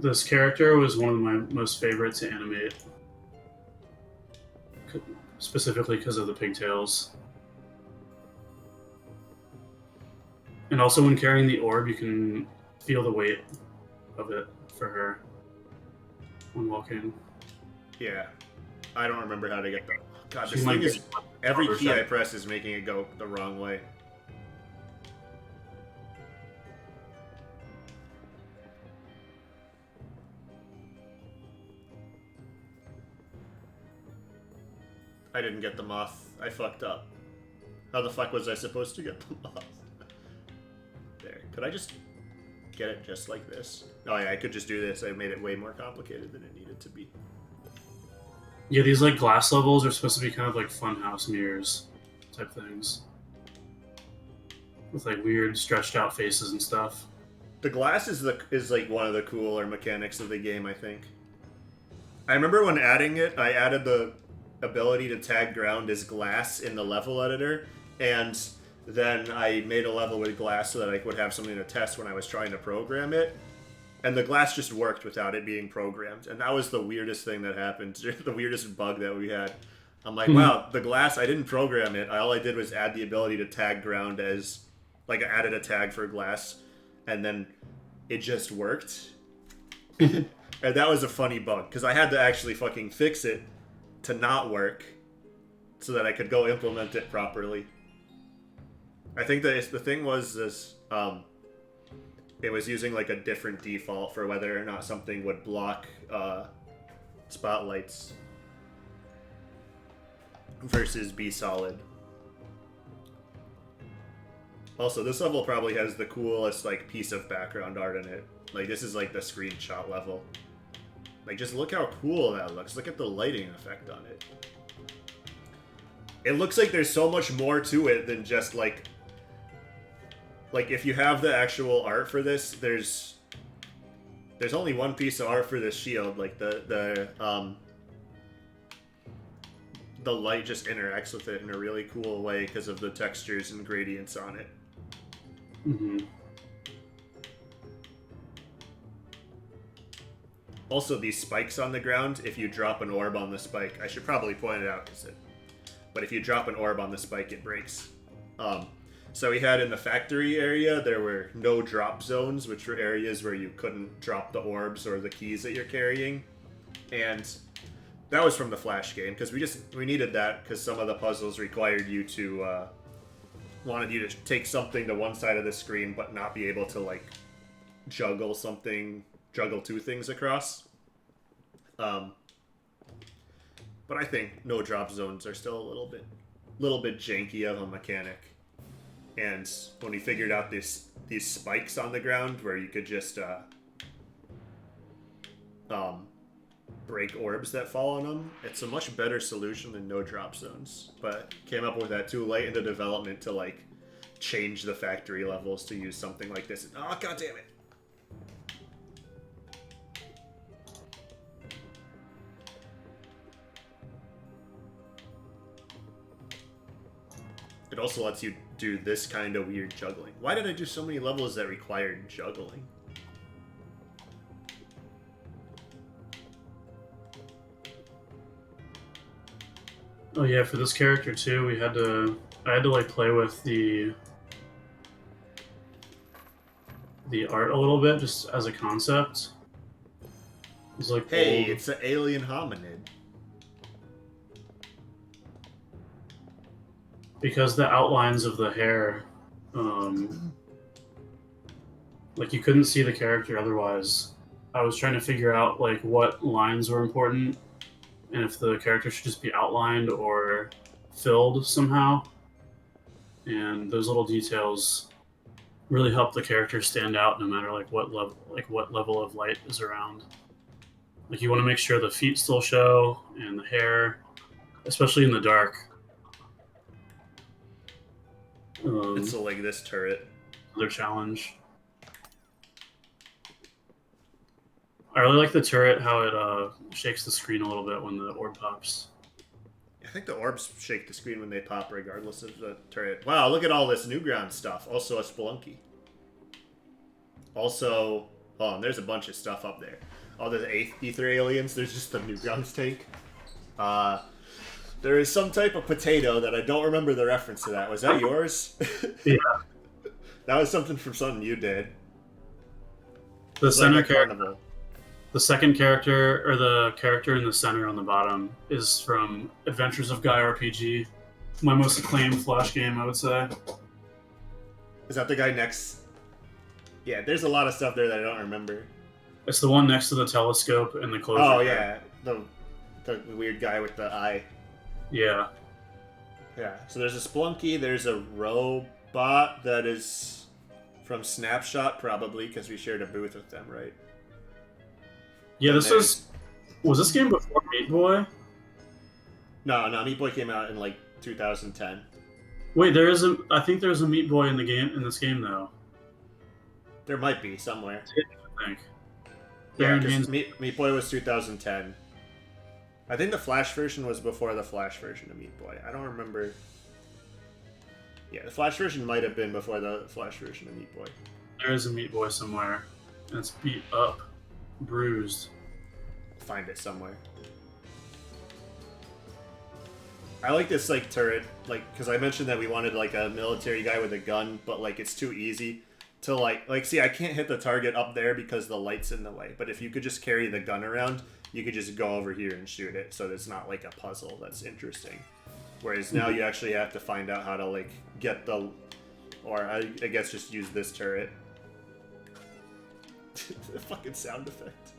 this character was one of my most favorite to animate. Specifically because of the pigtails. And also when carrying the orb, you can feel the weight of it for her when walking. Yeah. I don't remember how to get that. God, this thing is... Every key I press is making it go the wrong way. I didn't get the moth. I fucked up. How the fuck was I supposed to get the moth? There. Could I just get it just like this? Oh yeah, I could just do this. I made it way more complicated than it needed to be. Yeah, these like glass levels are supposed to be kind of like funhouse mirrors type things. With like weird stretched out faces and stuff. The glass is like one of the cooler mechanics of the game, I think. I remember when adding it, I added the ability to tag ground as glass in the level editor, and then I made a level with glass so that I would have something to test when I was trying to program it. And the glass just worked without it being programmed. And that was the weirdest thing that happened. The weirdest bug that we had. I'm like, wow, the glass, I didn't program it. All I did was add the ability to tag ground as, like, I added a tag for glass. And then it just worked. And that was a funny bug. Because I had to actually fucking fix it to not work. So that I could go implement it properly. I think that the thing was this... it was using like a different default for whether or not something would block spotlights versus be solid. Also, this level probably has the coolest like piece of background art in it. Like this is like the screenshot level. Like just look how cool that looks. Look at the lighting effect on it. It looks like there's so much more to it than just like if you have the actual art for this, there's only one piece of art for this shield. Like the light just interacts with it in a really cool way because of the textures and gradients on it. Also, these spikes on the ground, if you drop an orb on the spike, I should probably point it out, but if you drop an orb on the spike, it breaks. So we had in the factory area, there were no drop zones, which were areas where you couldn't drop the orbs or the keys that you're carrying. And that was from the Flash game, because we needed that, because some of the puzzles required you to, wanted you to take something to one side of the screen, but not be able to, like, juggle something juggle two things across. But I think no drop zones are still a little bit janky of a mechanic. And when we figured out these spikes on the ground where you could just break orbs that fall on them, it's a much better solution than no drop zones. But came up with that too late into development to like change the factory levels to use something like this. Oh, god damn it. It also lets you do this kind of weird juggling. Why did I do so many levels that required juggling? Oh yeah, for this character too, I had to like play with the art a little bit just as a concept. It's like, hey, old. It's an alien hominid. Because the outlines of the hair, like you couldn't see the character otherwise. I was trying to figure out like what lines were important and if the character should just be outlined or filled somehow. And those little details really help the character stand out no matter like what level of light is around. Like you want to make sure the feet still show and the hair, especially in the dark. It's like this turret. Another challenge. I really like the turret, how it shakes the screen a little bit when the orb pops. I think the orbs shake the screen when they pop regardless of the turret. Wow, look at all this Newground stuff. Also a Spelunky. Also, oh, and there's a bunch of stuff up there. All the Ether aliens, there's just the Newgrounds tank. There is some type of potato that I don't remember the reference to that. Was that yours? Yeah. That was something from something you did. The center character. Carnival. The second character, or the character in the center on the bottom, is from Adventures of Guy RPG. My most acclaimed Flash game, I would say. Is that the guy next? Yeah, there's a lot of stuff there that I don't remember. It's the one next to the telescope and the closure. Oh, yeah. The weird guy with the eye. Yeah. Yeah, so there's a Spelunky, there's a robot that is from Snapshot, probably, because we shared a booth with them, right? Yeah, was this game before Meat Boy? No, Meat Boy came out in like 2010. Wait, I think there's a Meat Boy in this game though. There might be somewhere. I think. Yeah, because Meat Boy was 2010. I think the Flash version was before the Flash version of Meat Boy. I don't remember. Yeah, the Flash version might have been before the Flash version of Meat Boy. There is a Meat Boy somewhere, and it's beat up, bruised. Find it somewhere. I like this like turret, like because I mentioned that we wanted like a military guy with a gun, but like it's too easy to like see I can't hit the target up there because the light's in the way. But if you could just carry the gun around, you could just go over here and shoot it, so it's not like a puzzle. That's interesting. Whereas now you actually have to find out how to like get the, or I guess just use this turret. The fucking sound effect.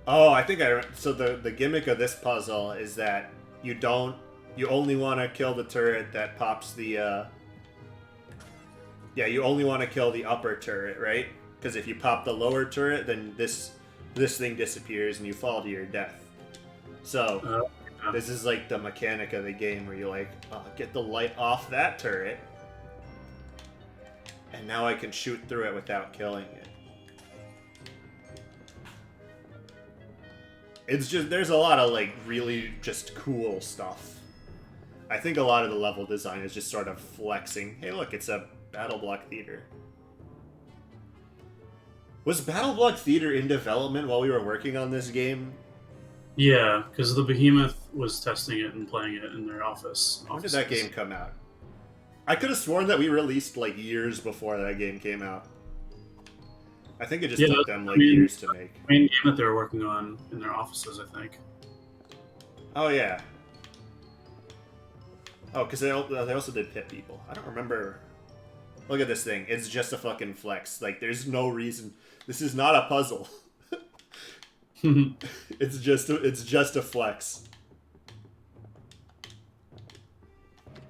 Oh, I think so the gimmick of this puzzle is that you only want to kill the turret that pops the, you only want to kill the upper turret, right? Because if you pop the lower turret, then this thing disappears and you fall to your death. So, this is like the mechanic of the game where you like, get the light off that turret, and now I can shoot through it without killing it. It's just, there's a lot of like really just cool stuff. I think a lot of the level design is just sort of flexing. Hey look, it's a Battle Block Theater. Was Battle Block Theater in development while we were working on this game? Yeah, because the Behemoth was testing it and playing it in their office. When did that game come out? I could have sworn that we released like years before that game came out. I think it just Yeah, took them like I mean, years to make. main game that they were working on in their offices, I think. Oh yeah. Oh, because they also did Pit People. I don't remember. Look at this thing. It's just a fucking flex. Like, there's no reason. This is not a puzzle. It's just a flex.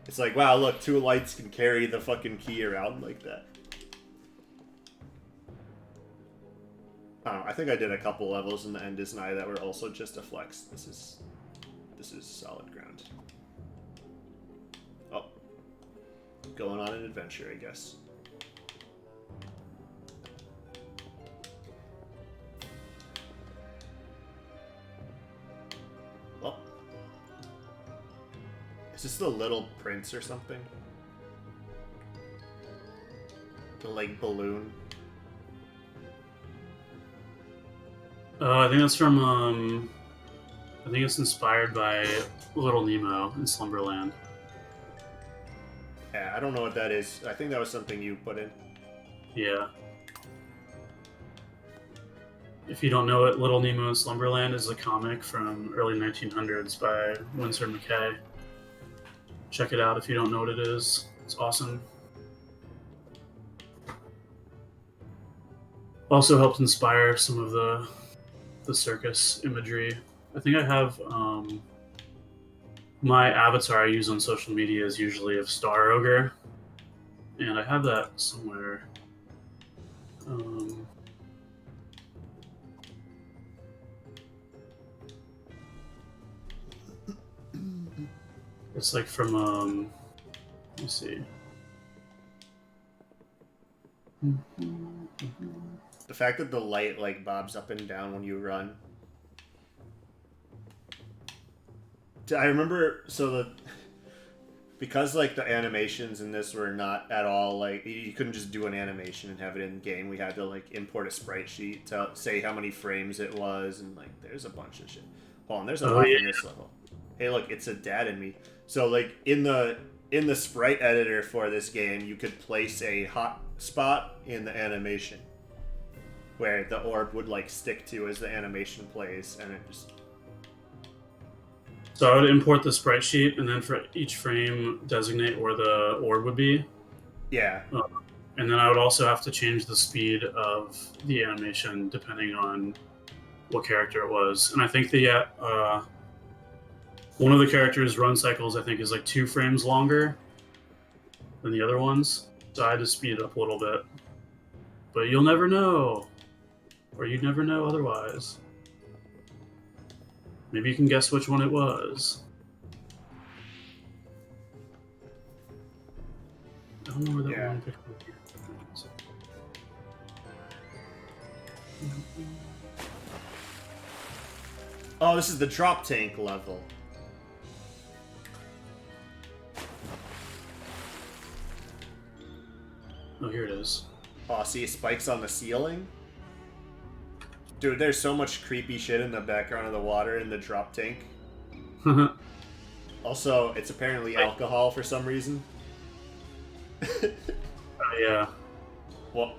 It's like, wow, look, 2 lights can carry the fucking key around like that. I don't know, I think I did a couple levels in the End is Nigh that were also just a flex. This is solid ground. Oh. Going on an adventure, I guess. Oh. Is this the Little Prince or something? The, like, balloon? I think that's from, I think it's inspired by Little Nemo in Slumberland. Yeah, I don't know what that is. I think that was something you put in. Yeah. If you don't know it, Little Nemo in Slumberland is a comic from early 1900s by Winsor McKay. Check it out if you don't know what it is. It's awesome. Also helped inspire some of the circus imagery. I think I have my avatar I use on social media is usually of Star Ogre, and I have that somewhere. It's like from let me see. The fact that the light like bobs up and down when you run. I remember because like the animations in this were not at all like you couldn't just do an animation and have it in game. We had to like import a sprite sheet to say how many frames it was, and like there's a bunch of shit. Hold on, there's a lot in this level. Hey, look, it's a dad in me. So like in the sprite editor for this game, you could place a hot spot in the animation where the orb would like stick to as the animation plays, and it just. So I would import the sprite sheet, and then for each frame, designate where the orb would be. Yeah. And then I would also have to change the speed of the animation depending on what character it was. And I think one of the characters' run cycles, I think, is like 2 frames longer than the other ones. So I had to speed it up a little bit. But you'll never know. Or you'd never know otherwise. Maybe you can guess which one it was. I don't know where that one picture is. Oh, this is the drop tank level. Oh, here it is. Oh, see spikes on the ceiling? Dude, there's so much creepy shit in the background of the water in the drop tank. Also, it's apparently alcohol for some reason. Yeah. Well,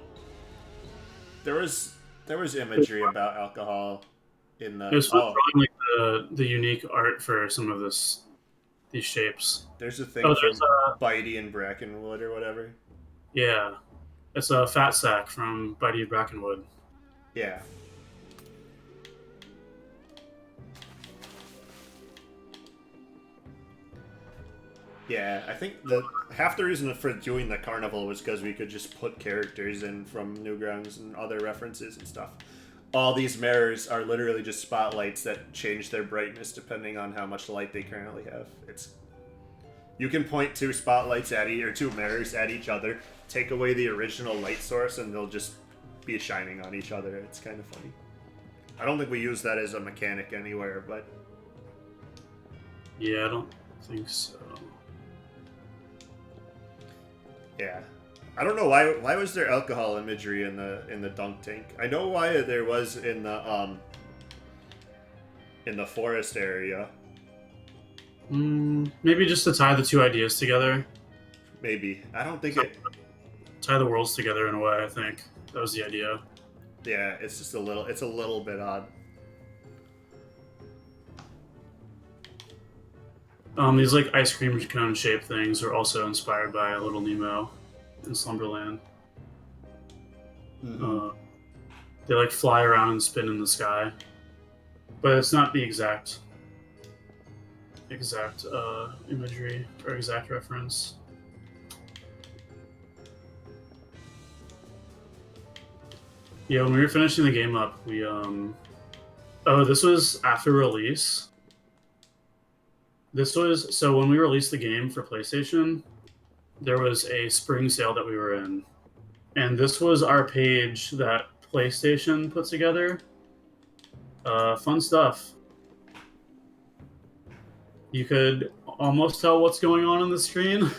there was imagery about alcohol in the. It was drawing like the unique art for some of these shapes. There's a thing from Bitey and Brackenwood or whatever. Yeah, it's a fat sack from Bitey and Brackenwood. Yeah. Yeah, I think half the reason for doing the carnival was because we could just put characters in from Newgrounds and other references and stuff. All these mirrors are literally just spotlights that change their brightness depending on how much light they currently have. You can point 2 spotlights at or 2 mirrors at each other, take away the original light source, and they'll just be shining on each other. It's kind of funny. I don't think we use that as a mechanic anywhere, but yeah, I don't think so. Yeah, I don't know why was there alcohol imagery in the dunk tank. I know why there was in the forest area. Maybe just to tie the 2 ideas together. Maybe. I don't think it. Tie the worlds together in a way. I think that was the idea. Yeah, it's just a little bit odd. These like ice cream cone shaped things are also inspired by Little Nemo in Slumberland. They like fly around and spin in the sky, but it's not the exact imagery or exact reference. Yeah, when we were finishing the game up, we this was after release. So when we released the game for PlayStation, there was a spring sale that we were in, and this was our page that PlayStation put together. Fun stuff. You could almost tell what's going on the screen.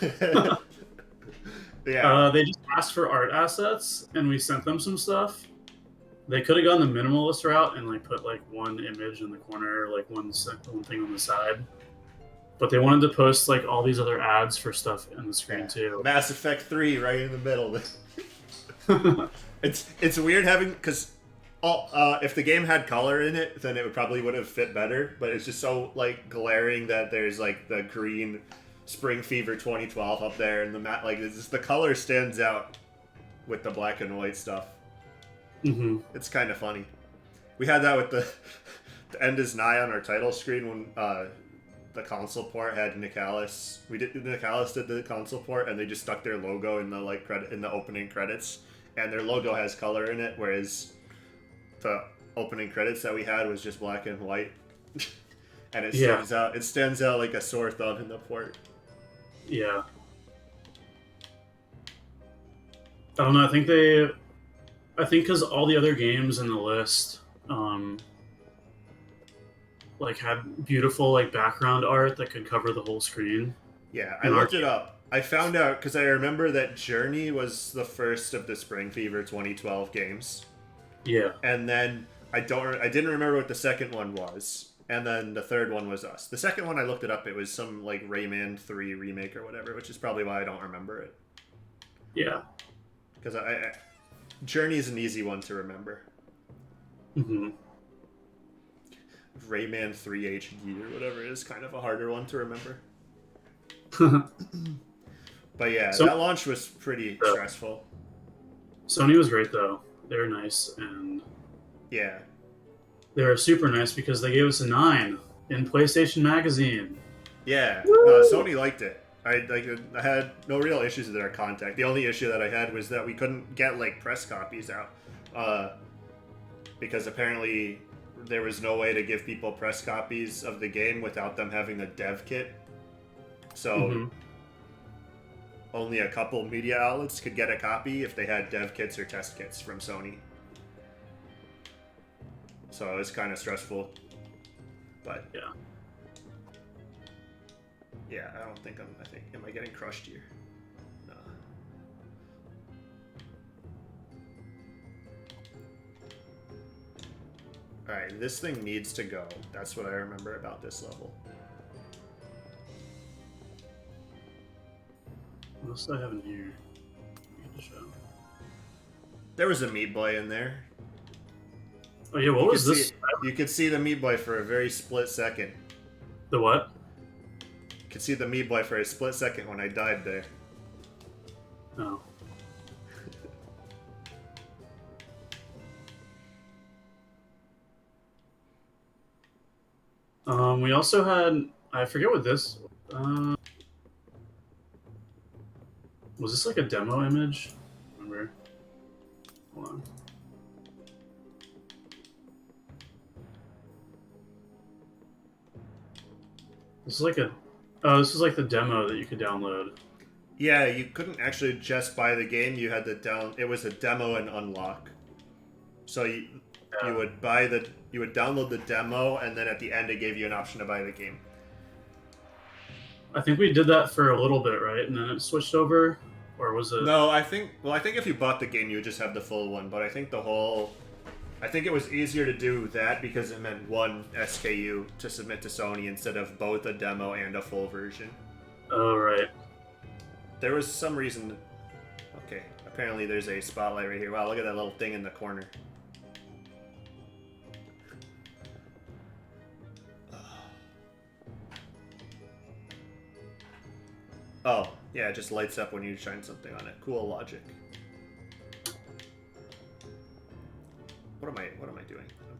Yeah. They just asked for art assets, and we sent them some stuff. They could have gone the minimalist route and like put like one image in the corner, like one thing on the side. But they wanted to post like all these other ads for stuff in the screen too. Mass Effect 3 right in the middle. It's weird having, because if the game had color in it, then it would have fit better. But it's just so like glaring that there's like the green Spring Fever 2012 up there, and the color stands out with the black and white stuff. Mm-hmm. It's kind of funny. We had that with the end is nigh on our title screen when the console port had Nicalis. Nicalis did the console port, and they just stuck their logo in the opening credits, and their logo has color in it, whereas the opening credits that we had was just black and white. And it stands out. It stands out like a sore thumb in the port. Yeah. I don't know. I think because all the other games in the list, like had beautiful like background art that could cover the whole screen. Yeah, I looked it up. I found out because I remember that Journey was the first of the Spring Fever 2012 games. Yeah. And then I didn't remember what the second one was. And then the third one was us. The second one I looked it up. It was some like Rayman 3 remake or whatever, which is probably why I don't remember it. Yeah. Because Journey is an easy one to remember. Mm-hmm. Rayman 3 HD or whatever is kind of a harder one to remember. But yeah, that launch was pretty stressful. Sony was great though. They were nice, and yeah, they were super nice because they gave us a 9 in PlayStation Magazine. Yeah, Sony liked it. I had no real issues with our contact. The only issue that I had was that we couldn't get like press copies out because apparently there was no way to give people press copies of the game without them having the dev kit. So only a couple media outlets could get a copy if they had dev kits or test kits from Sony. So it was kind of stressful. But yeah, I think, am I getting crushed here? No. Alright, this thing needs to go. That's what I remember about this level. What else do I have in here? There was a Meat Boy in there. Oh yeah, what was this? You could see the Meat Boy for a very split second. The what? You could see the Meat Boy for a split second when I died there. Oh. We also had, I forget what this, was this like a demo image? Remember? Hold on. This is like this is like the demo that you could download. Yeah, you couldn't actually just buy the game. You had to it was a demo and unlock. So you would download the demo, and then at the end it gave you an option to buy the game. I think we did that for a little bit, right? And then it switched over, or was it? No, I think if you bought the game, you would just have the full one. But I think it was easier to do that because it meant one SKU to submit to Sony instead of both a demo and a full version. Oh, right. There was some reason. Okay, apparently there's a spotlight right here. Wow, look at that little thing in the corner. Oh, yeah, it just lights up when you shine something on it. Cool logic. What am I doing? I'm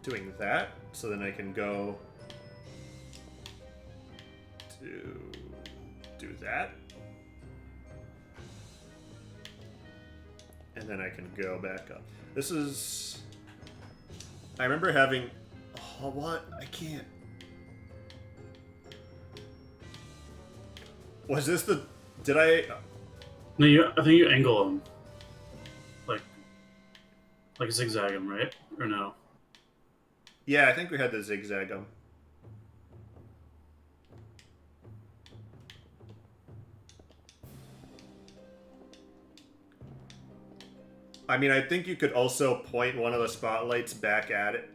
doing that, so then I can go to do that. And then I can go back up. This is... I remember having... Oh, what? I can't... Was this the... Did I... No, I think you angle them. Like zigzag them, right? Or no? Yeah, I think we had the zigzag them. I mean, I think you could also point one of the spotlights back at it.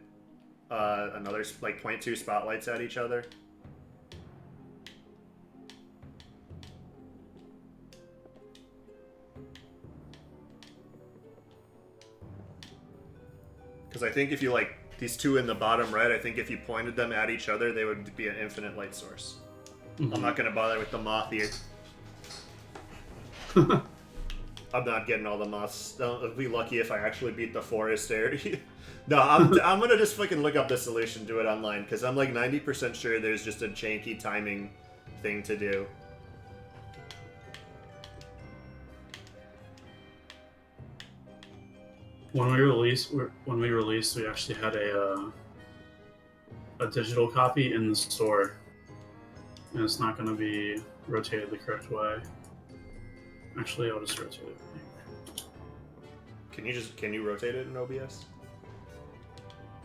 Another, like, point two spotlights at each other. Because I think if you, like, these two in the bottom right, I think if you pointed them at each other, they would be an infinite light source. Mm-hmm. I'm not going to bother with the moth here. I'm not getting all the moths. I'll be lucky if I actually beat the forest area. No, I'm going to just fucking look up the solution to it online, because I'm like 90% sure there's just a janky timing thing to do. When we released, we actually had a digital copy in the store, and it's not going to be rotated the correct way. Actually, I'll just rotate it. Can you rotate it in OBS?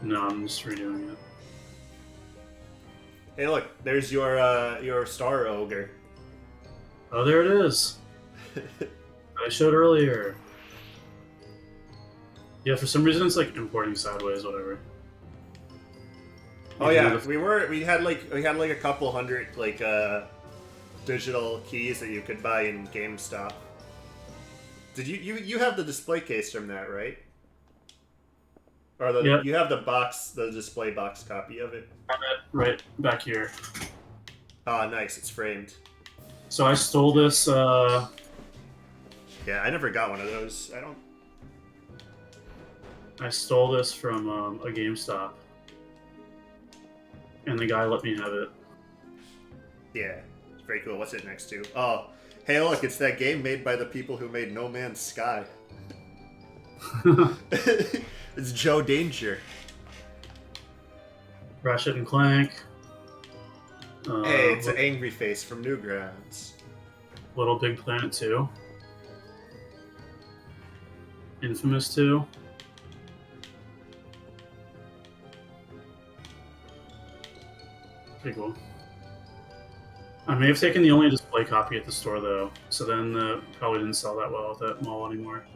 No, I'm just redoing it. Hey, look, there's your star ogre. Oh, there it is. I showed earlier. Yeah, for some reason it's like importing sideways, whatever. Oh yeah, we had like a couple hundred like digital keys that you could buy in GameStop. Did you have the display case from that, right? Or you have the display box copy of it? Right back here. Oh, nice, it's framed. So I stole this. Yeah, I never got one of those. I stole this from a GameStop, and the guy let me have it. Yeah, it's very cool. What's it next to? Oh, hey, look, it's that game made by the people who made No Man's Sky. It's Joe Danger. Ratchet and Clank. Hey, it's an angry face from Newgrounds. Little Big Planet 2. Infamous 2. Pretty cool. I may have taken the only display copy at the store though, so then probably didn't sell that well at that mall anymore.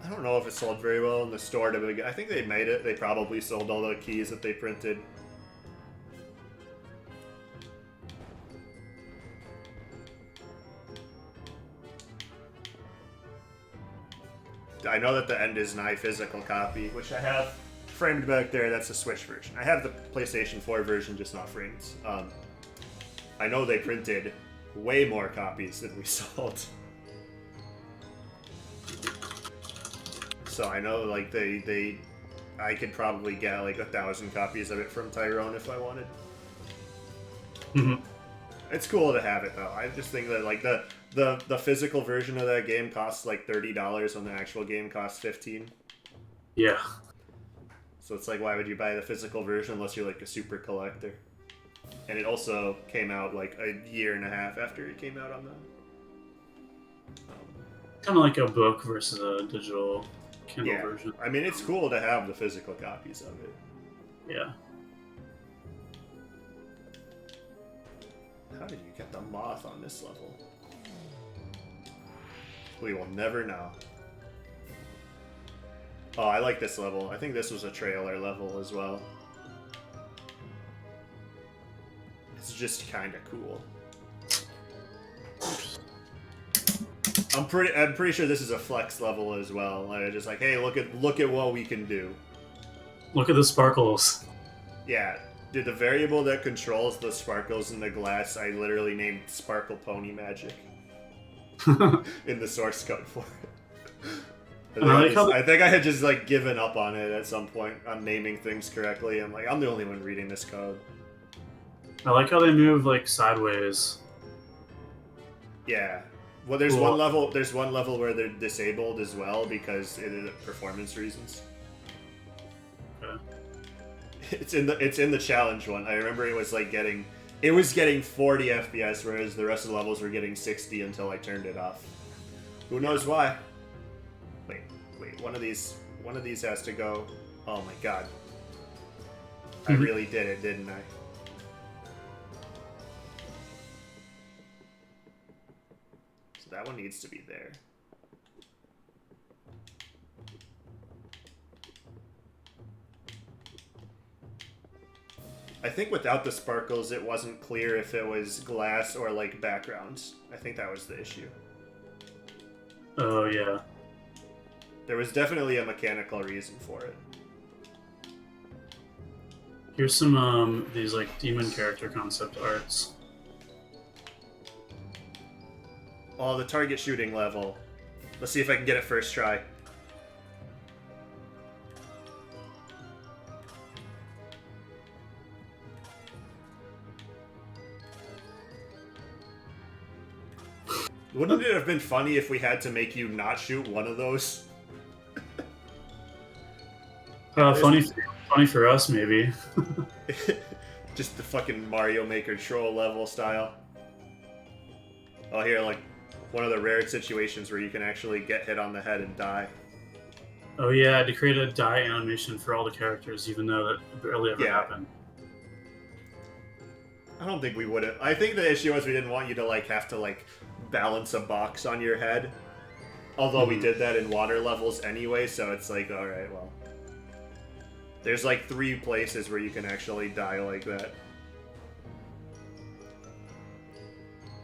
I don't know if it sold very well in the store. I think they made it. They probably sold all the keys that they printed. I know that the End is Nigh physical copy, which I have framed back there. That's the Switch version. I have the PlayStation 4 version, just not framed. I know they printed way more copies than we sold. So I know, like, I could probably get like 1,000 copies of it from Tyrone if I wanted. Mm-hmm. It's cool to have it though. I just think that like the physical version of that game costs like $30 when the actual game costs $15. Yeah. So it's like, why would you buy the physical version unless you're like a super collector? And it also came out like a year and a half after it came out on the. Kind of like a book versus a digital Kindle version. I mean, it's cool to have the physical copies of it. Yeah. How did you get the moth on this level? We will never know. Oh, I like this level. I think this was a trailer level as well. It's just kind of cool. I'm pretty sure this is a flex level as well. Like, just like, hey, look at what we can do. Look at the sparkles. Yeah, Dude, the variable that controls the sparkles in the glass, I literally named Sparkle Pony Magic in the source code for it. I think I had just like given up on it at some point on naming things correctly. I'm like, I'm the only one reading this code. I like how they move like sideways. Yeah. Well, there's one level. There's one level where they're disabled as well because of performance reasons. Okay. It's in the challenge one. I remember it was getting 40 FPS, whereas the rest of the levels were getting 60 until I turned it off. Who knows why? Wait. One of these has to go. Oh my god. I really did it, didn't I? So that one needs to be there. I think without the sparkles, it wasn't clear if it was glass or like backgrounds. I think that was the issue. Oh yeah. There was definitely a mechanical reason for it. Here's some these like demon character concept arts. Oh, the target shooting level. Let's see if I can get it first try. Wouldn't it have been funny if we had to make you not shoot one of those? Funny for us, maybe. Just the fucking Mario Maker troll level style. Oh, here, like, one of the rare situations where you can actually get hit on the head and die. Oh yeah, I had to create a die animation for all the characters, even though that barely ever happened. I don't think we would have. I think the issue was we didn't want you to, like, have to, like, balance a box on your head. Although we did that in water levels anyway, so it's like, alright, well. There's like 3 places where you can actually die like that.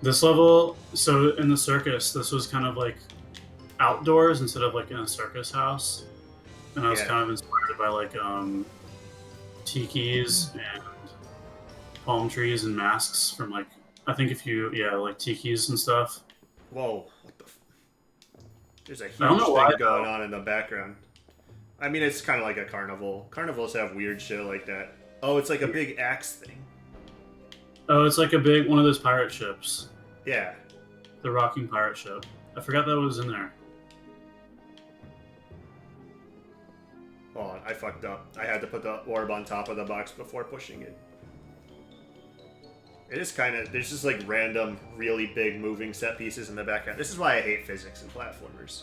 This level, so in the circus, this was kind of like outdoors instead of like in a circus house. And I was kind of inspired by like tikis and palm trees and masks from like, I think if you, like tikis and stuff. Whoa, what the There's a huge thing going on in the background. I mean, it's kind of like a carnival. Carnivals have weird shit like that. Oh, it's like a big axe thing. Oh, it's like a big one of those pirate ships. Yeah. The rocking pirate ship. I forgot that was in there. Hold on, I fucked up. I had to put the orb on top of the box before pushing it. It is kind of... There's just like random, really big moving set pieces in the background. This is why I hate physics in platformers.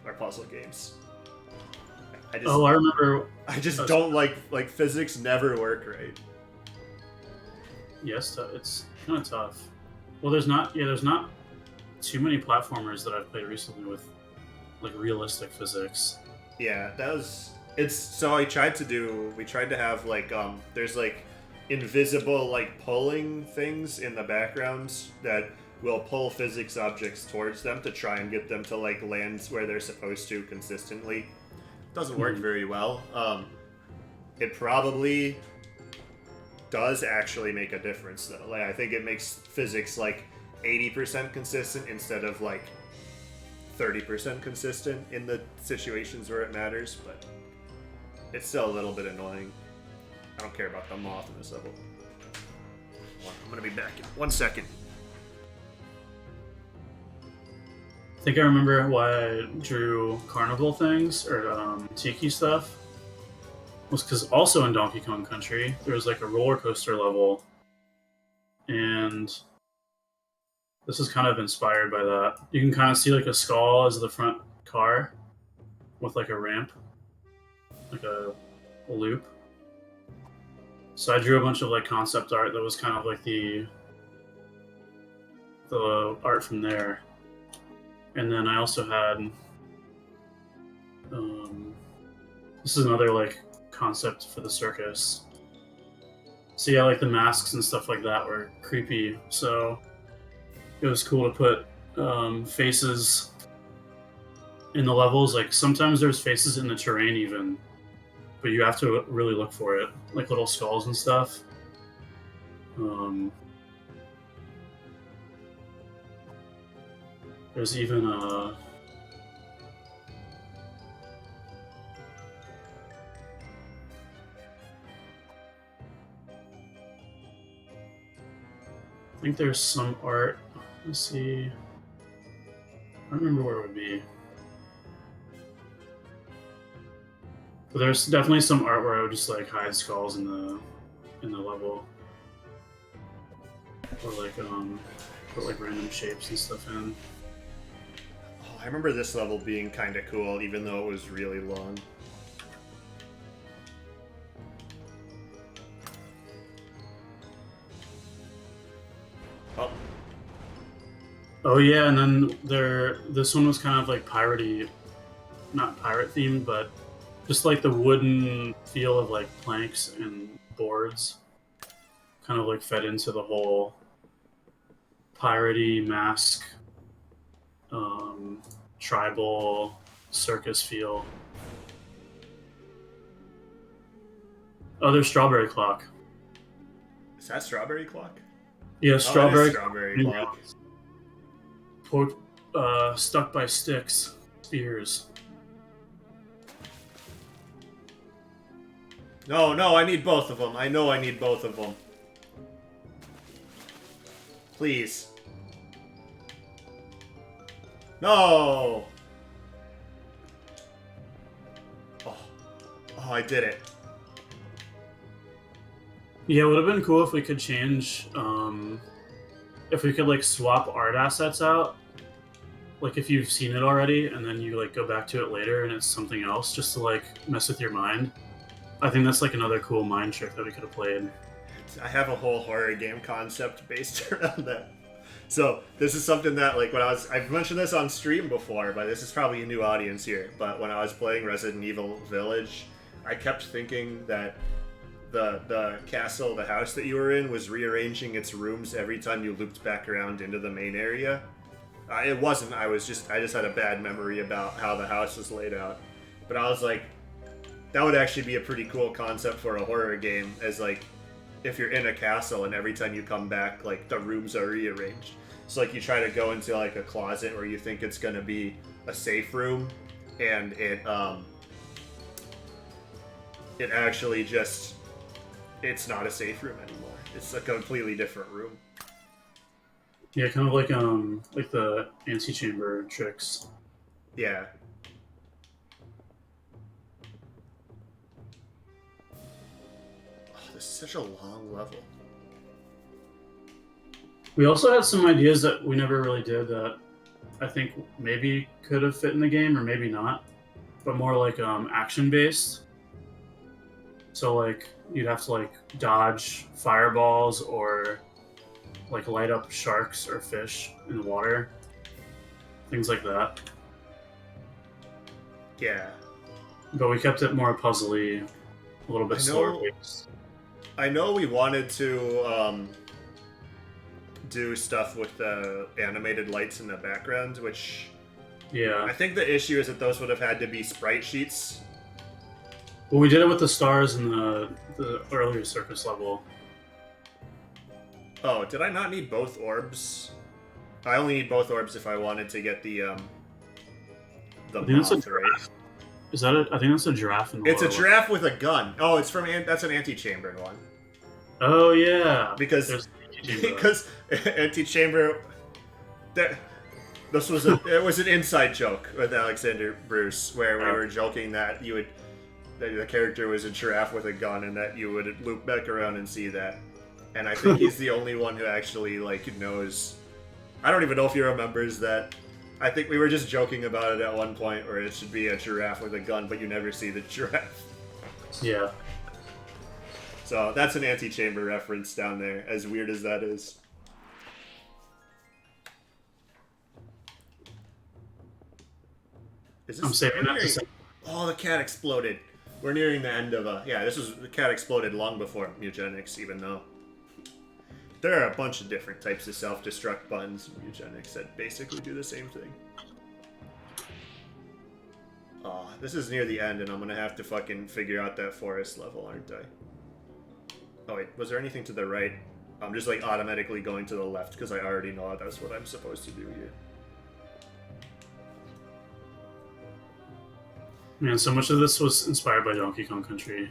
Or puzzle games. I remember. I just don't like physics never work right. Yes, it's kind of tough. Well, there's not too many platformers that I've played recently with like realistic physics. Yeah, we tried to have like there's like invisible like pulling things in the backgrounds that will pull physics objects towards them to try and get them to like land where they're supposed to consistently. Doesn't work very well. It probably does actually make a difference though. Like I think it makes physics like 80% consistent instead of like 30% consistent in the situations where it matters, but it's still a little bit annoying. I don't care about the moth in this level. I'm gonna be back in 1 second. I think I remember why I drew carnival things or tiki stuff was because also in Donkey Kong Country there was like a roller coaster level, and this is kind of inspired by that. You can kind of see like a skull as the front car with like a ramp, like a loop. So I drew a bunch of like concept art that was kind of like the art from there. And then I also had, this is another like concept for the circus. So yeah, like the masks and stuff like that were creepy. So it was cool to put faces in the levels. Like sometimes there's faces in the terrain even. but you have to really look for it, like little skulls and stuff. There's even a I think there's some art. Let's see. I don't remember where it would be. But there's definitely some art where I would just like hide skulls in the level. Or like put like random shapes and stuff in. Oh, I remember this level being kind of cool, even though it was really long. Oh. Oh yeah, and then this one was kind of like piratey, not pirate themed, but just like the wooden feel of like planks and boards kind of like fed into the whole piratey mask, tribal circus feel. Oh, there's Strawberry Clock. Is that Strawberry Clock? Yeah, Strawberry, Strawberry Clock. Stuck by sticks, spears. No, I need both of them. I know I need both of them. Please. No! Oh, I did it. Yeah, it would have been cool if we could change, if we could like swap art assets out. Like if you've seen it already and then you like go back to it later and it's something else just to like mess with your mind. I think that's like another cool mind trick that we could have played. I have a whole horror game concept based around that. So this is something that like I've mentioned this on stream before, but this is probably a new audience here. But when I was playing Resident Evil Village, I kept thinking that the castle, the house that you were in, was rearranging its rooms every time you looped back around into the main area. It wasn't. I just had a bad memory about how the house was laid out. But I was like, that would actually be a pretty cool concept for a horror game, as like if you're in a castle and every time you come back, like the rooms are rearranged. So like you try to go into like a closet where you think it's gonna be a safe room, and it actually just, it's not a safe room anymore. It's a completely different room. Yeah, kind of like the antechamber tricks. Yeah. Oh, this is such a long level. We also had some ideas that we never really did that I think maybe could have fit in the game or maybe not, but more like action based. So like you'd have to like dodge fireballs or like light up sharks or fish in the water, things like that. Yeah. But we kept it more puzzly, a little bit slower paced. I know we wanted to do stuff with the animated lights in the background, which Yeah. I think the issue is that those would have had to be sprite sheets. Well, we did it with the stars in the earlier circus level. Oh, did I not need both orbs? I only need both orbs if I wanted to get the I think that's a moth, right? giraffe. Is that it? I think that's a giraffe in the It's a level. giraffe with a gun. Oh, it's from that's an antechamber one. Oh yeah. Because There's an antechamber. because antechamber, it was an inside joke with Alexander Bruce where we were joking that the character was a giraffe with a gun and that you would loop back around and see that. And I think he's the only one who actually like knows. I don't even know if he remembers that. I think we were just joking about it at one point where it should be a giraffe with a gun, but you never see the giraffe. Yeah. So that's an antechamber reference down there, as weird as that is. I'm saving that to say. Oh, the cat exploded. We're nearing the end of the cat exploded long before Mutagenics, even though there are a bunch of different types of self-destruct buttons in Mutagenics that basically do the same thing. Oh, this is near the end, and I'm gonna have to fucking figure out that forest level, aren't I? Oh wait, was there anything to the right? I'm just like automatically going to the left because I already know that's what I'm supposed to do here. Man, so much of this was inspired by Donkey Kong Country.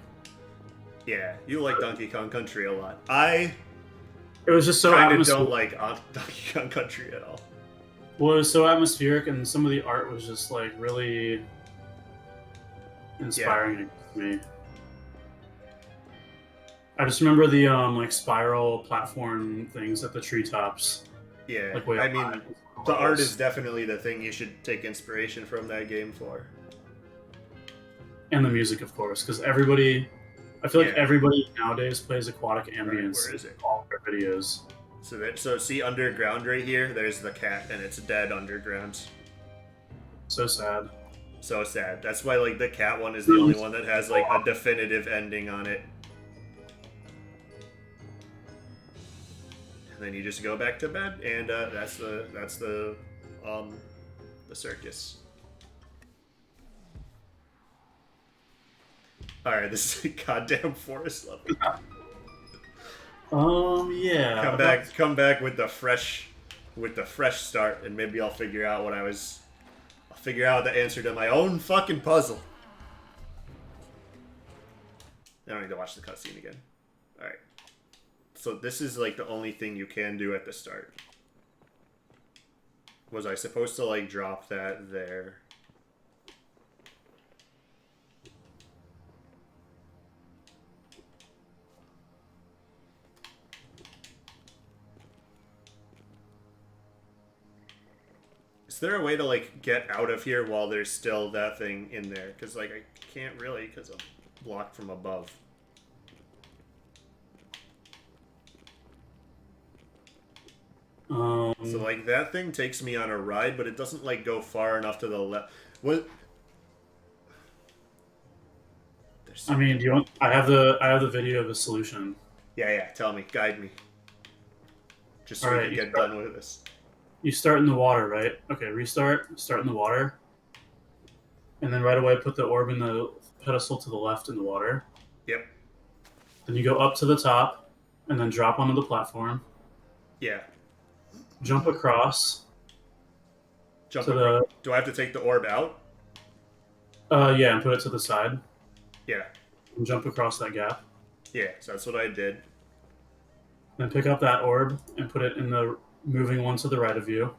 Yeah, you like Donkey Kong Country a lot. It was just so kind of atmospheric. don't like Donkey Kong Country at all. Well, it was so atmospheric, and some of the art was just like really inspiring to me. I just remember the like spiral platform things at the treetops. Yeah, Like, I mean, the art is definitely the thing you should take inspiration from that game for. And the music, of course, because everybody, I feel like Yeah. everybody nowadays plays aquatic Right, ambience where is it? in all their videos. So see underground right here? There's the cat, and it's dead underground. So sad. So sad. That's why like the cat one is the only one that has like a definitive ending on it. And then you just go back to bed, and that's the circus. All right, this is a goddamn forest level. Yeah. Come back with the fresh start, and maybe I'll figure out I'll figure out the answer to my own fucking puzzle. I don't need to watch the cutscene again. All right. So this is like the only thing you can do at the start. Was I supposed to like drop that there? Is there a way to like get out of here while there's still that thing in there? Because like I can't really because I'm blocked from above. So like that thing takes me on a ride, but it doesn't like go far enough to the left. What? I mean, do you want? I have the video of the solution. Yeah. Tell me, guide me. Just so All we right, can get done with this. You start in the water, right? Okay, restart. Start in the water, and then right away put the orb in the pedestal to the left in the water. Yep. Then you go up to the top, and then drop onto the platform. Yeah. Jump across. Jump to across. Do I have to take the orb out? Yeah, and put it to the side. Yeah. And jump across that gap. Yeah, so that's what I did. Then pick up that orb and put it in the moving one to the right of you.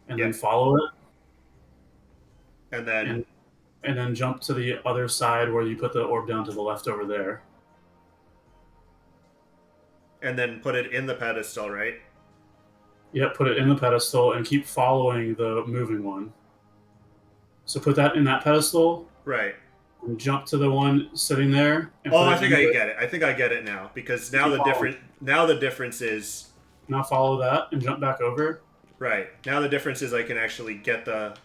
And then follow it. And then... And then jump to the other side where you put the orb down to the left over there. And then put it in the pedestal, right? Yep, put it in the pedestal and keep following the moving one. So put that in that pedestal. Right. And jump to the one sitting there. And I think I get it. I think I get it now because now the difference is. Now follow that and jump back over. Right. Now the difference is I can actually get the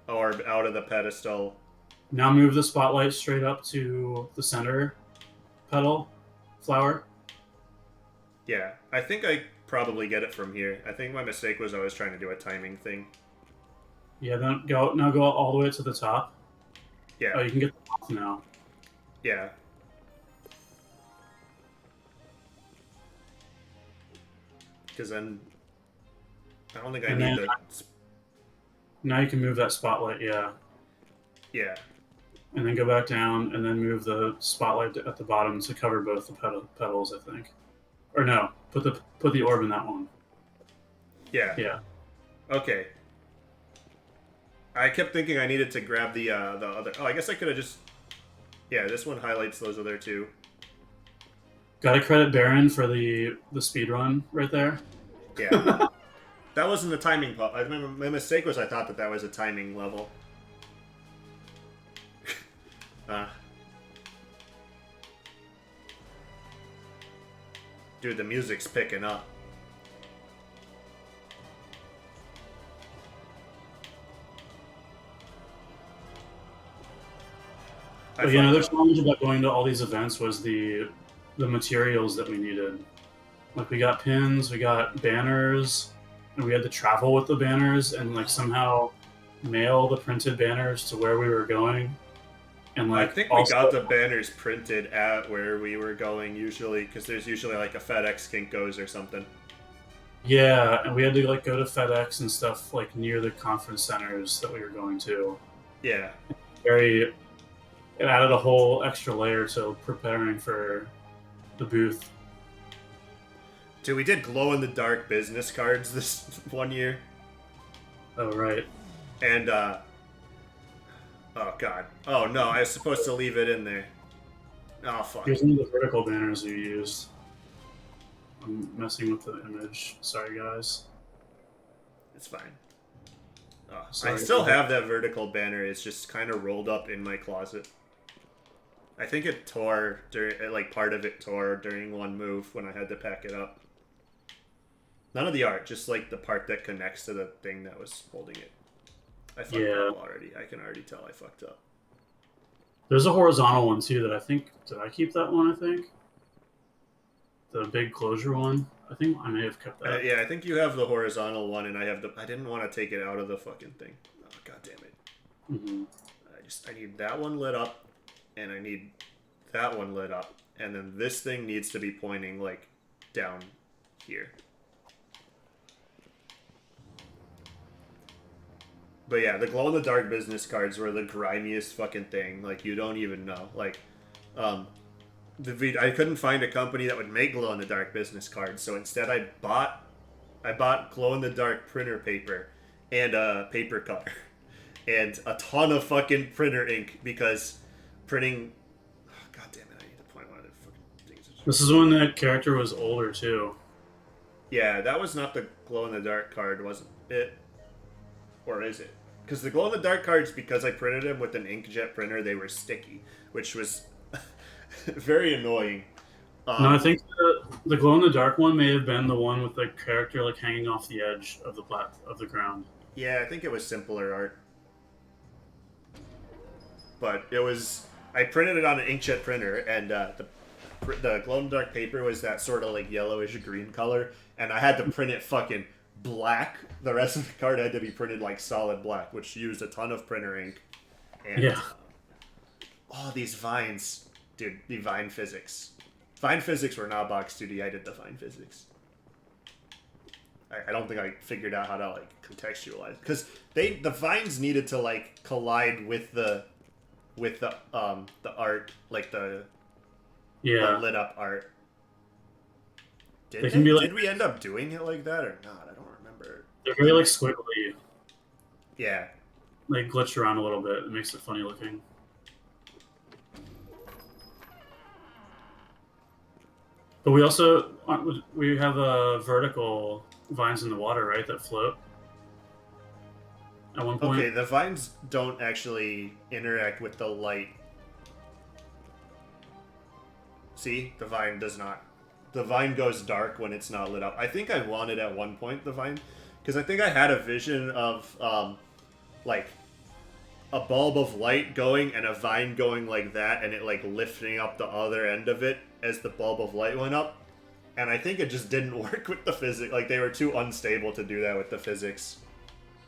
orb out of the pedestal. Now move the spotlight straight up to the center petal flower. Yeah, I think I probably get it from here. I think my mistake was I was trying to do a timing thing. Yeah, then go all the way to the top. Yeah. Oh, you can get the top now. Yeah. Because then I don't think I need the... Now you can move that spotlight, yeah. Yeah. And then go back down and then move the spotlight at the bottom to cover both the petals, I think. Or no, put the orb in that one. Yeah. Yeah. Okay. I kept thinking I needed to grab the other... Oh, I guess I could have just... Yeah, this one highlights those other two. Gotta credit Baron for the speed run right there. Yeah. That wasn't the timing... My mistake was I thought that was a timing level. Dude, the music's picking up. Another challenge about going to all these events was the materials that we needed. Like, we got pins, we got banners, and we had to travel with the banners, and like somehow mail the printed banners to where we were going. And I like, think we also, got the banners printed at where we were going usually, because there's usually like a FedEx Kinko's or something. yeah, and we had to like go to FedEx and stuff like near the conference centers that we were going to. Yeah. Very, it added a whole extra layer to preparing for the booth. Dude, we did glow-in-the-dark business cards this one year. Oh right. And, oh god. Oh no, I was supposed to leave it in there. Oh fuck. Here's one of the vertical banners you used. I'm messing with the image. Sorry, guys. It's fine. Oh, Sorry. I still have that vertical banner. It's just kind of rolled up in my closet. I think it tore during, like part of it tore during one move when I had to pack it up. None of the art, just like the part that connects to the thing that was holding it. I fucked up already. I can already tell I fucked up. There's a horizontal one too that I think. Did I keep that one? I think the big closure one. I think I may have kept that. Yeah, I think you have the horizontal one, and I have the. I didn't want to take it out of the fucking thing. Oh god damn it! Mm-hmm. I need that one lit up, and I need that one lit up, and then this thing needs to be pointing like down here. But yeah, the glow-in-the-dark business cards were the grimiest fucking thing. Like, you don't even know. Like, I couldn't find a company that would make glow-in-the-dark business cards, so instead I bought glow-in-the-dark printer paper and a paper cutter and a ton of fucking printer ink because printing. Oh, god damn it! I need to point one of the fucking things. This is when that character was older too. Yeah, that was not the glow-in-the-dark card, wasn't it? Or is it? Because the glow-in-the-dark cards, because I printed them with an inkjet printer, they were sticky, which was very annoying. No, I think the glow-in-the-dark one may have been the one with the character like hanging off the edge of the ground. Yeah, I think it was simpler art. But it was... I printed it on an inkjet printer, and the glow-in-the-dark paper was that sort of like yellowish green color, and I had to print it fucking black. The rest of the card had to be printed like solid black, which used a ton of printer ink. And, yeah. Oh, these vines. Dude, the vine physics. Vine physics were not box 2D. I did the vine physics. I don't think I figured out how to like contextualize, because the vines needed to like collide with the art, like the lit up art. Did we end up doing it like that or not? I don't remember. They're very like squiggly. Yeah. Like glitch around a little bit. It makes it funny looking. But we also we have vertical vines in the water, right? That float. At one point. Okay, the vines don't actually interact with the light. See, the vine does not. The vine goes dark when it's not lit up. I think I wanted at one point the vine, because I think I had a vision of like a bulb of light going and a vine going like that, and it like lifting up the other end of it as the bulb of light went up. And I think it just didn't work with the physics. Like, they were too unstable to do that with the physics.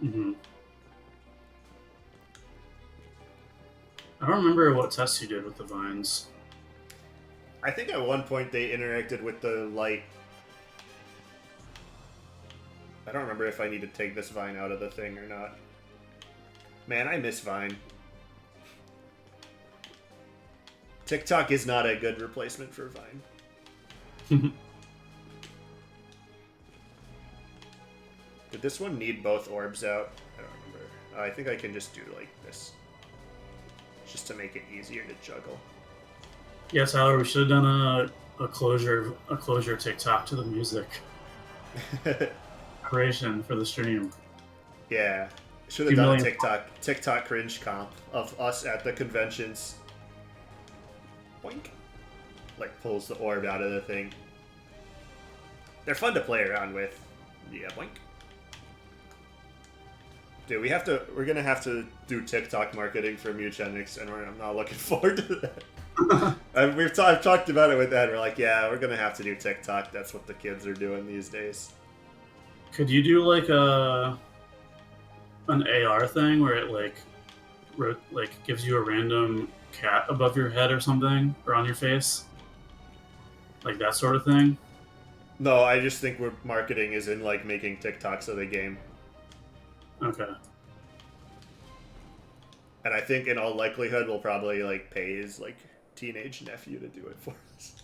Mm-hmm. I don't remember what tests you did with the vines. I think at one point they interacted with the light. I don't remember if I need to take this vine out of the thing or not. Man, I miss Vine. TikTok is not a good replacement for Vine. Did this one need both orbs out? I don't remember. I think I can just do like this. Just to make it easier to juggle. Yeah, Tyler, we should have done a closure TikTok to the music. Creation for the stream. Yeah. Should have done a TikTok cringe comp of us at the conventions. Boink. Like pulls the orb out of the thing. They're fun to play around with. Yeah, boink. Dude, we're gonna have to do TikTok marketing for Mugenics, and I'm not looking forward to that. I've talked about it with Ed. We're like, yeah, we're gonna have to do TikTok. That's what the kids are doing these days. Could you do like an AR thing where it like gives you a random cat above your head or something, or on your face, like that sort of thing? No, I just think we're marketing is in like making TikToks of the game, Okay. and I think in all likelihood we'll probably like pay his like teenage nephew to do it for us.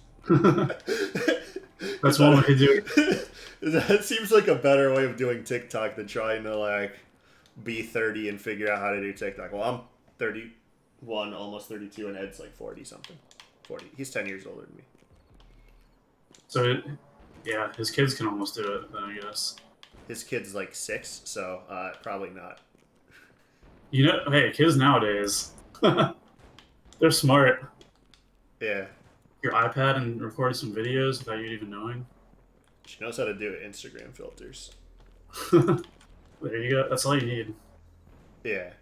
That's one way to do it. That seems like a better way of doing TikTok than trying to like be 30 and figure out how to do TikTok. Well, I'm 31, almost 32, and Ed's like 40 something. 40. He's 10 years older than me. So, yeah, his kids can almost do it, then I guess. His kid's like 6, so probably not. You know, hey, kids nowadays, they're smart. Yeah. Your iPad and recorded some videos without you even knowing. She knows how to do Instagram filters. There you go. That's all you need. Yeah.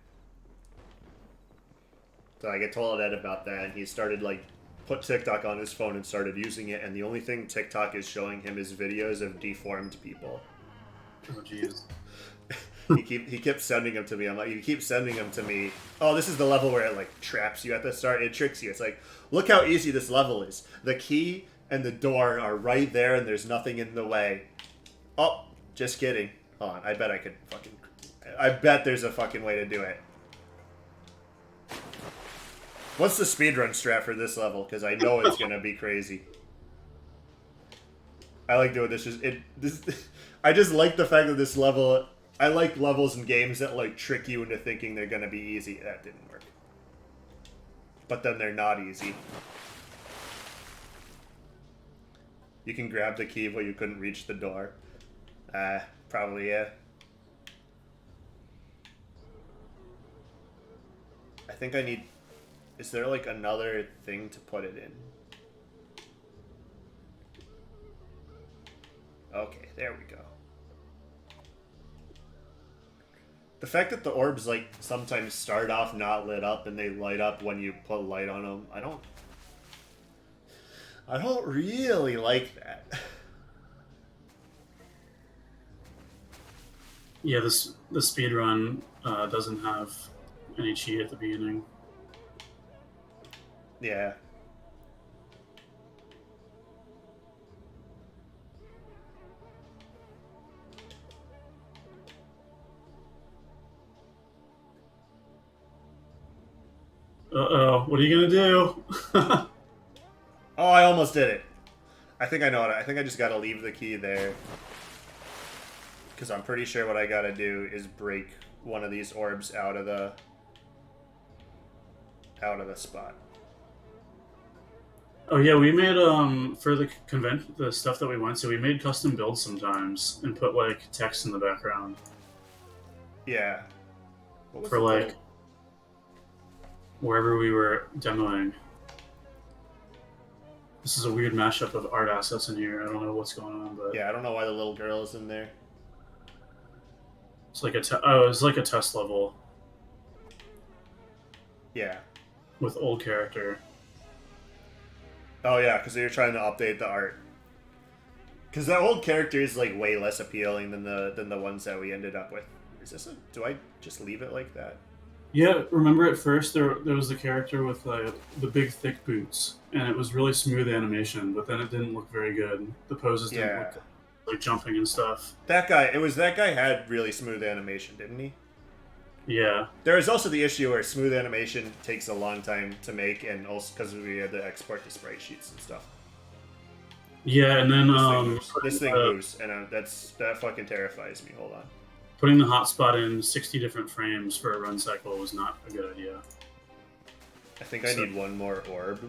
So I get told Ed about that, and he started like put TikTok on his phone and started using it, and the only thing TikTok is showing him is videos of deformed people. Oh jeez. he kept sending them to me. I'm like, you keep sending them to me. Oh, this is the level where it like traps you at the start. It tricks you. It's like, look how easy this level is. The key and the door are right there, and there's nothing in the way. Oh, just kidding. Hold on. I bet I could fucking. I bet there's a fucking way to do it. What's the speedrun strat for this level? Because I know it's gonna be crazy. I like doing this. I just like the fact that this level. I like levels in games that like trick you into thinking they're gonna be easy. That didn't work. But then they're not easy. You can grab the key, but you couldn't reach the door. Probably yeah. I think I need. Is there like another thing to put it in? Okay, there we go. The fact that the orbs like sometimes start off not lit up and they light up when you put light on them, I don't really like that. Yeah, the speed run doesn't have any cheat at the beginning. Yeah. Uh-oh, what are you gonna do? Oh, I almost did it. I think I know it. I think I just gotta leave the key there. Because I'm pretty sure what I gotta do is break one of these orbs out of the spot. Oh yeah, we made for the convention, the stuff that we went to, we made custom builds sometimes and put like text in the background. Yeah. For like wherever we were demoing. This is a weird mashup of art assets in here. I don't know what's going on, but yeah, I don't know why the little girl is in there. it's like it's like a test level. Yeah. With old character. Oh yeah, because you're trying to update the art. Because that old character is like way less appealing than the ones that we ended up with. Is this do I just leave it like that? Yeah, remember at first there was the character with the big thick boots, and it was really smooth animation, but then it didn't look very good. The poses didn't look like jumping and stuff. That guy had really smooth animation, didn't he? Yeah. There is also the issue where smooth animation takes a long time to make, and also because we had to export the sprite sheets and stuff. Yeah, and then this thing moves, and that fucking terrifies me. Hold on. Putting the hotspot in 60 different frames for a run cycle was not a good idea. I think I need one more orb.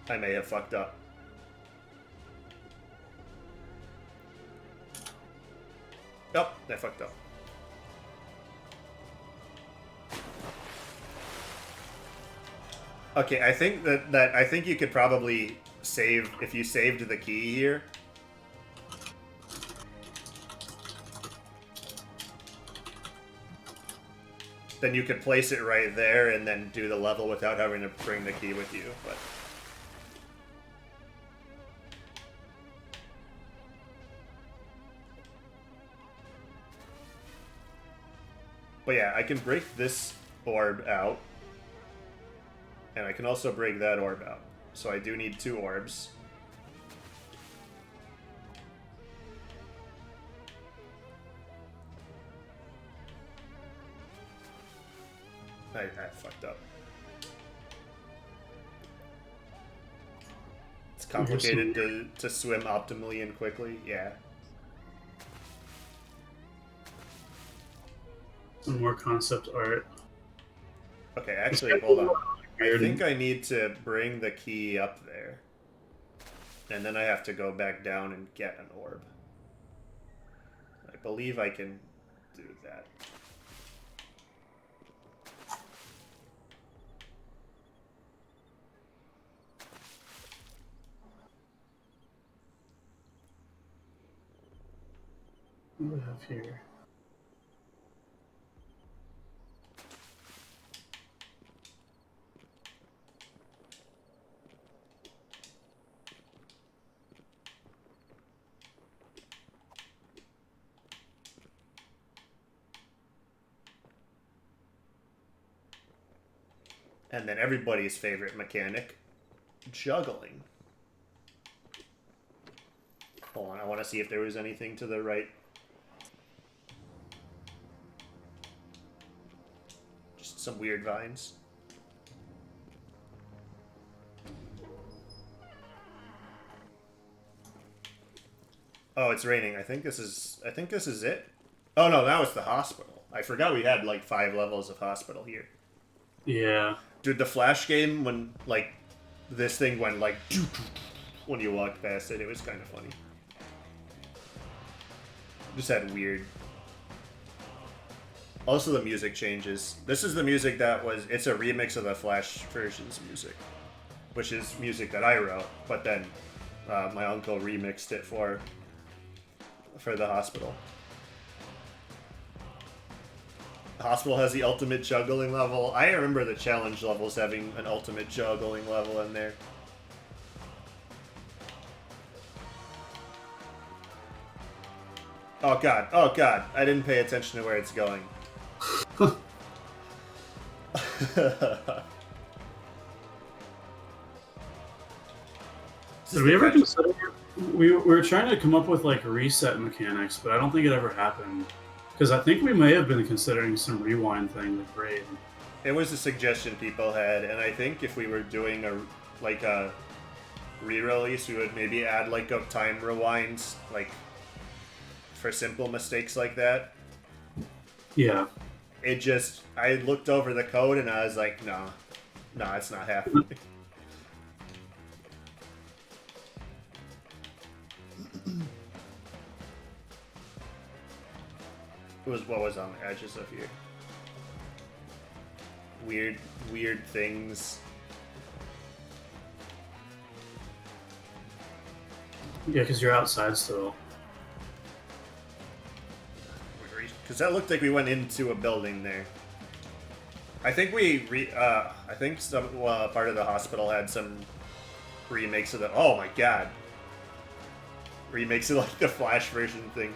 I may have fucked up. Oh, I fucked up. Okay, I think I think you could probably save if you saved the key here. Then you could place it right there and then do the level without having to bring the key with you. But But yeah, I can break this orb out. And I can also break that orb out. So I do need 2 orbs. I fucked up. It's complicated to swim optimally and quickly. Yeah. Some more concept art. Okay, actually, hold on. I think I need to bring the key up there. And then I have to go back down and get an orb. I believe I can do that. What do we have here? And then everybody's favorite mechanic, juggling. Hold on, I want to see if there was anything to the right. Just some weird vines. Oh, it's raining. I think this is it. Oh no, that was the hospital. I forgot we had like 5 levels of hospital here. Yeah. Dude, the Flash game, when, like, this thing went, like, when you walked past it, it was kind of funny. Just had weird... Also, the music changes. This is the music that was... It's a remix of the Flash version's music. Which is music that I wrote, but then my uncle remixed it for the hospital. The hospital has the ultimate juggling level. I remember the challenge levels having an ultimate juggling level in there. Oh god, oh god. I didn't pay attention to where it's going. Did we ever consider... We were trying to come up with, like, reset mechanics, but I don't think it ever happened. Because I think we may have been considering some rewind thing with Braid. It was a suggestion people had, and I think if we were doing a re-release, we would maybe add like a time rewind, like for simple mistakes like that. Yeah. It just, I looked over the code and I was like, no, it's not happening. What was on the edges of here? Weird things. Yeah, because you're outside still. Because that looked like we went into a building there. I think I think some part of the hospital had some remakes of the. Oh my god! Remakes of like the Flash version thing.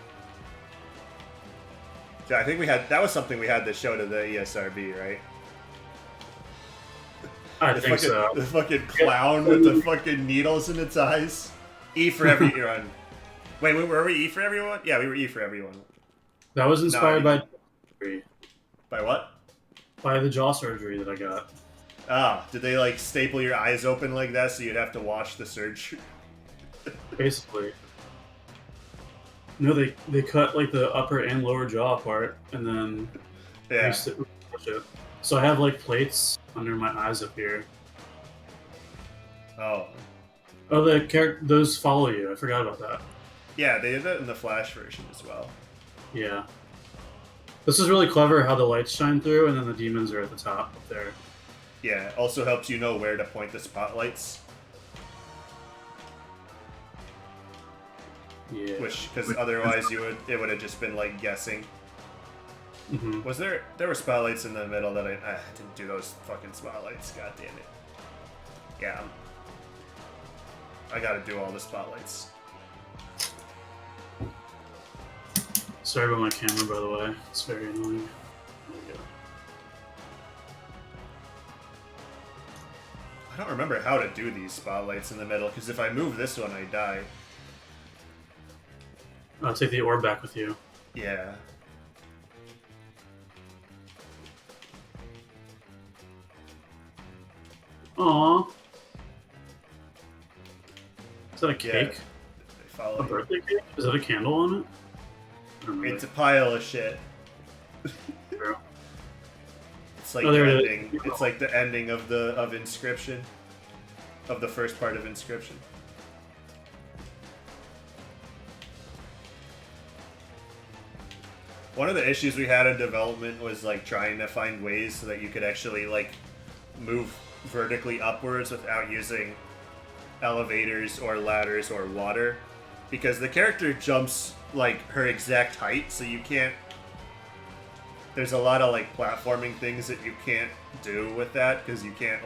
Yeah, I think that was something we had to show to the ESRB, right? I think so. The fucking clown with the fucking needles in its eyes. E for everyone. Wait, were we E for everyone? Yeah, we were E for everyone. That was inspired by... By what? By the jaw surgery that I got. Ah, did they like staple your eyes open like that so you'd have to watch the surgery? Basically. No, they cut like the upper and lower jaw apart, and then it. So I have like plates under my eyes up here. Oh. Oh, those follow you. I forgot about that. Yeah, they did that in the Flash version as well. Yeah. This is really clever how the lights shine through, and then the demons are at the top up there. Yeah, it also helps you know where to point the spotlights. Yeah. Because otherwise it would have just been like guessing. Mm-hmm. There were spotlights in the middle that I didn't do those fucking spotlights. God damn it. Yeah. I gotta do all the spotlights. Sorry about my camera, by the way. It's very annoying. There we don't remember how to do these spotlights in the middle, because if I move this one, I die. I'll take the orb back with you. Yeah. Aww. Is that a cake? Yeah, they follow A you. birthday cake? Is that a candle on it? I don't remember. It's a pile of shit. True. It's like Oh, the there it is. ending. It's like the ending of Inscription, of the first part of Inscription. One of the issues we had in development was like trying to find ways so that you could actually like move vertically upwards without using elevators or ladders or water, because the character jumps like her exact height, so you can't. There's a lot of like platforming things that you can't do with that, because you can't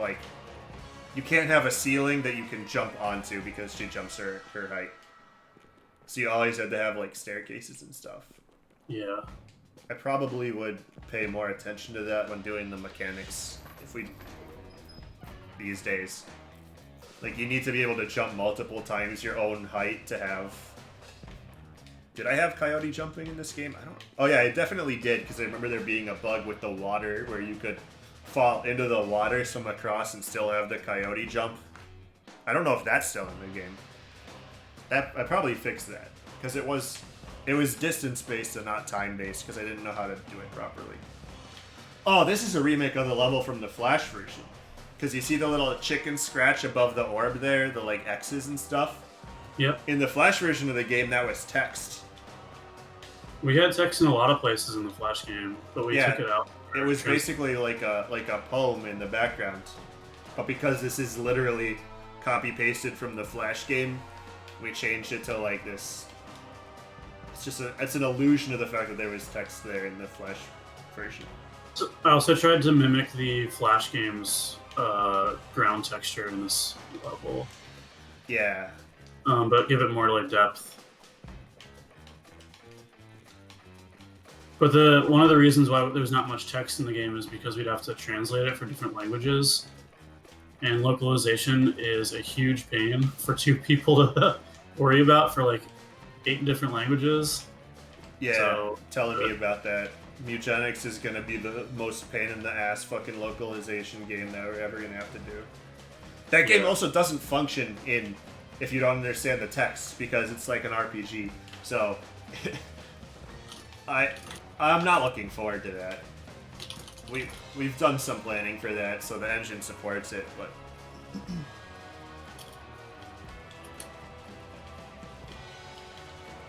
have a ceiling that you can jump onto because she jumps her height. So you always had to have like staircases and stuff. Yeah. I probably would pay more attention to that when doing the mechanics these days. Like, you need to be able to jump multiple times your own height to have... Did I have coyote jumping in this game? I don't... Oh yeah, I definitely did, because I remember there being a bug with the water where you could fall into the water, swim across, and still have the coyote jump. I don't know if that's still in the game. I probably fixed that, because it was distance-based and not time-based, because I didn't know how to do it properly. Oh, this is a remake of the level from the Flash version. Because you see the little chicken scratch above the orb there, the like X's and stuff? Yep. In the Flash version of the game, that was text. We had text in a lot of places in the Flash game, but we took it out. It was basically like a poem in the background. But because this is literally copy-pasted from the Flash game, we changed it to like this. It's an illusion of the fact that there was text there in the Flash version. So I also tried to mimic the Flash game's ground texture in this level. Yeah. But give it more like depth. But one of the reasons why there's not much text in the game is because we'd have to translate it for different languages. And localization is a huge pain for two people to worry about for like 8 different languages. Yeah, so, telling me about that. Mugenics is going to be the most pain in the ass fucking localization game that we're ever going to have to do. That game also doesn't function if you don't understand the text, because it's like an RPG. So I'm not looking forward to that. We've done some planning for that, so the engine supports it, but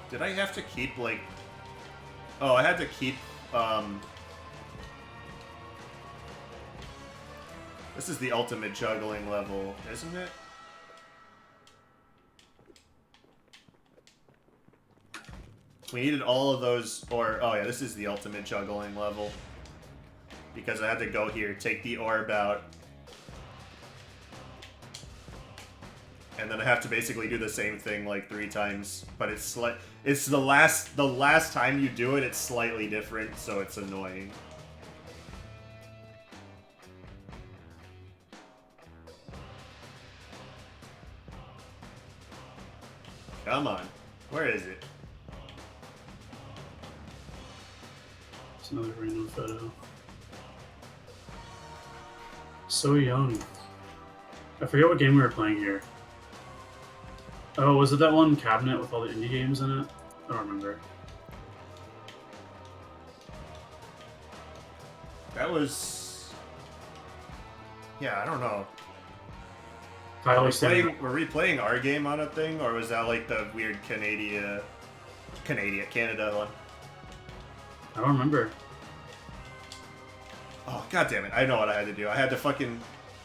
did I have to keep like... Oh, I had to keep this is the ultimate juggling level, isn't it? We needed all of those, or... Oh yeah, this is the ultimate juggling level. Because I had to go here, take the orb out, and then I have to basically do the same thing like 3 times. But it's like... It's the last time you do it, it's slightly different, so it's annoying. Come on. Where is it? It's another random photo. So young. I forget what game we were playing here. Oh, was it that one cabinet with all the indie games in it? I don't remember. That was... Yeah, I don't know. Kyle Were we playing our game on a thing, or was that like the weird Canada one? I don't remember. Oh, god damn it. I know what I had to do. I had to fucking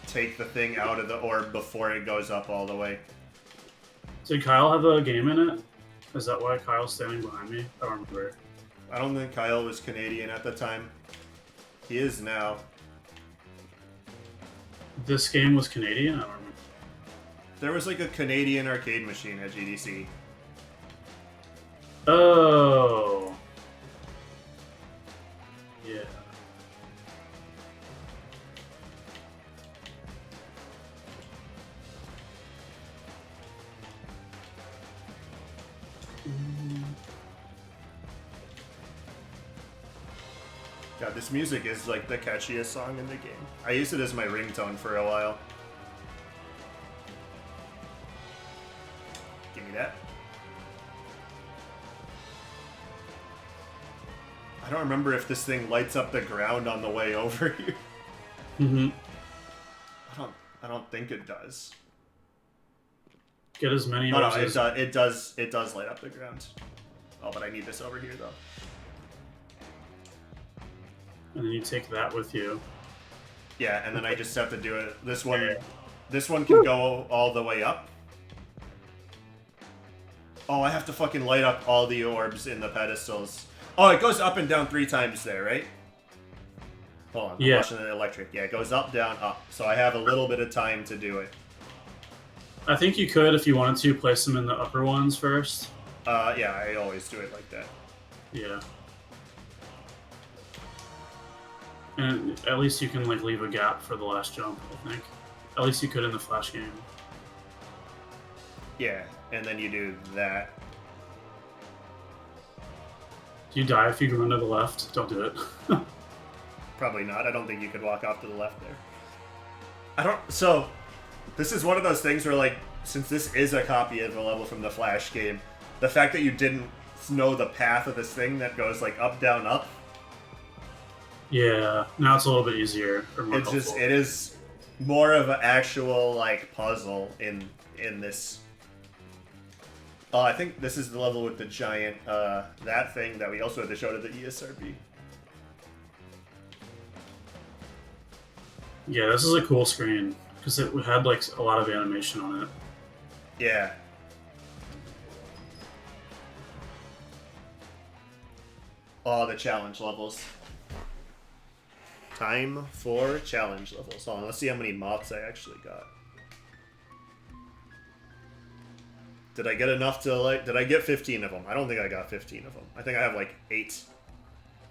take the thing out of the orb before it goes up all the way. Did Kyle have a game in it? Is that why Kyle's standing behind me? I don't remember. I don't think Kyle was Canadian at the time. He is now. This game was Canadian? I don't remember. There was like a Canadian arcade machine at GDC. Oh. Yeah. God, this music is like the catchiest song in the game. I used it as my ringtone for a while. Give me that. I don't remember if this thing lights up the ground on the way over here. Mm-hmm. I don't think it does. Get as many. No, it does. It does light up the ground. Oh, but I need this over here though. And then you take that with you. Yeah, and then I just have to do it. This one can go all the way up. Oh, I have to fucking light up all the orbs in the pedestals. Oh, it goes up and down 3 times there, right? Hold on, I'm watching the electric. Yeah, it goes up, down, up. So I have a little bit of time to do it. I think you could, if you wanted to, place them in the upper ones first. Yeah, I always do it like that. Yeah. And at least you can like leave a gap for the last jump, I think. At least you could in the Flash game. Yeah, and then you do that. Do you die if you run to the left? Don't do it. Probably not. I don't think you could walk off to the left there. So, this is one of those things where, like, since this is a copy of a level from the Flash game, the fact that you didn't know the path of this thing that goes, like, up, down, up. Yeah, now it's a little bit easier. Or more helpful. It is more of an actual, like, puzzle in this. Oh, I think this is the level with the giant, that thing that we also had to show to the ESRB. Yeah, this is a cool screen, because it had, like, a lot of animation on it. Yeah. Oh, the challenge levels. Time for challenge levels. Hold on, let's see how many moths I actually got. Did I get enough to, like, did I get 15 of them? I don't think I got 15 of them. I think I have, like, 8.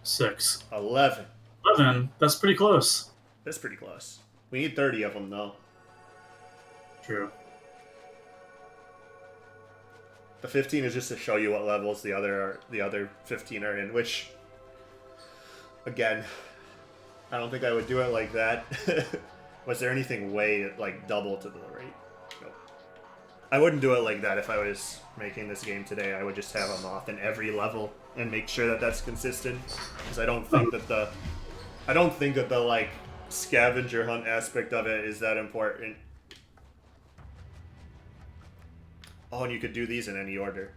6. 11. 11? That's pretty close. That's pretty close. We need 30 of them, though. True. The 15 is just to show you what levels the other 15 are in, which, again, I don't think I would do it like that. Was there anything way, like, double to the rate? Nope. I wouldn't do it like that if I was making this game today. I would just have a moth in every level and make sure that that's consistent. Because I don't think that the, like, scavenger hunt aspect of it is that important. Oh, and you could do these in any order.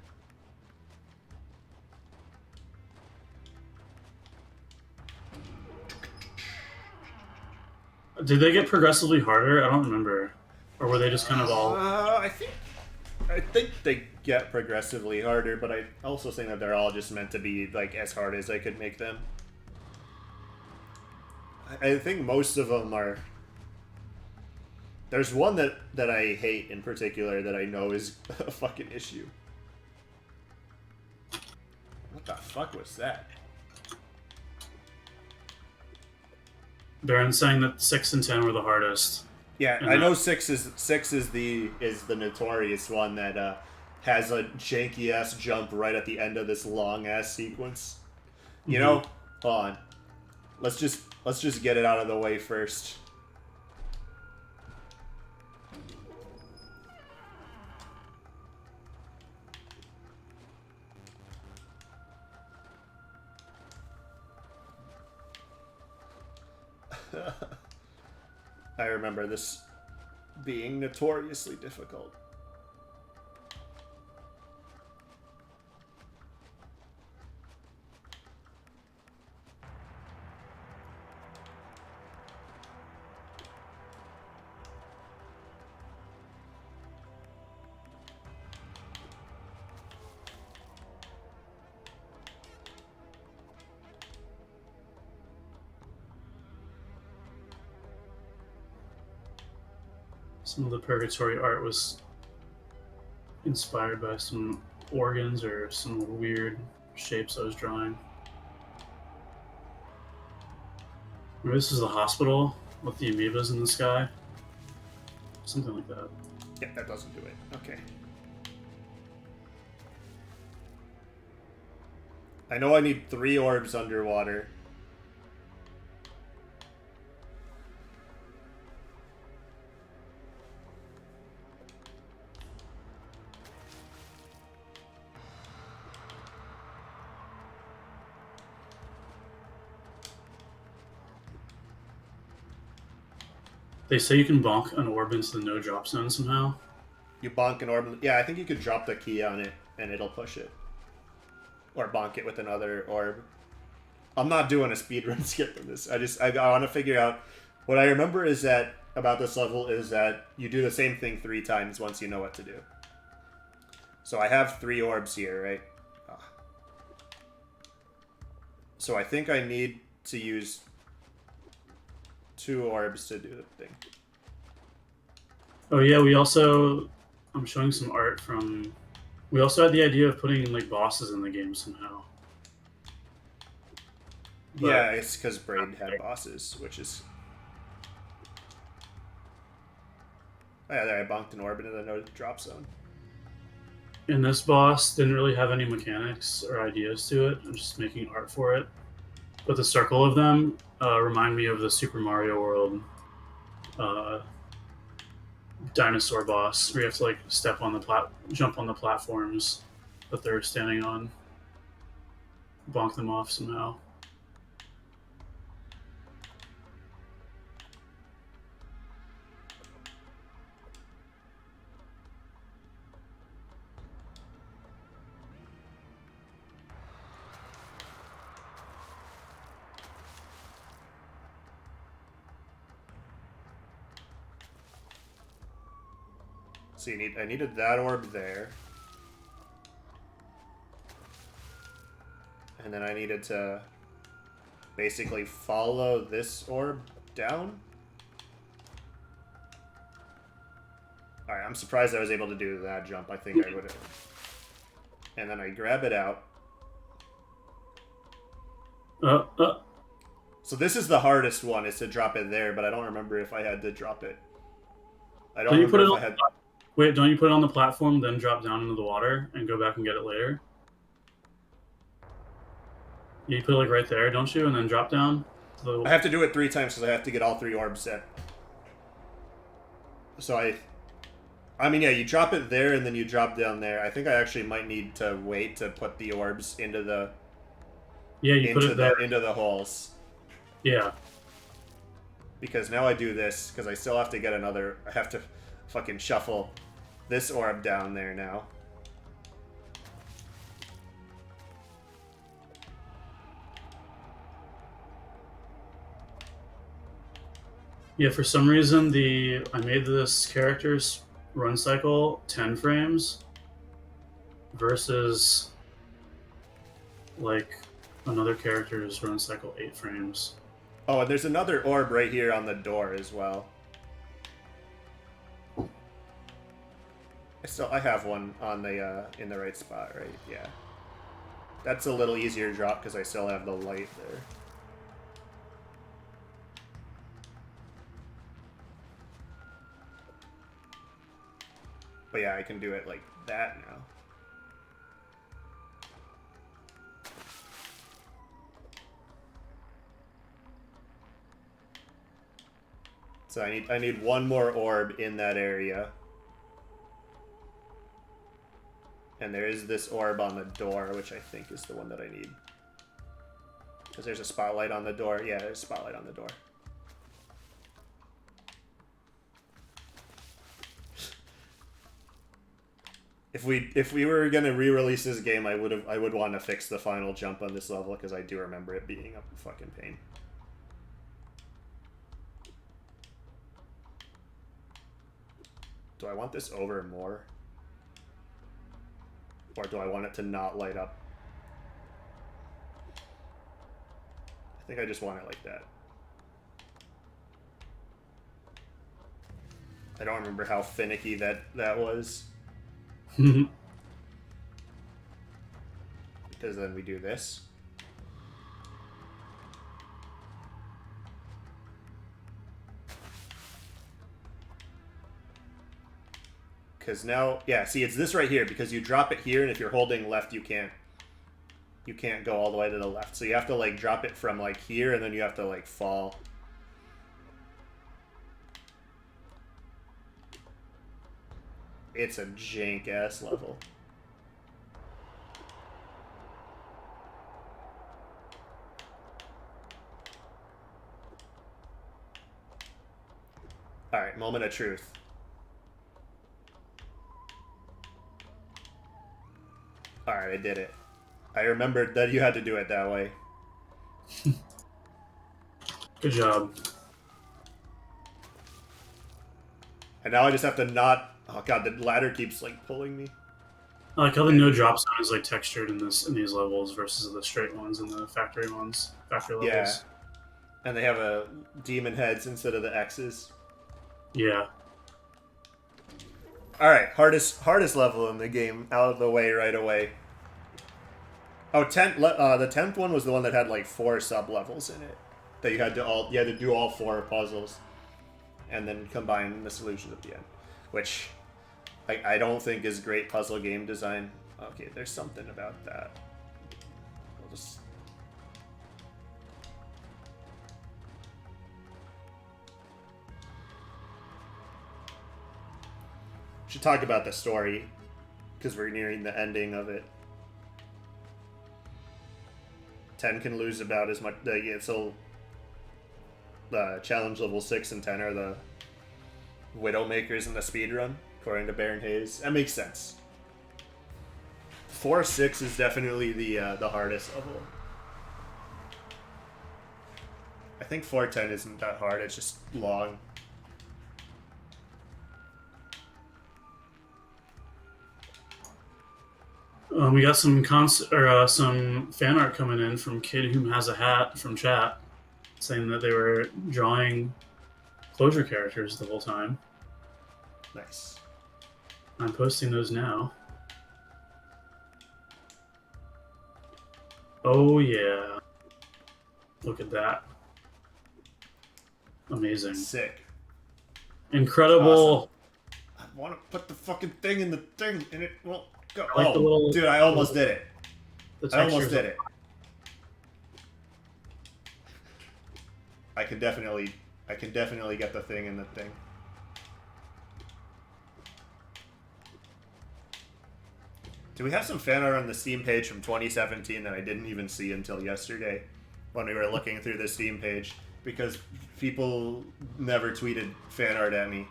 Did they get progressively harder? I don't remember. Or were they just kind of all... I think they get progressively harder, but I also think that they're all just meant to be, like, as hard as I could make them. I think most of them are... There's one that I hate in particular that I know is a fucking issue. What the fuck was that? Baron's saying that 6 and 10 were the hardest. Yeah, I know 6 is the notorious one that has a janky ass jump right at the end of this long ass sequence. You know, hold on. Let's just get it out of the way first. I remember this being notoriously difficult. Some of the Purgatory art was inspired by some organs or some weird shapes I was drawing. Maybe this is the hospital with the amoebas in the sky. Something like that. Yeah, that doesn't do it. Okay. I know I need 3 orbs underwater. They say you can bonk an orb into the no drop zone somehow. You bonk an orb. Yeah, I think you could drop the key on it and it'll push it. Or bonk it with another orb. I'm not doing a speedrun skip of this. I want to figure out. What I remember is that about this level is that you do the same thing 3 times once you know what to do. So I have 3 orbs here, right? So I think I need to use 2 orbs to do the thing. Oh yeah, I'm showing some art from. We also had the idea of putting like bosses in the game somehow. But, yeah, it's because Braid had bosses, which is. Oh, yeah, there I bonked an orb into the no drop zone. And this boss didn't really have any mechanics or ideas to it. I'm just making art for it. But the circle of them remind me of the Super Mario World dinosaur boss, where you have to like jump on the platforms that they're standing on, bonk them off somehow. So I needed that orb there. And then I needed to basically follow this orb down. Alright, I'm surprised I was able to do that jump. I think I would have. And then I grab it out. So this is the hardest one, is to drop it there, but I don't remember if I had to drop it. I don't remember if I had... Wait, don't you put it on the platform, then drop down into the water and go back and get it later? You put it like right there, don't you? And then drop down? I have to do it 3 times because I have to get all 3 orbs set. So I mean, yeah, you drop it there and then you drop down there. I think I actually might need to wait to put the orbs into the... Yeah, you put it there. Into the holes. Yeah. Because now I do this, because I still have to get another... I have to fucking shuffle this orb down there now. Yeah, for some reason I made this character's run cycle 10 frames versus like another character's run cycle 8 frames. Oh, and there's another orb right here on the door as well. I have one on the in the right spot, right? Yeah. That's a little easier to drop because I still have the light there. But yeah, I can do it like that now. So I need one more orb in that area. And there is this orb on the door, which I think is the one that I need. Because there's a spotlight on the door. Yeah, there's a spotlight on the door. If we were gonna re-release this game, I would want to fix the final jump on this level because I do remember it being a fucking pain. Do I want this over more? Or do I want it to not light up? I think I just want it like that. I don't remember how finicky that was. Because then we do this. Because now, yeah, see, it's this right here, because you drop it here, and if you're holding left, you can't go all the way to the left. So you have to, like, drop it from, like, here, and then you have to, like, fall. It's a jank-ass level. right, moment of truth. All right, I did it. I remembered that you had to do it that way. Good job. And now I just have to not... Oh god, the ladder keeps like pulling me. I like how the no drop zone is like textured in these levels versus the straight ones and the factory ones, factory levels. Yeah. And they have a demon heads instead of the X's. Yeah. All right, hardest level in the game out of the way right away. Oh, the 10th one was the one that had like 4 sub levels in it that you had to do all 4 puzzles and then combine the solutions at the end, which I don't think is great puzzle game design. Okay, there's something about that. We'll just... Should talk about the story because we're nearing the ending of it. 10 can lose about as much. So the challenge level 6 and 10 are the Widowmakers in the speedrun, according to Baron Hayes. That makes sense. 4-6 is definitely the hardest level. I think 4-10 isn't that hard. It's just long. We got some some fan art coming in from Kid Whom Has a Hat from chat, saying that they were drawing closure characters the whole time. Nice. I'm posting those now. Oh yeah. Look at that. Amazing. Sick. Incredible. Awesome. I want to put the fucking thing in the thing and it won't go. I like the little, dude, I almost did it. I almost did it. I can definitely get the thing in the thing. Do we have some fan art on the Steam page from 2017 that I didn't even see until yesterday when we were looking through the Steam page? Because people never tweeted fan art at me.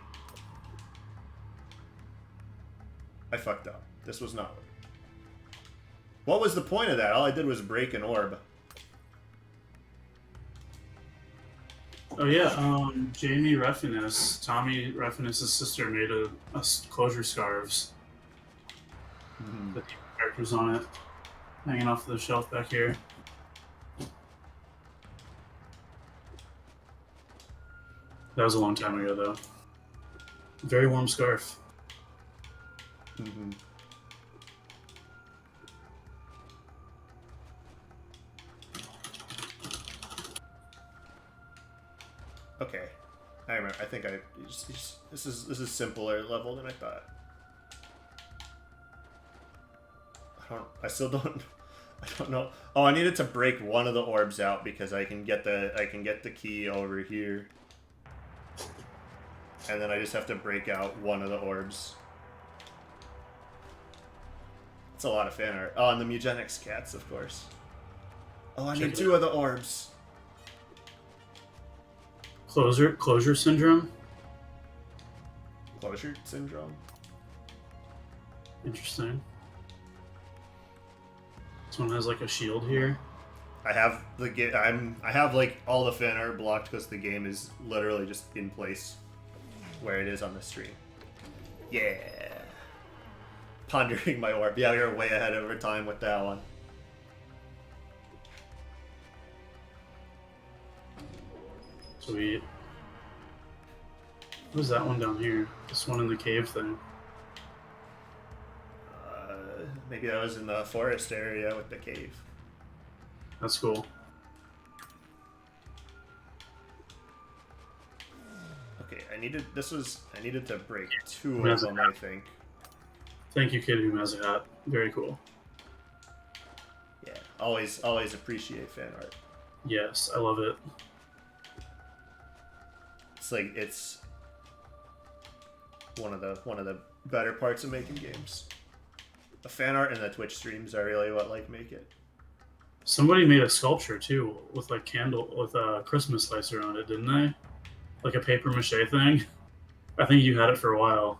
I fucked up. This was not... What was the point of that? All I did was break an orb. Oh yeah, Jamie Reffinus, Tommy Reffinus' sister, made a closure scarves. The characters on it, hanging off the shelf back here. That was a long time ago, though. Very warm scarf. Mm-hmm. Okay, I remember. I think this is simpler level than I thought. I still don't. I don't know. Oh, I needed to break one of the orbs out because I can get the key over here, and then I just have to break out one of the orbs. It's a lot of fan art. Oh, and the Mugenics cats, of course. Oh, I need 2 of the orbs. Closure syndrome. Closure syndrome. Interesting. This one has like a shield here. I have the game. I have like all the fan art blocked because the game is literally just in place where it is on the stream. Yeah. Pondering my orb. Yeah, we were way ahead over time with that one. Sweet. What was that one down here? This one in the cave thing. Maybe that was in the forest area with the cave. That's cool. Okay, I needed to break 2 of them, I think. Thank you, Kid Who Has a Hat. Very cool. Yeah, always appreciate fan art. Yes, I love it. It's one of the better parts of making games. The fan art and the Twitch streams are really what make it. Somebody made a sculpture too with Christmas lights around it, didn't they? Like a paper mache thing. I think you had it for a while.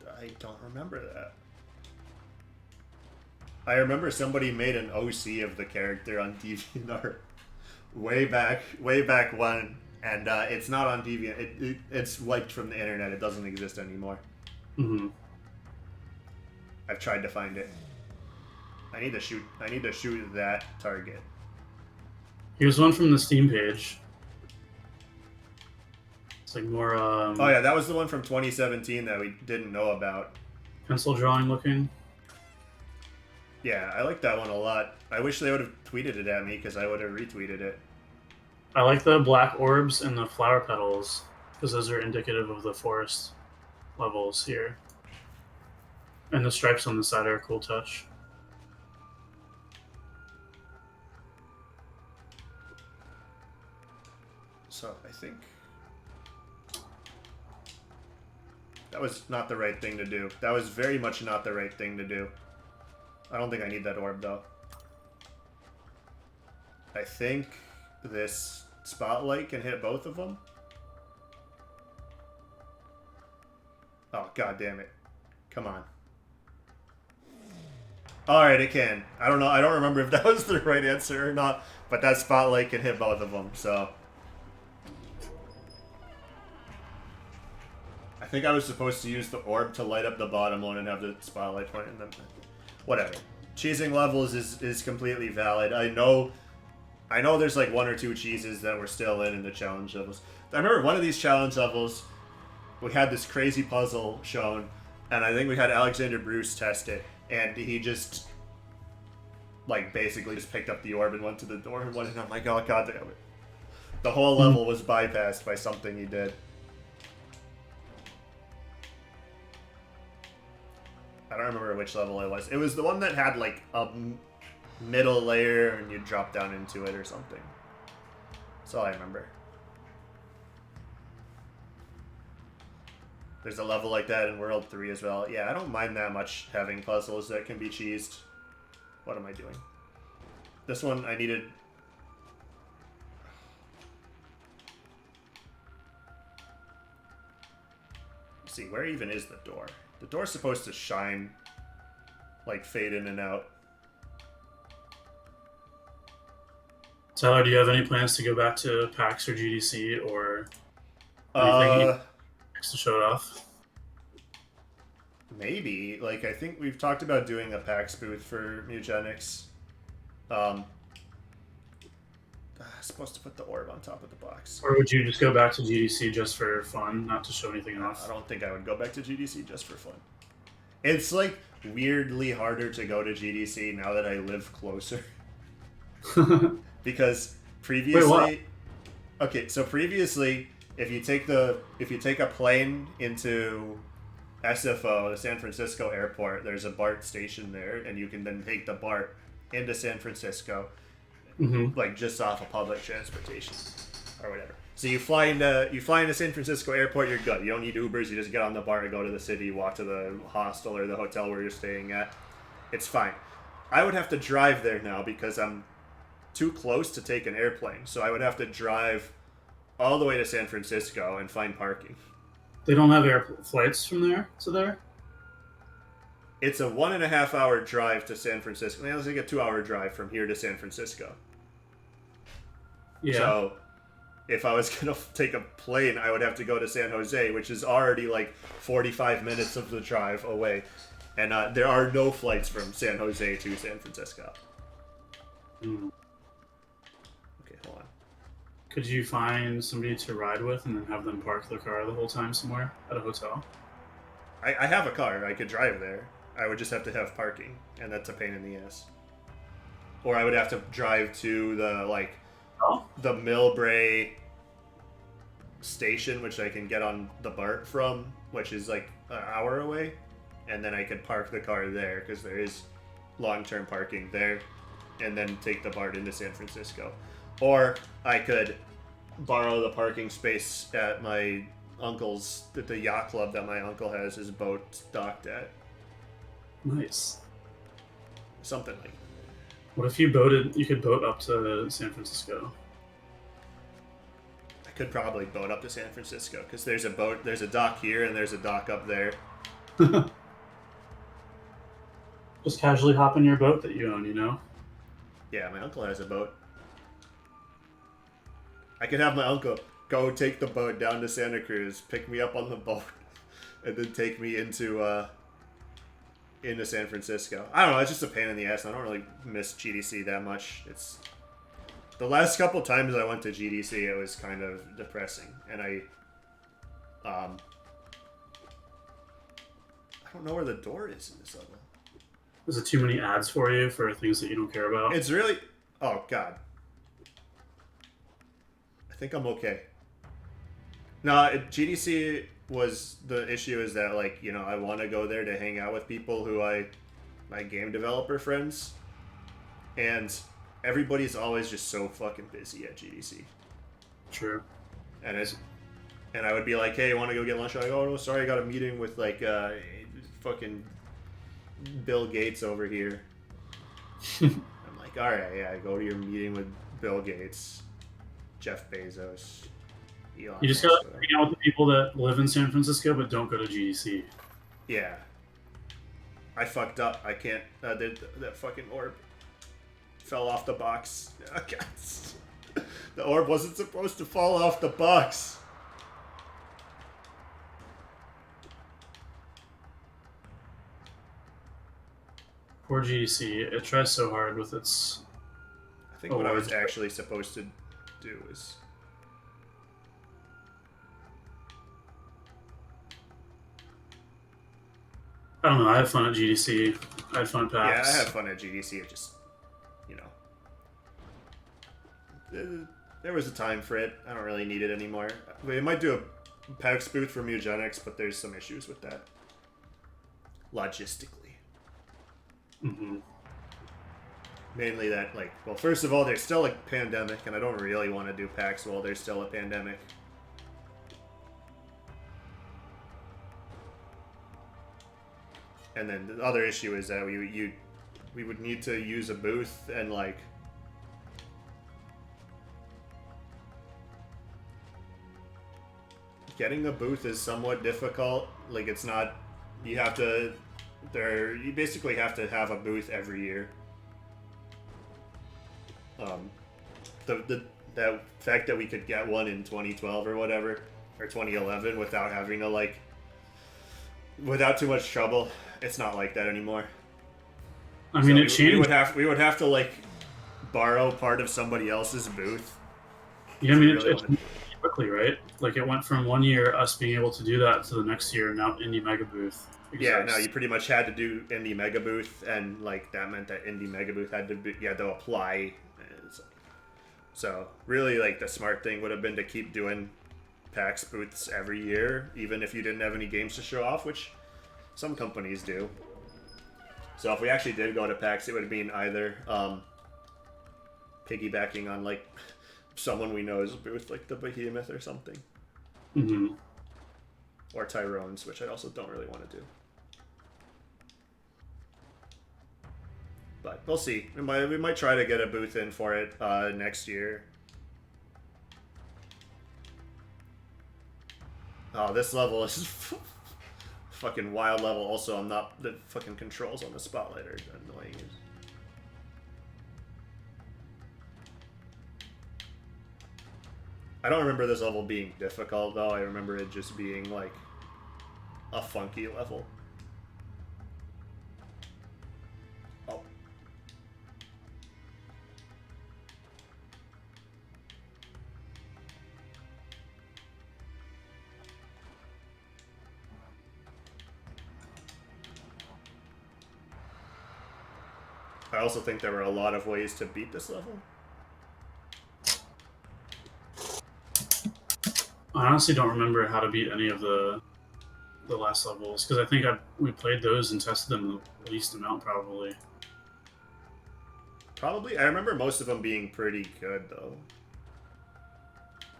I don't remember that. I remember somebody made an OC of the character on DeviantArt way back when, and it's not on Deviant. It's wiped from the internet. It doesn't exist anymore. Mm-hmm. I've tried to find it. I need to shoot that target. Here's one from the Steam page. It's like more. Oh yeah, that was the one from 2017 that we didn't know about. Pencil drawing looking. Yeah, I like that one a lot. I wish they would have tweeted it at me because I would have retweeted it. I like the black orbs and the flower petals because those are indicative of the forest levels here. And the stripes on the side are a cool touch. So I think that was not the right thing to do. That was very much not the right thing to do. I don't think I need that orb, though. I think this spotlight can hit both of them. Oh, god damn it. Come on. Alright, it can. I don't know. I don't remember if that was the right answer or not, but that spotlight can hit both of them, so... I think I was supposed to use the orb to light up the bottom one and have the spotlight point in them. Whatever. Cheesing levels is completely valid. I know there's like 1 or 2 cheeses that were still in the challenge levels. I remember one of these challenge levels, we had this crazy puzzle shown, and I think we had Alexander Bruce test it, and he just, like, basically just picked up the orb and went to the door and went in. I'm like, oh, god damn it. The whole level was bypassed by something he did. I don't remember which level it was. It was the one that had, like, a middle layer and you drop down into it or something. That's all I remember. There's a level like that in World 3 as well. Yeah, I don't mind that much having puzzles that can be cheesed. What am I doing? This one, I needed... Let's see, where even is the door? The door's supposed to shine, like, fade in and out. Tyler, do you have any plans to go back to PAX or GDC or anything to show it off? Maybe. Like, I think we've talked about doing a PAX booth for Mugenics. Supposed to put the orb on top of the box. Or would you just go back to GDC just for fun, not to show anything off? I don't think I would go back to GDC just for fun. It's, like, weirdly harder to go to GDC now that I live closer. Because previously... Wait, what? Okay, so previously, if you take a plane into SFO, the San Francisco airport, there's a BART station there, and you can then take the BART into San Francisco, like just off of public transportation or whatever. So you fly into San Francisco airport, you're good. You don't need Ubers. You just get on the BART, go to the city, walk to the hostel or the hotel where you're staying at. It's fine. I would have to drive there now because I'm too close to take an airplane. So I would have to drive all the way to San Francisco and find parking. They don't have air flights from there to there? It's a 1.5 hour drive to San Francisco. It's like a 2 hour drive from here to San Francisco. Yeah. So if I was going to take a plane, I would have to go to San Jose, which is already like 45 minutes of the drive away. And there are no flights from San Jose to San Francisco. Mm. Okay, hold on. Could you find somebody to ride with and then have them park their car the whole time somewhere at a hotel? I have a car. I could drive there. I would just have to have parking, and that's a pain in the ass. Or I would have to drive to the the Millbrae station, which I can get on the BART from, which is like an hour away, and then I could park the car there because there is long-term parking there, and then take the BART into San Francisco. Or I could borrow the parking space at my uncle's, at the yacht club that my uncle has his boat docked at. Nice. Something like that. What if you boated? You could boat up to San Francisco. I could probably boat up to San Francisco because there's a dock here and there's a dock up there. Just casually hop in your boat that you own, you know? Yeah, my uncle has a boat. I could have my uncle go take the boat down to Santa Cruz, pick me up on the boat, and then take me into San Francisco. I don't know, it's just a pain in the ass. I don't really miss GDC that much. It's the last couple times I went to GDC, it was kind of depressing, and I don't know where the door is in this level. Is it too many ads for you for things that you don't care about? It's really... Oh, God. I think I'm okay. No, GDC was... The issue is that, like, you know, I want to go there to hang out with people who my game developer friends. And everybody's always just so fucking busy at GDC. True. And I would be like, hey, you want to go get lunch? I'm like, oh, no, sorry, I got a meeting with, like, fucking... Bill Gates over here. I'm like, alright, yeah, go to your meeting with Bill Gates, Jeff Bezos, Elon You just Musk, gotta hang out with the people that live in San Francisco but don't go to GDC. Yeah. I fucked up. I can't. That fucking orb fell off the box. The orb wasn't supposed to fall off the box. Poor GDC. It tries so hard with its... I think what I was actually supposed to do is... I don't know. I had fun at GDC. I had fun at PAX. Yeah, I had fun at GDC. It just, you know... There was a time for it. I don't really need it anymore. We might do a PAX booth for Mugenics, but there's some issues with that. Logistically. Mm-hmm. Mainly that, like, well, first of all, there's still a pandemic, and I don't really want to do PAX while there's still a pandemic. And then the other issue is that we would need to use a booth, and, like, getting a booth is somewhat difficult. Like, it's not, you basically have to have a booth every year. The fact that we could get one in 2012 or whatever, or 2011 without having to, like, without too much trouble, it's not like that anymore. I mean, it changed. We would have to, like, borrow part of somebody else's booth. Yeah, I mean, it changed quickly, right? Like, it went from 1 year us being able to do that to the next year now Indie Mega Booth. Yeah, no, you pretty much had to do Indie Mega Booth, and, like, that meant that Indie Mega Booth had to apply. So really, like, the smart thing would have been to keep doing PAX booths every year, even if you didn't have any games to show off, which some companies do. So if we actually did go to PAX, it would mean either piggybacking on, like, someone we know's booth, like the Behemoth or something. Mm-hmm. Or Tyrone's, which I also don't really want to do. But we'll see. We might try to get a booth in for it next year. Oh, this level is fucking wild level. Also, the fucking controls on the spotlight are annoying. I don't remember this level being difficult, though. I remember it just being, like, a funky level. Oh. I also think there were a lot of ways to beat this level. I honestly don't remember how to beat any of the last levels, because I think we played those and tested them the least amount, probably. Probably. I remember most of them being pretty good, though.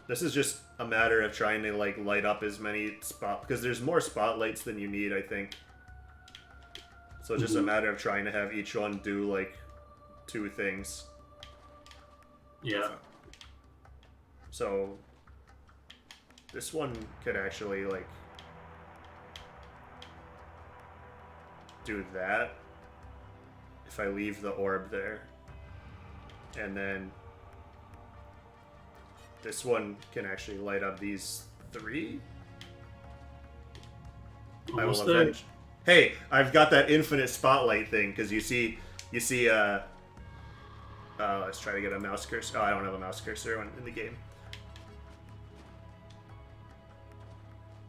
This is just a matter of trying to, like, light up as many because there's more spotlights than you need, I think. So it's just a matter of trying to have each one do, like, 2 things. Yeah. So This one could actually, like, do that if I leave the orb there. And then this one can actually light up these 3. Almost there. Hey, I've got that infinite spotlight thing, because you see, let's try to get a mouse cursor. Oh, I don't have a mouse cursor in the game.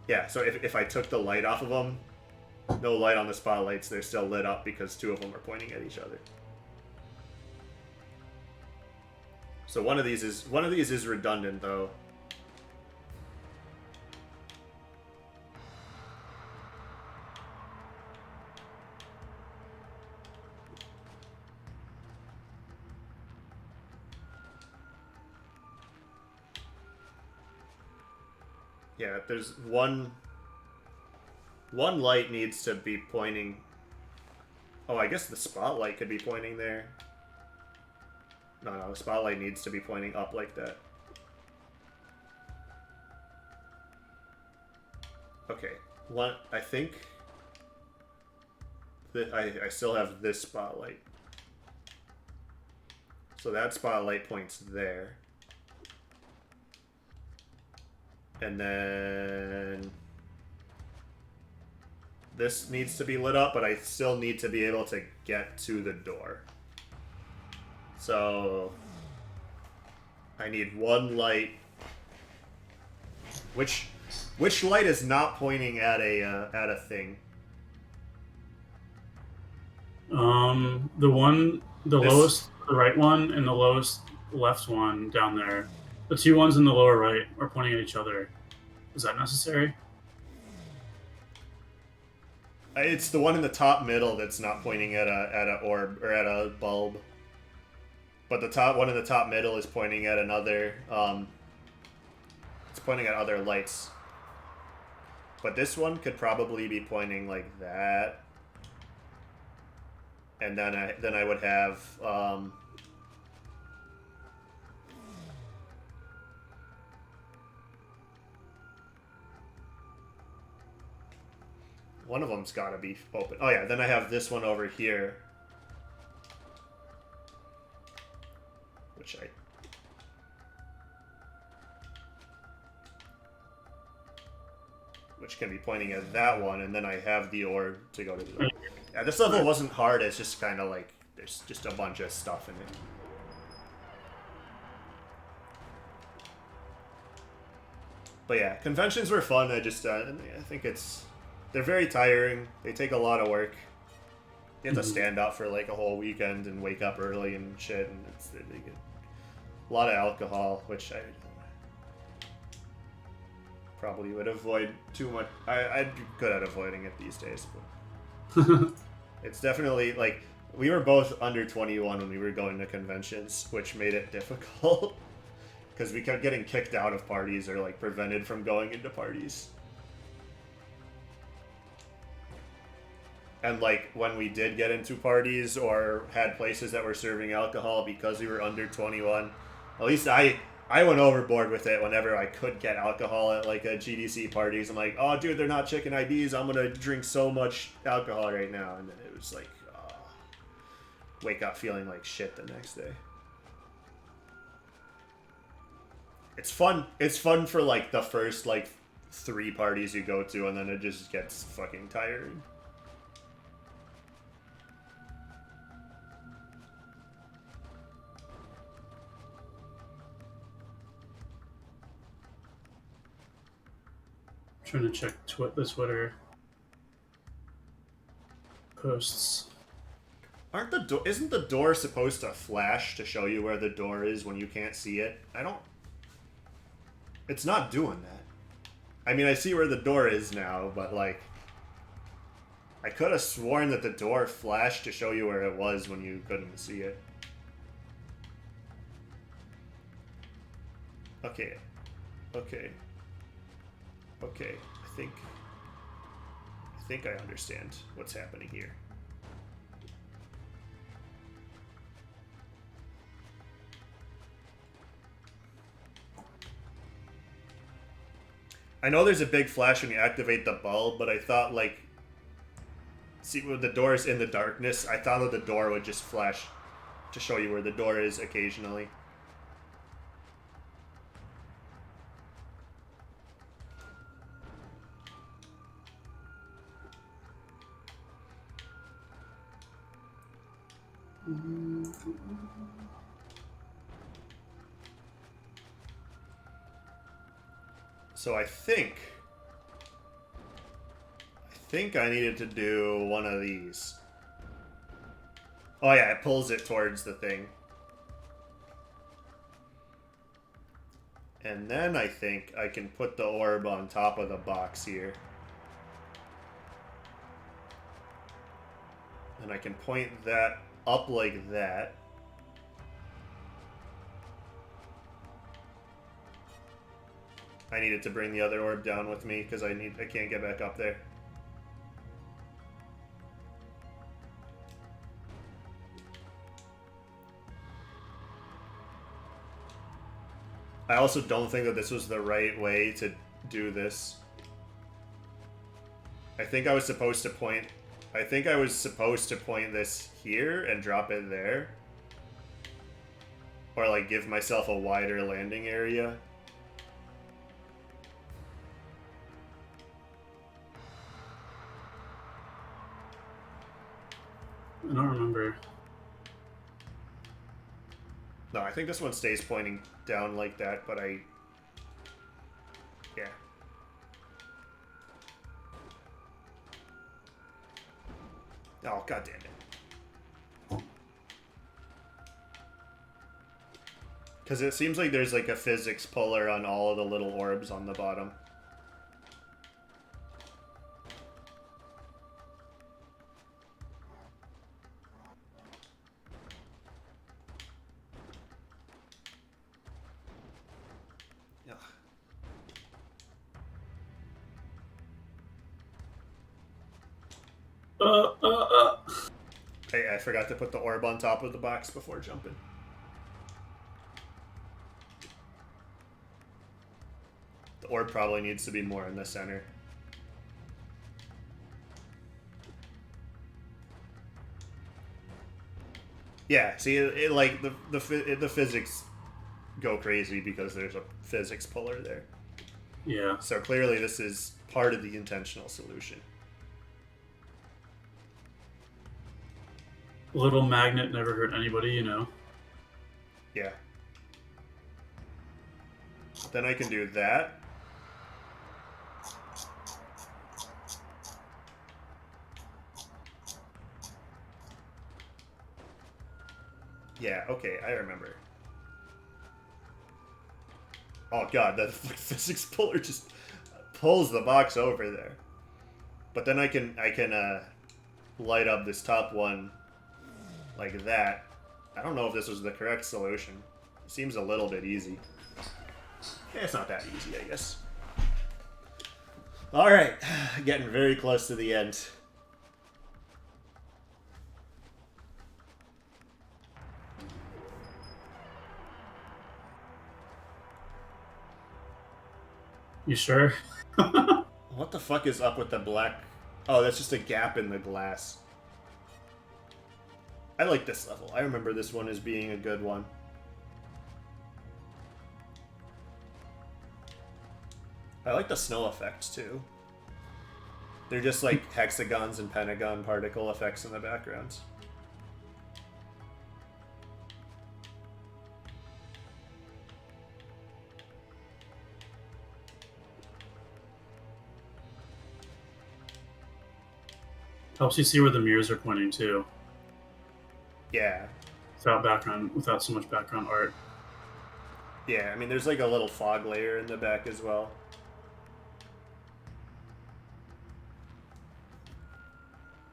Yeah, so if I took the light off of them, no light on the spotlights, they're still lit up because 2 of them are pointing at each other. So one of these is redundant though. Yeah, there's one light needs to be pointing. Oh, I guess the spotlight could be pointing there. No, the spotlight needs to be pointing up like that. Okay, I think that I still have this spotlight. So that spotlight points there. And then this needs to be lit up, but I still need to be able to get to the door. So I need one light. Which light is not pointing at a thing? The one, the lowest, the right one, and the lowest left one down there. The 2 ones in the lower right are pointing at each other. Is that necessary? It's the one in the top middle that's not pointing at a orb or at a bulb. But the one in the top middle is pointing at another. It's pointing at other lights. But this one could probably be pointing like that. And then I would have. One of them's got to be open. Oh yeah, then I have this one over here. Which can be pointing at that one, and then I have the orb to go to the... Yeah, this level wasn't hard, it's just kind of like, there's just a bunch of stuff in it. But yeah, conventions were fun, I think they're very tiring, they take a lot of work. You have to stand up for like a whole weekend and wake up early and shit, and they get a lot of alcohol, which I probably would avoid too much. I'd be good at avoiding it these days, but it's definitely like we were both under 21 when we were going to conventions, which made it difficult because we kept getting kicked out of parties or like prevented from going into parties. And like when we did get into parties or had places that were serving alcohol because we were under 21, at least I went overboard with it whenever I could get alcohol at like a GDC parties. I'm like, oh dude, they're not checking IDs. I'm gonna drink so much alcohol right now. And then it was like, wake up feeling like shit the next day. It's fun. It's fun for like the first like 3 parties you go to, and then it just gets fucking tiring. Trying to check the Twitter posts. Isn't the door supposed to flash to show you where the door is when you can't see it? It's not doing that. I mean, I see where the door is now, but like, I could have sworn that the door flashed to show you where it was when you couldn't see it. Okay. I think I understand what's happening here. I know there's a big flash when you activate the bulb, but I thought, like, see, when the door is in the darkness, I thought that the door would just flash to show you where the door is occasionally. So I think I needed to do one of these. Oh yeah, it pulls it towards the thing. And then I think I can put the orb on top of the box here. And I can point that up like that. I needed to bring the other orb down with me because I can't get back up there. I also don't think that this was the right way to do this. I think I was supposed to point this here and drop it there. Or like give myself a wider landing area. I don't remember. No, I think this one stays pointing down like that, but yeah. Oh, god damn it. Because it seems like there's like a physics puller on all of the little orbs on the bottom. Hey, I forgot to put the orb on top of the box before jumping. The orb probably needs to be more in the center. Yeah, see, it like the physics go crazy because there's a physics puller there. Yeah. So clearly this is part of the intentional solution. A little magnet never hurt anybody, you know. Yeah. Then I can do that. Yeah, okay, I remember. Oh god, that physics puller just pulls the box over there. But then I can light up this top one like that. I don't know if this was the correct solution. It seems a little bit easy. Yeah, it's not that easy, I guess. Alright, getting very close to the end. You sure? What the fuck is up with the black? Oh, that's just a gap in the glass. I like this level. I remember this one as being a good one. I like the snow effects too. They're just like hexagons and pentagon particle effects in the backgrounds. Helps you see where the mirrors are pointing too. Yeah. Without so much background art. Yeah, I mean, there's like a little fog layer in the back as well.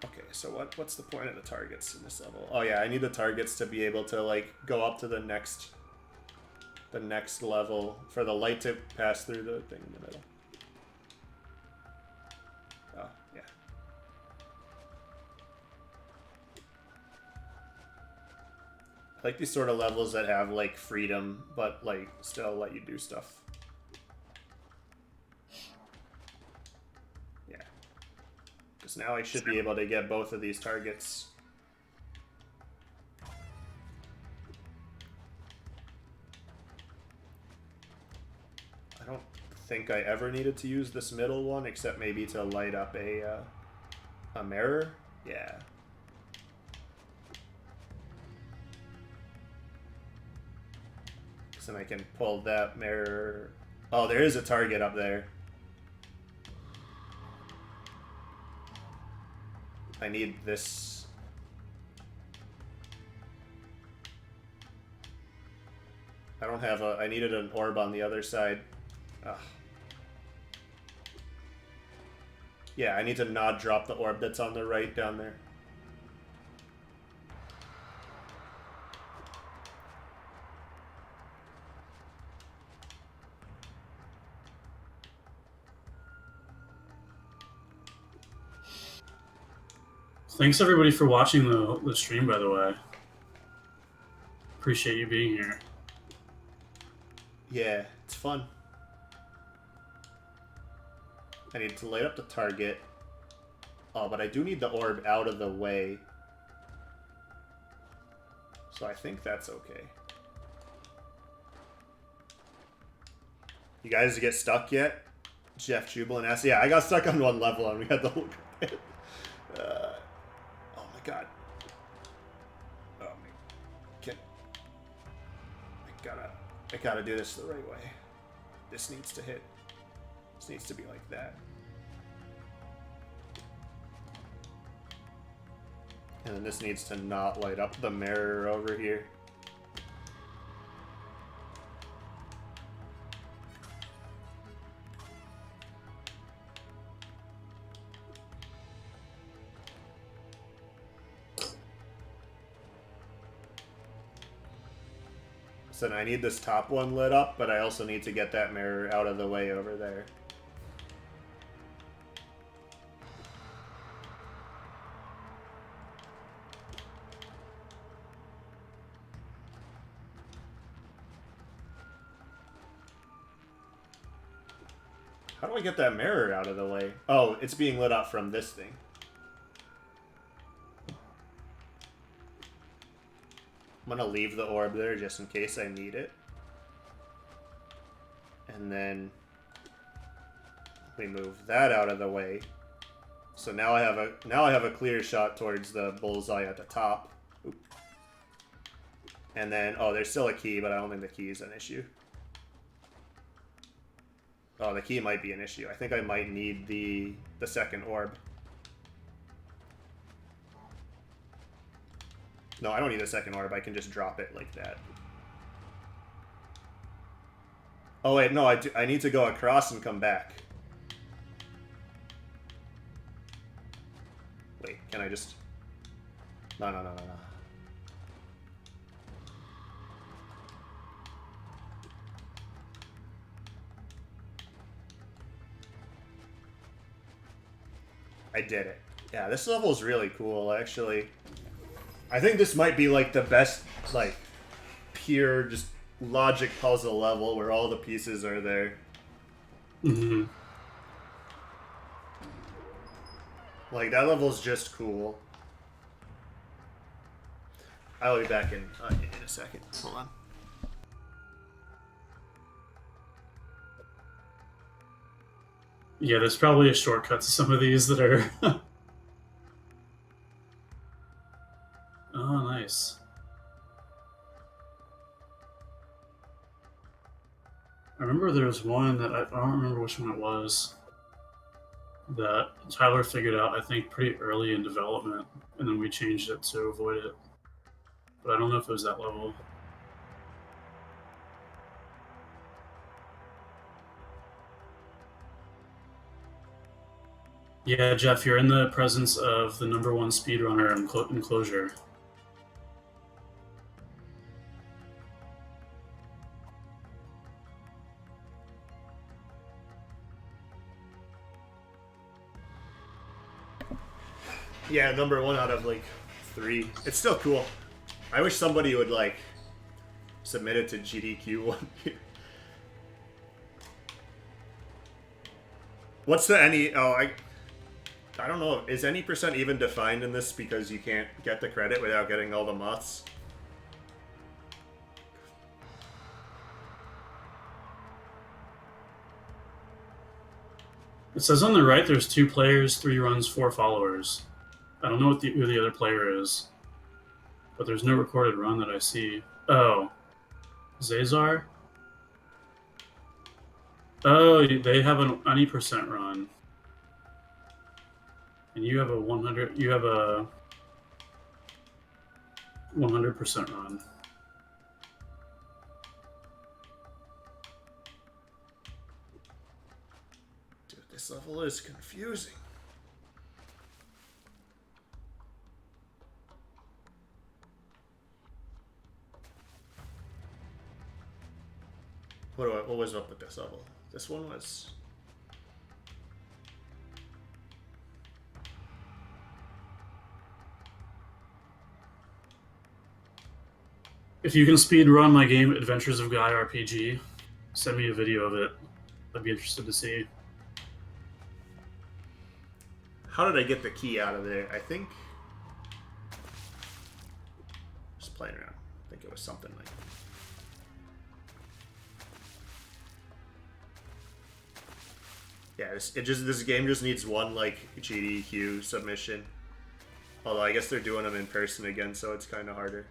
Okay, so what's the point of the targets in this level? Oh yeah, I need the targets to be able to like go up to the next level for the light to pass through the thing in the middle. Oh, yeah. I like these sort of levels that have like freedom, but like still let you do stuff. Because now I should be able to get both of these targets. I don't think I ever needed to use this middle one, except maybe to light up a mirror. Yeah. So then I can pull that mirror. Oh, there is a target up there. I need this. I don't have a... I needed an orb on the other side. Ugh. Yeah, I need to not drop the orb that's on the right down there. Thanks everybody for watching the stream, by the way. Appreciate you being here. Yeah, it's fun. I need to light up the target. Oh, but I do need the orb out of the way. So I think that's okay. You guys get stuck yet? Jeff Jubilant asks. Yeah, I got stuck on one level and we had the whole... oh my god. Oh my... I gotta do this the right way. This needs to hit. This needs to be like that. And then this needs to not light up the mirror over here. So then I need this top one lit up, but I also need to get that mirror out of the way over there. How do I get that mirror out of the way? Oh, it's being lit up from this thing. I'm gonna leave the orb there just in case I need it. And then we move that out of the way. So now I have a clear shot towards the bullseye at the top. Oop. And then there's still a key, but I don't think the key is an issue. Oh, the key might be an issue. I think I might need the second orb. No, I don't need a second orb. I can just drop it like that. Oh wait, no, I need to go across and come back. Wait, can I just... No. I did it. Yeah, this level is really cool, actually. I think this might be, like, the best, like, pure, just logic puzzle level where all the pieces are there. Mm-hmm. Like, that level's just cool. I'll be back in a second. Hold on. Yeah, there's probably a shortcut to some of these that are... Oh, nice. I remember there was one that I don't remember which one it was that Tyler figured out, I think, pretty early in development, and then we changed it to avoid it. But I don't know if it was that level. Yeah, Jeff, you're in the presence of the #1 speedrunner in Closure. Yeah, #1 out of, like, 3. It's still cool. I wish somebody would, like, submit it to GDQ one year. What's the any... Oh, I don't know. Is any percent even defined in this because you can't get the credit without getting all the moths? It says on the right there's 2 players, 3 runs, 4 followers. I don't know who the other player is, but there's no recorded run that I see. Oh, Zazar? Oh, they have an any percent run. And you have a 100. You have a 100% run. Dude, this level is confusing. What was up with this level? This one was. If you can speed run my game Adventures of Guy RPG, send me a video of it. I'd be interested to see. How did I get the key out of there? I think. Just playing around. I think it was something like. Yeah, this game just needs one like GDQ submission. Although I guess they're doing them in person again, so it's kind of harder.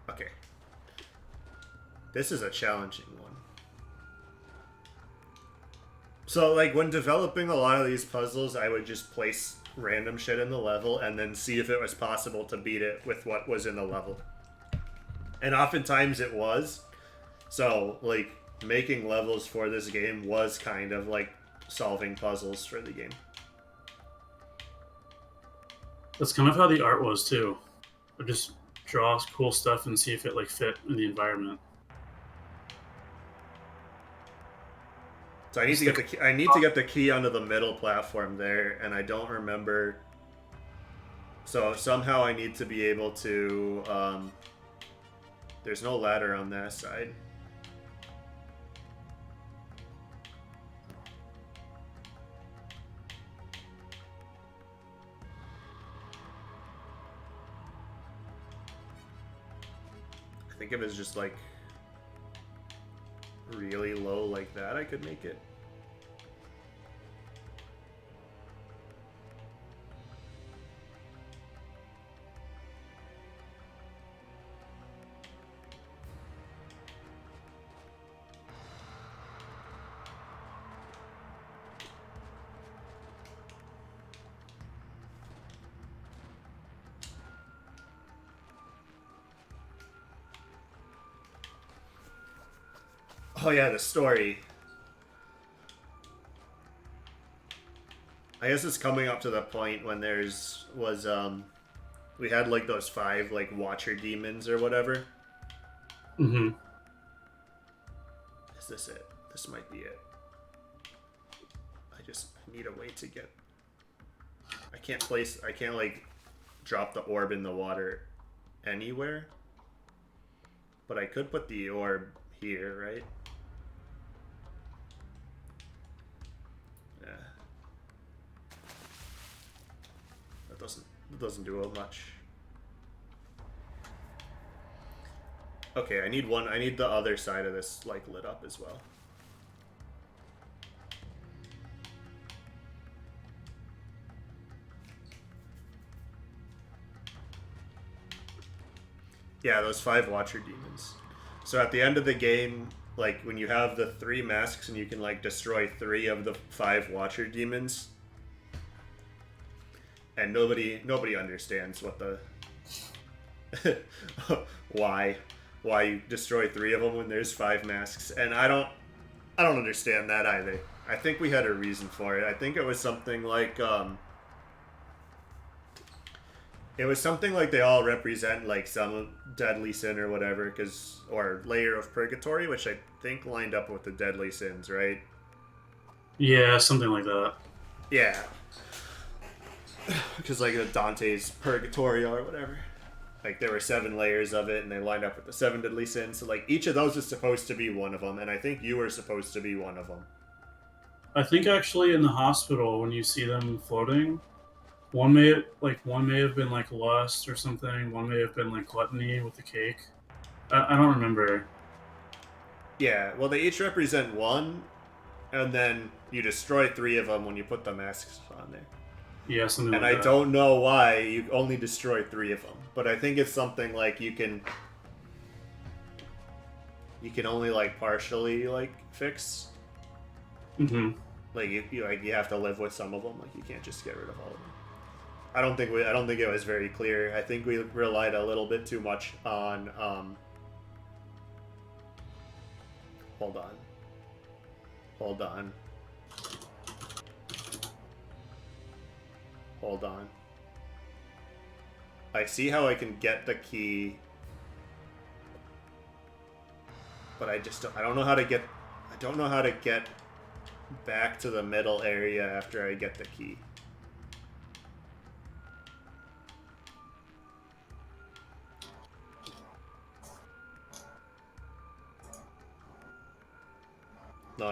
Okay. This is a challenging one. So, like, when developing a lot of these puzzles, I would just place random shit in the level and then see if it was possible to beat it with what was in the level. And oftentimes it was. So, like, making levels for this game was kind of like solving puzzles for the game. That's kind of how the art was, too. I just draw cool stuff and see if it, like, fit in the environment. So I need to get the key, I need to get the key onto the middle platform there, and I don't remember. So somehow I need to be able to. There's no ladder on that side. I think if it's just like really low like that, I could make it. Oh yeah, the story. I guess it's coming up to the point when we had like those 5 like watcher demons or whatever. Mm-hmm. Is this it? This might be it. I need a way to get. I can't like drop the orb in the water anywhere. But I could put the orb here, right? It doesn't do much. Okay, I need the other side of this like lit up as well. Yeah, those 5 watcher demons. So at the end of the game, like when you have the 3 masks and you can like destroy 3 of the 5 watcher demons. And nobody understands what the why you destroy 3 of them when there's 5 masks, and I don't understand that either. I think we had a reason for it. I think it was something like they all represent like some deadly sin or whatever, or layer of purgatory, which I think lined up with the deadly sins, right? Yeah, something like that. Yeah. Because like Dante's Purgatorio or whatever. Like there were 7 layers of it, and they lined up with the 7 deadly sins. So like each of those is supposed to be one of them, and I think you were supposed to be one of them. I think actually in the hospital when you see them floating, one may have been like lust or something. One may have been like gluttony with the cake. I don't remember. Yeah, well, they each represent one, and then you destroy 3 of them when you put the masks on there. Yeah, something and like I that. don't know why you only destroy 3 of them, but I think it's something like you can only like partially like fix. Mm-hmm. Like you have to live with some of them. Like you can't just get rid of all of them. I don't think it was very clear. I think we relied a little bit too much on. Hold on. I see how I can get the key, but I don't know how to get. I don't know how to get back to the middle area after I get the key. No.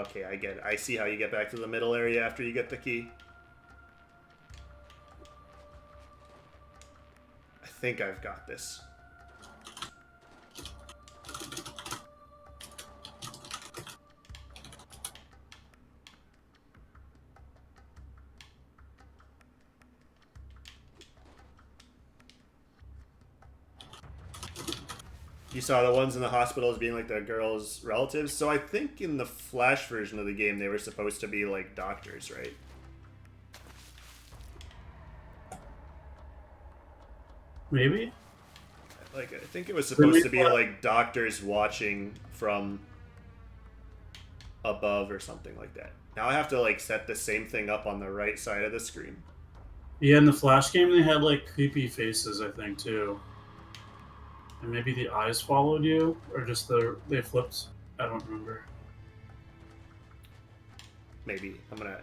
Okay, I get it. I see how you get back to the middle area after you get the key. I think I've got this. You saw the ones in the hospital as being like the girls' relatives. So I think in the Flash version of the game, they were supposed to be like doctors, right? Maybe. Like I think it was supposed to be like doctors watching from above or something like that. Now I have to like set the same thing up on the right side of the screen. Yeah, in the Flash game, they had like creepy faces, I think, too. And maybe the eyes followed you, or just they flipped. I don't remember. Maybe I'm gonna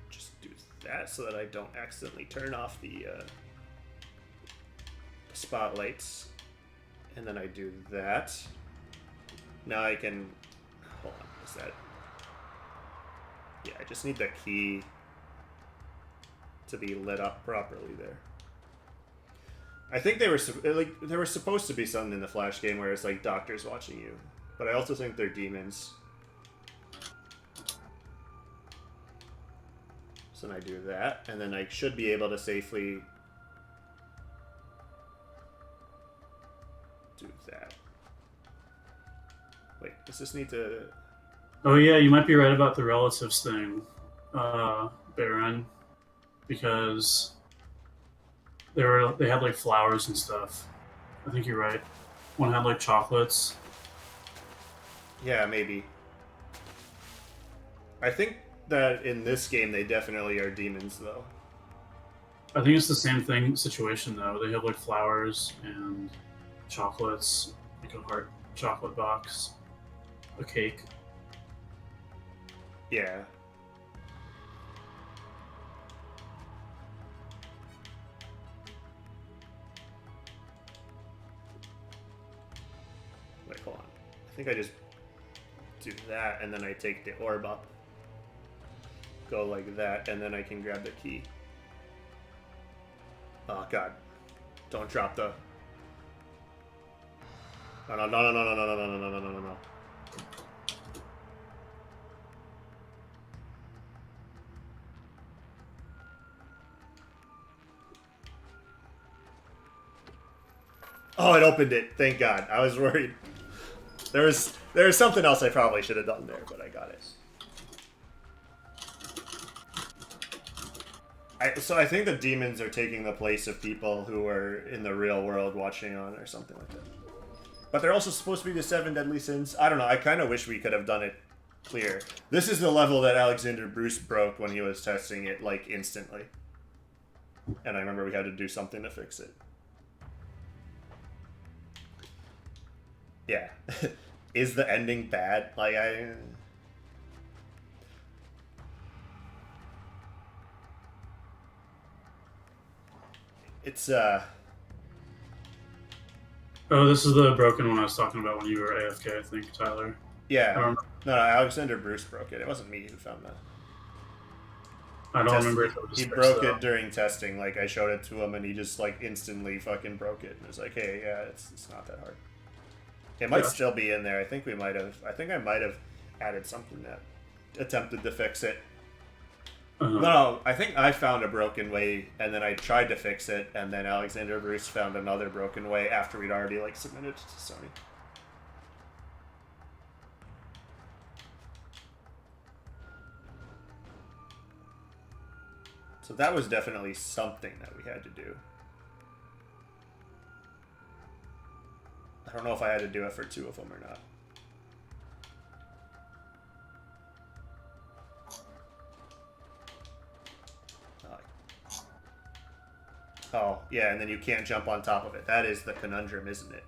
just do that so that I don't accidentally turn off the spotlights, and then I do that. Now I can hold on. Is that? Yeah, I just need the key to be lit up properly there. I think there were supposed to be something in the Flash game where it's like doctors watching you, but I also think they're demons. So then I do that, and then I should be able to safely do that. Wait, does this need to... Oh yeah, you might be right about the relatives thing, Baron, because they had like flowers and stuff. I think you're right. One had like chocolates. Yeah, maybe. I think that in this game they definitely are demons, though. I think it's the same situation though. They have like flowers and chocolates, like a heart chocolate box, a cake. Yeah. Wait, hold on. I think I just do that, and then I take the orb up. Go like that, and then I can grab the key. Oh, God. Don't drop the... No. Oh, it opened it. Thank God. I was worried. There was something else I probably should have done there, but I got it. So I think the demons are taking the place of people who are in the real world watching on or something like that. But they're also supposed to be the 7 deadly sins. I don't know. I kind of wish we could have done it clear. This is the level that Alexander Bruce broke when he was testing it, like, instantly. And I remember we had to do something to fix it. Yeah. Is the ending bad? Like, it's, Oh, this is the broken one I was talking about when you were AFK, I think, Tyler. Yeah. No, Alexander Bruce broke it. It wasn't me who found that. I don't remember if it was He fixed, broke though. it during testing. Like, I showed it to him, and he just, like, instantly fucking broke it. And it was like, hey, yeah, it's not that hard. It might still be in there. I think I might have added something that attempted to fix it. No, I think I found a broken way, and then I tried to fix it, and then Alexander Bruce found another broken way after we'd already, like, submitted it to Sony. So that was definitely something that we had to do. I don't know if I had to do it for 2 of them or not. Oh, yeah, and then you can't jump on top of it. That is the conundrum, isn't it?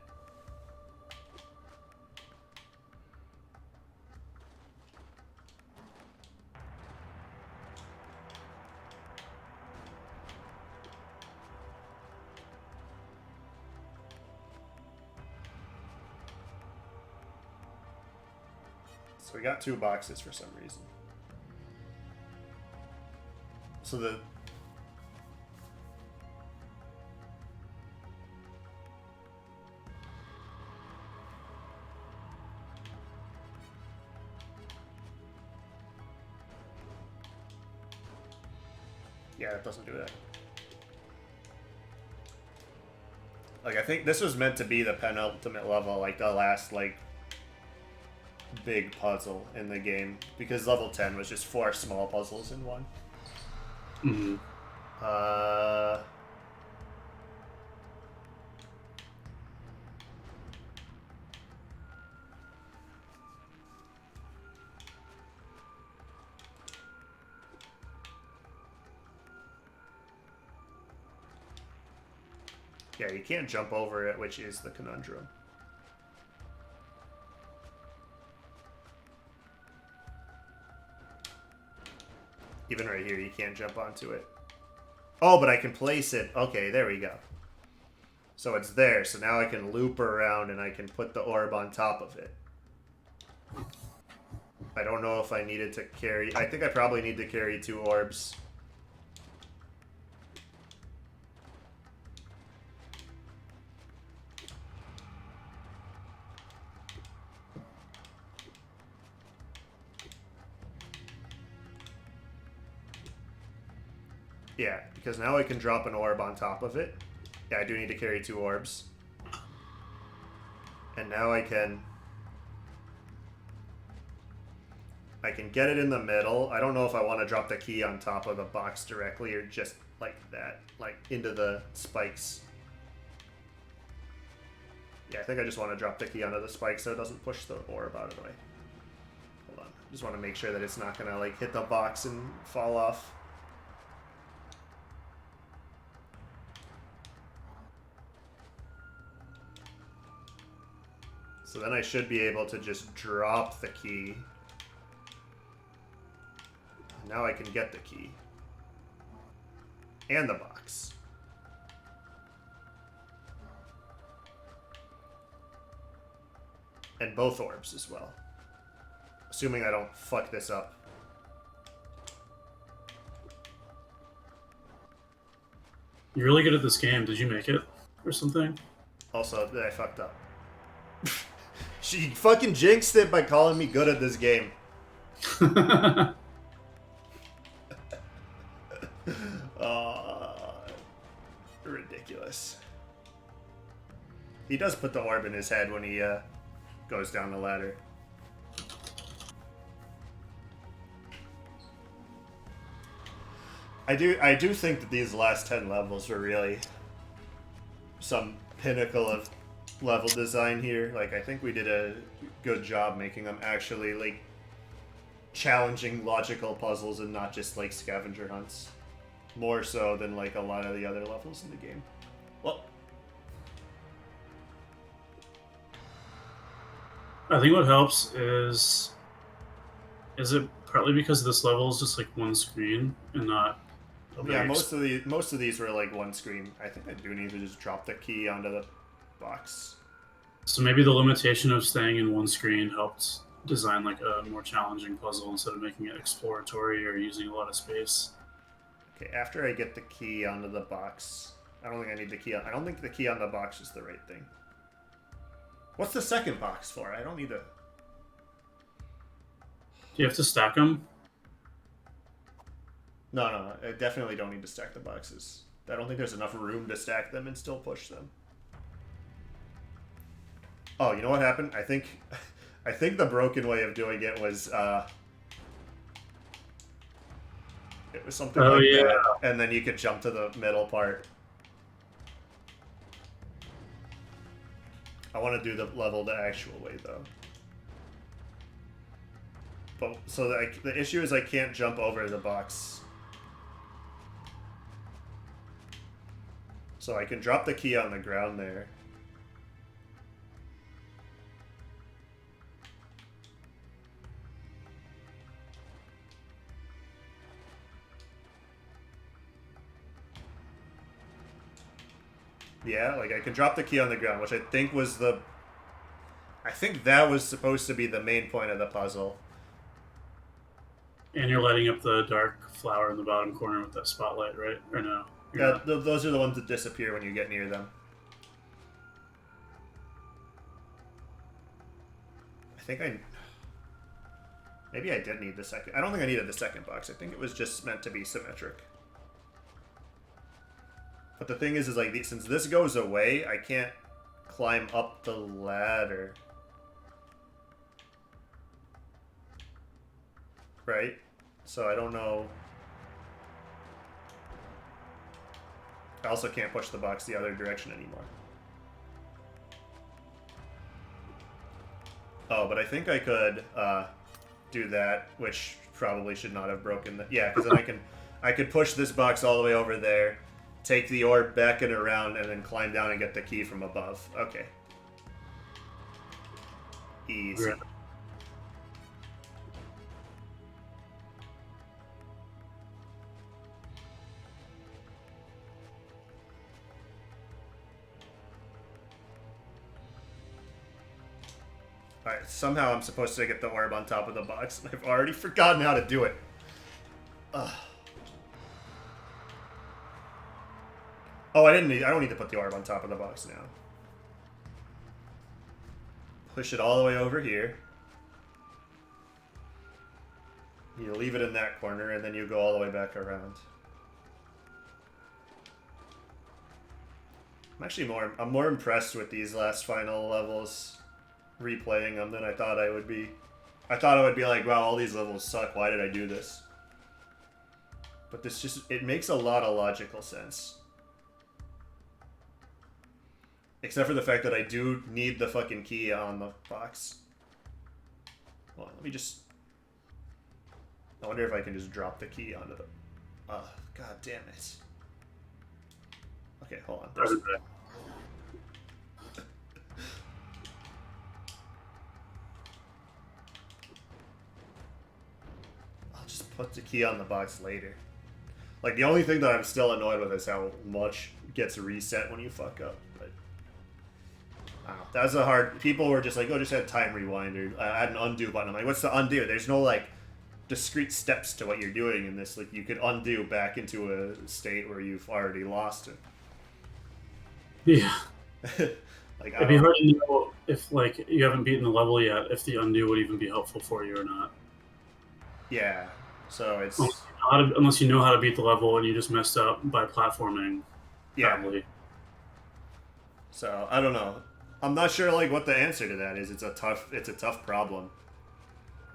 So we got 2 boxes for some reason. So the... Yeah, it doesn't do that. Like, I think this was meant to be the penultimate level, like the last, like, big puzzle in the game. Because level 10 was just 4 small puzzles in one. Mm-hmm. Yeah, you can't jump over it, which is the conundrum. Even right here, you can't jump onto it. Oh, but I can place it. Okay, there we go. So it's there. So now I can loop around and I can put the orb on top of it. I don't know if I needed to carry... I think I probably need to carry 2 orbs. Yeah, because now I can drop an orb on top of it. Yeah, I do need to carry 2 orbs. And now I can get it in the middle. I don't know if I want to drop the key on top of the box directly or just like that, like into the spikes. Yeah, I think I just want to drop the key onto the spikes so it doesn't push the orb out of the way. Hold on. Just want to make sure that it's not going to like hit the box and fall off. So then I should be able to just drop the key. Now I can get the key. And the box. And both orbs as well. Assuming I don't fuck this up. You're really good at this game. Did you make it or something? Also, I fucked up. She fucking jinxed it by calling me good at this game. Ridiculous. He does put the orb in his head when he goes down the ladder. I do think that these last 10 levels were really some pinnacle of level design here. Like, I think we did a good job making them actually, like, challenging logical puzzles and not just, like, scavenger hunts. More so than, like, a lot of the other levels in the game. Well, I think what helps is it partly because this level is just, like, one screen and not... Yeah, most of these were, like, one screen. I think I do need to just drop the key onto the box. So maybe the limitation of staying in one screen helped design like a more challenging puzzle instead of making it exploratory or using a lot of space. Okay, after I get the key onto the box, I don't think I need the key. I don't think the key on the box is the right thing. What's the second box for? I don't need the. Do you have to stack them? No, I definitely don't need to stack the boxes. I don't think there's enough room to stack them and still push them. Oh, you know what happened? I think the broken way of doing it was something like that, and then you could jump to the middle part. I want to do the level the actual way though. But so the issue is I can't jump over the box. So I can drop the key on the ground there. Yeah, like I can drop the key on the ground, which I think was the... I think that was supposed to be the main point of the puzzle. And you're lighting up the dark flower in the bottom corner with that spotlight, right? Or no? Yeah, those are the ones that disappear when you get near them. I think maybe I did need the second... I don't think I needed the second box. I think it was just meant to be symmetric. But the thing is like, since this goes away, I can't climb up the ladder. Right? So I don't know. I also can't push the box the other direction anymore. Oh, but I think I could do that, which probably should not have broken the... Yeah, because then I could push this box all the way over there, take the orb back and around, and then climb down and get the key from above. Okay. Easy. Right. Alright, somehow I'm supposed to get the orb on top of the box, and I've already forgotten how to do it. Ugh. Oh, I don't need to put the orb on top of the box now. Push it all the way over here. You leave it in that corner, and then you go all the way back around. I'm more impressed with these last final levels, replaying them, than I thought I would be. I thought I would be like, wow, all these levels suck, why did I do this? But it makes a lot of logical sense. Except for the fact that I do need the fucking key on the box. Well, let me just... I wonder if I can just drop the key onto the... Oh, god damn it. Okay, hold on. I'll just put the key on the box later. Like, the only thing that I'm still annoyed with is how much gets reset when you fuck up. But I don't know. That was a hard... People were just like, oh, just add time rewind or add an undo button. I'm like, what's the undo? There's no, like, discrete steps to what you're doing in this. Like, you could undo back into a state where you've already lost it. Yeah. Like, It'd be hard to know if, like, you haven't beaten the level yet, if the undo would even be helpful for you or not. Yeah. So it's... Unless you know how to beat the level and you just messed up by platforming. Yeah. Probably. So, I don't know. I'm not sure, like, what the answer to that is. It's a tough problem.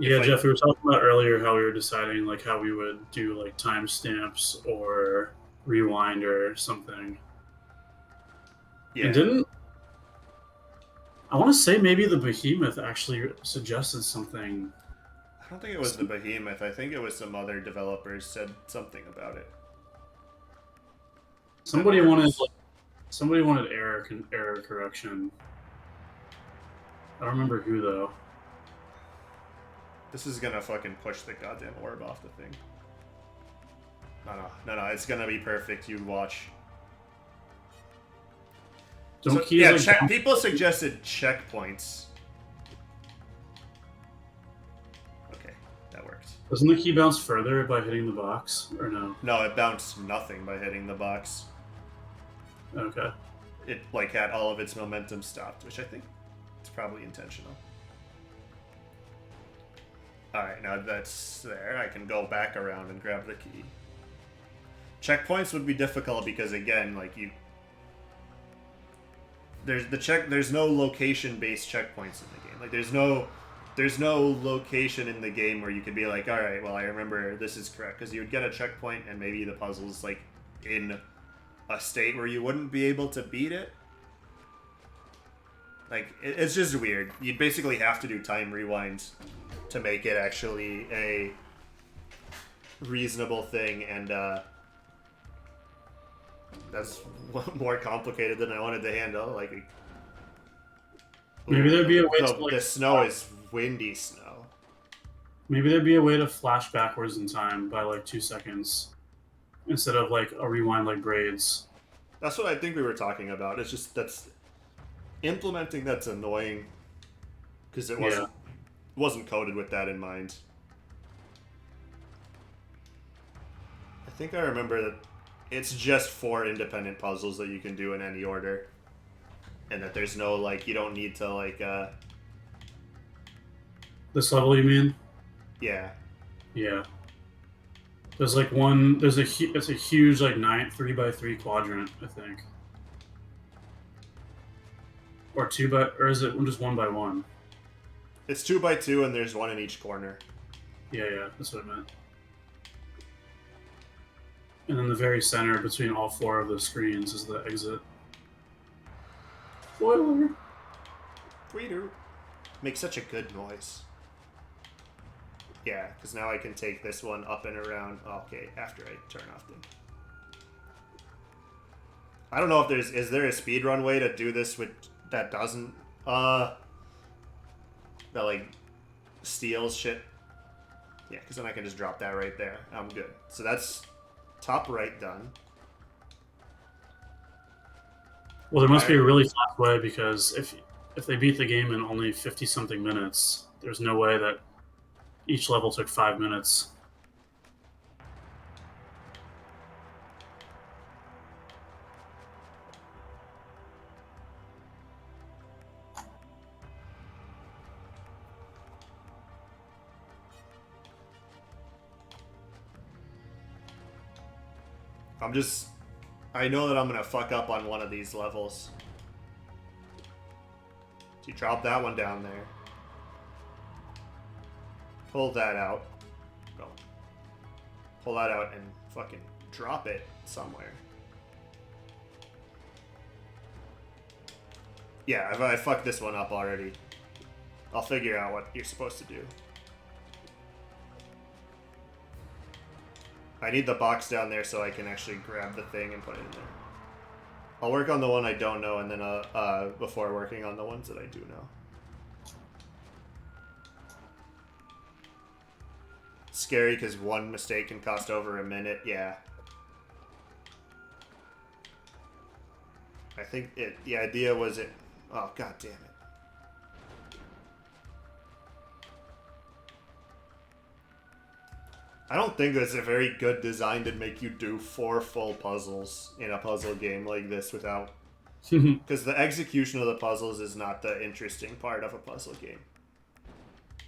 Yeah, Jeff, we were talking about earlier how we were deciding, like, how we would do, like, timestamps or rewind or something. Yeah. And I want to say maybe the Behemoth actually suggested something. I don't think it was the Behemoth. I think it was some other developers said something about it. Somebody wanted error correction. I don't remember who though. This is gonna fucking push the goddamn orb off the thing. No, it's gonna be perfect. You watch. Don't So, keys yeah, like bounce? people suggested checkpoints. Okay, that worked. Doesn't the key bounce further by hitting the box, or no? No, it bounced nothing by hitting the box. Okay. It like had all of its momentum stopped, which I think is probably intentional. Alright, now that's there. I can go back around and grab the key. Checkpoints would be difficult because again, like there's no location-based checkpoints in the game. Like there's no location in the game where you could be like, all right, well I remember this is correct, because you would get a checkpoint and maybe the puzzle's like in a state where you wouldn't be able to beat it. Like it's just weird. You'd basically have to do time rewinds to make it actually a reasonable thing, and that's more complicated than I wanted to handle. Like, Maybe there'd be a way to like, the snow is windy snow. Maybe there'd be a way to flash backwards in time by like 2 seconds instead of like a rewind like braids. That's what I think we were talking about. It's just that's annoying because it wasn't coded with that in mind. I think I remember that it's just 4 independent puzzles that you can do in any order, and that there's no like you don't need to like This level, you mean? yeah. Yeah. There's like one. It's a huge like 3x3 quadrant, I think. Or or is it just 1x1? It's 2x2 and there's one in each corner. Yeah, that's what I meant. And in the very center, between all 4 of the screens, is the exit. Spoiler! Tweeter. Makes such a good noise. Yeah, because now I can take this one up and around. Oh, okay, after I turn off the... I don't know if is there a speedrun way to do this with that doesn't that like steals shit. Yeah, because then I can just drop that right there. I'm good. So that's top right done. Well, there must be a really fast way, because if they beat the game in only 50-something minutes, there's no way that each level took 5 minutes. I know that I'm gonna fuck up on one of these levels. So you drop that one down there. Pull that out. Go. Pull that out and fucking drop it somewhere. Yeah, I fucked this one up already. I'll figure out what you're supposed to do. I need the box down there so I can actually grab the thing and put it in there. I'll work on the one I don't know, and then before working on the ones that I do know. Scary because one mistake can cost over a minute. Yeah. I think the idea was it. Oh, god damn it. I don't think that's a very good design to make you do 4 full puzzles in a puzzle game like this without... Because the execution of the puzzles is not the interesting part of a puzzle game.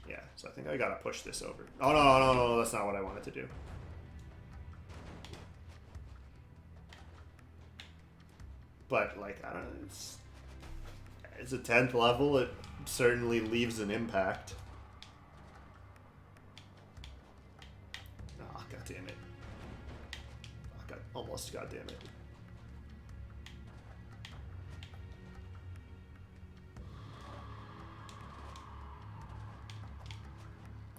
Yeah, so I think I gotta push this over. Oh, no, that's not what I wanted to do. But, like, I don't know, it's a 10th level, it certainly leaves an impact. Oh, god damn it. Oh, god, almost, god damn it.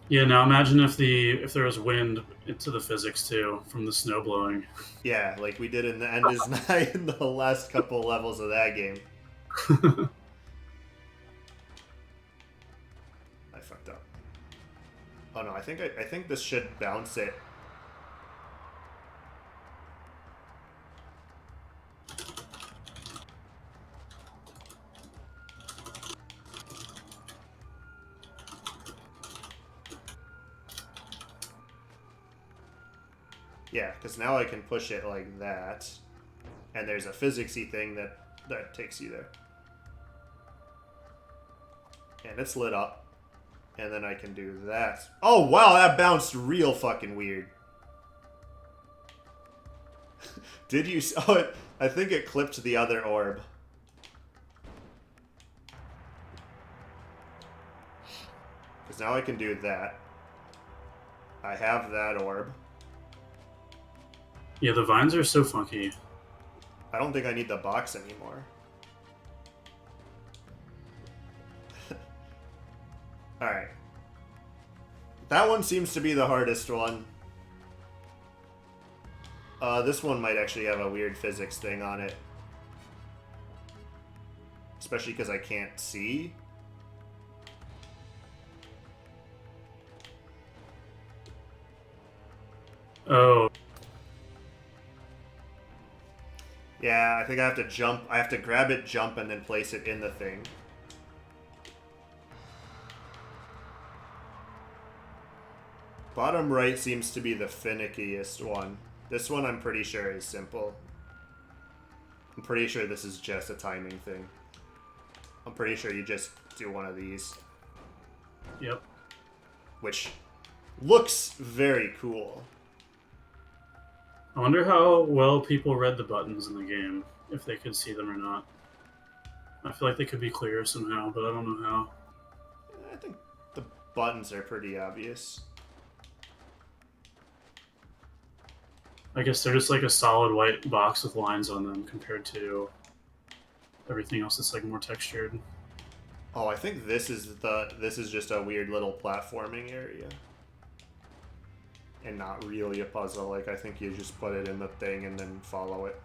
Yeah, now imagine if there was wind into the physics too from the snow blowing. Yeah, like we did in the End is Nigh in the last couple levels of that game. I fucked up. Oh no, I think this should bounce it. Yeah, because now I can push it like that, and there's a physicsy thing that takes you there. And it's lit up. And then I can do that. Oh, wow, that bounced real fucking weird. Did you... Oh, I think it clipped the other orb. Because now I can do that. I have that orb. Yeah, the vines are so funky. I don't think I need the box anymore. Alright. That one seems to be the hardest one. This one might actually have a weird physics thing on it. Especially because I can't see. Oh. Yeah, I think I have to jump. I have to grab it, jump, and then place it in the thing. Bottom right seems to be the finickiest one. This one I'm pretty sure is simple. I'm pretty sure this is just a timing thing. I'm pretty sure you just do one of these. Yep. Which looks very cool. I wonder how well people read the buttons in the game, if they could see them or not. I feel like they could be clear somehow, but I don't know how. I think the buttons are pretty obvious. I guess they're just like a solid white box with lines on them compared to everything else that's like more textured. Oh, I think this is just a weird little platforming area. And not really a puzzle. Like, I think you just put it in the thing and then follow it.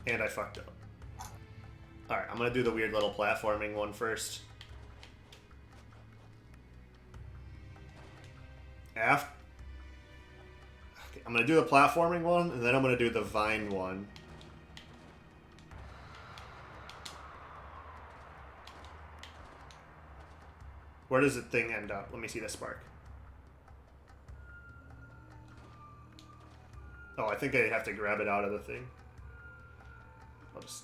And I fucked up. Alright, I'm gonna do the weird little platforming one first. Okay, I'm gonna do the platforming one, and then I'm gonna do the vine one. Where does the thing end up? Let me see the spark. Oh, I think I have to grab it out of the thing. I'll just...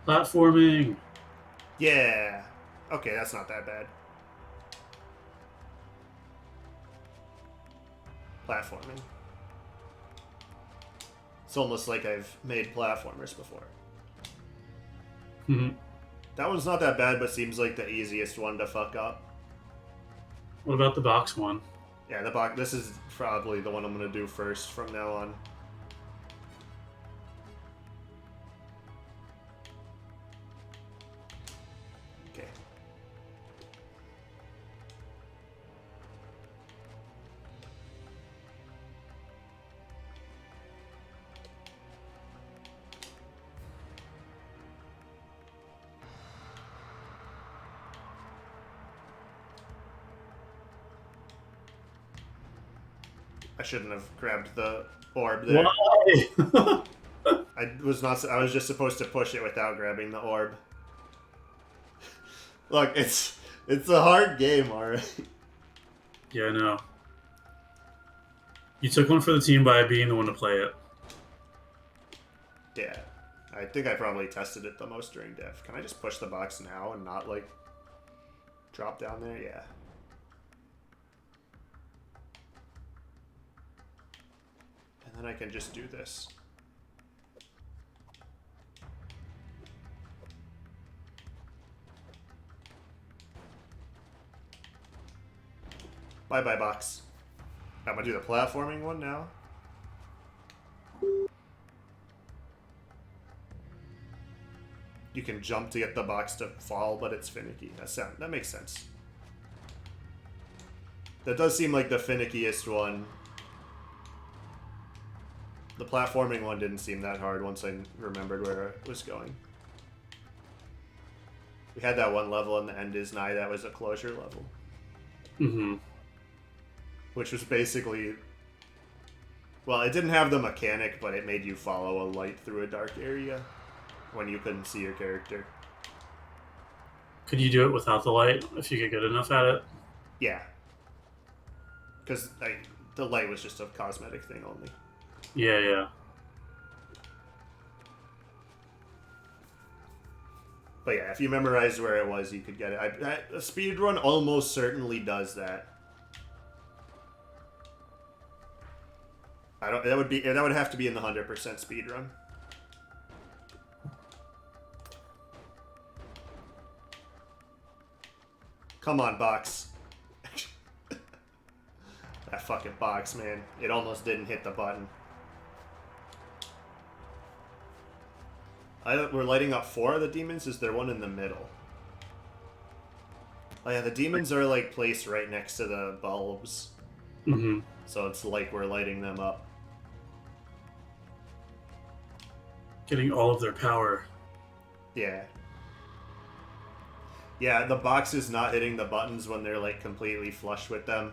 Platforming! Yeah! Okay, that's not that bad. Platforming. It's almost like I've made platformers before. Mm-hmm. That one's not that bad, but seems like the easiest one to fuck up. What about the box one? Yeah, the box. This is probably the one I'm gonna do first from now on. Okay. I shouldn't have grabbed the orb there. Why? I was just supposed to push it without grabbing the orb. Look, it's a hard game, alright. Yeah, I know. You took one for the team by being the one to play it. Yeah. I think I probably tested it the most during dev. Can I just push the box now and not, like, drop down there? Yeah. And then I can just do this. Bye-bye, box. I'm gonna do the platforming one now. you can jump to get the box to fall, but it's finicky. That makes sense. That does seem like the finickiest one. The platforming one didn't seem that hard once I remembered where it was going. We had that one level in the End is Nigh that was a closure level. Mm-hmm. Which was basically... Well, it didn't have the mechanic, but it made you follow a light through a dark area when you couldn't see your character. Could you do it without the light if you get good enough at it? Yeah. Because the light was just a cosmetic thing only. Yeah. But yeah, if you memorized where it was, you could get it. A speedrun almost certainly does that. That would have to be in the 100% speedrun. Come on, box. That fucking box, man. It almost didn't hit the button. We're lighting up 4 of the demons. Is there one in the middle? Oh yeah, the demons are like placed right next to the bulbs. Mm-hmm. So it's like we're lighting them up. Getting all of their power. Yeah. Yeah, the box is not hitting the buttons when they're like completely flush with them.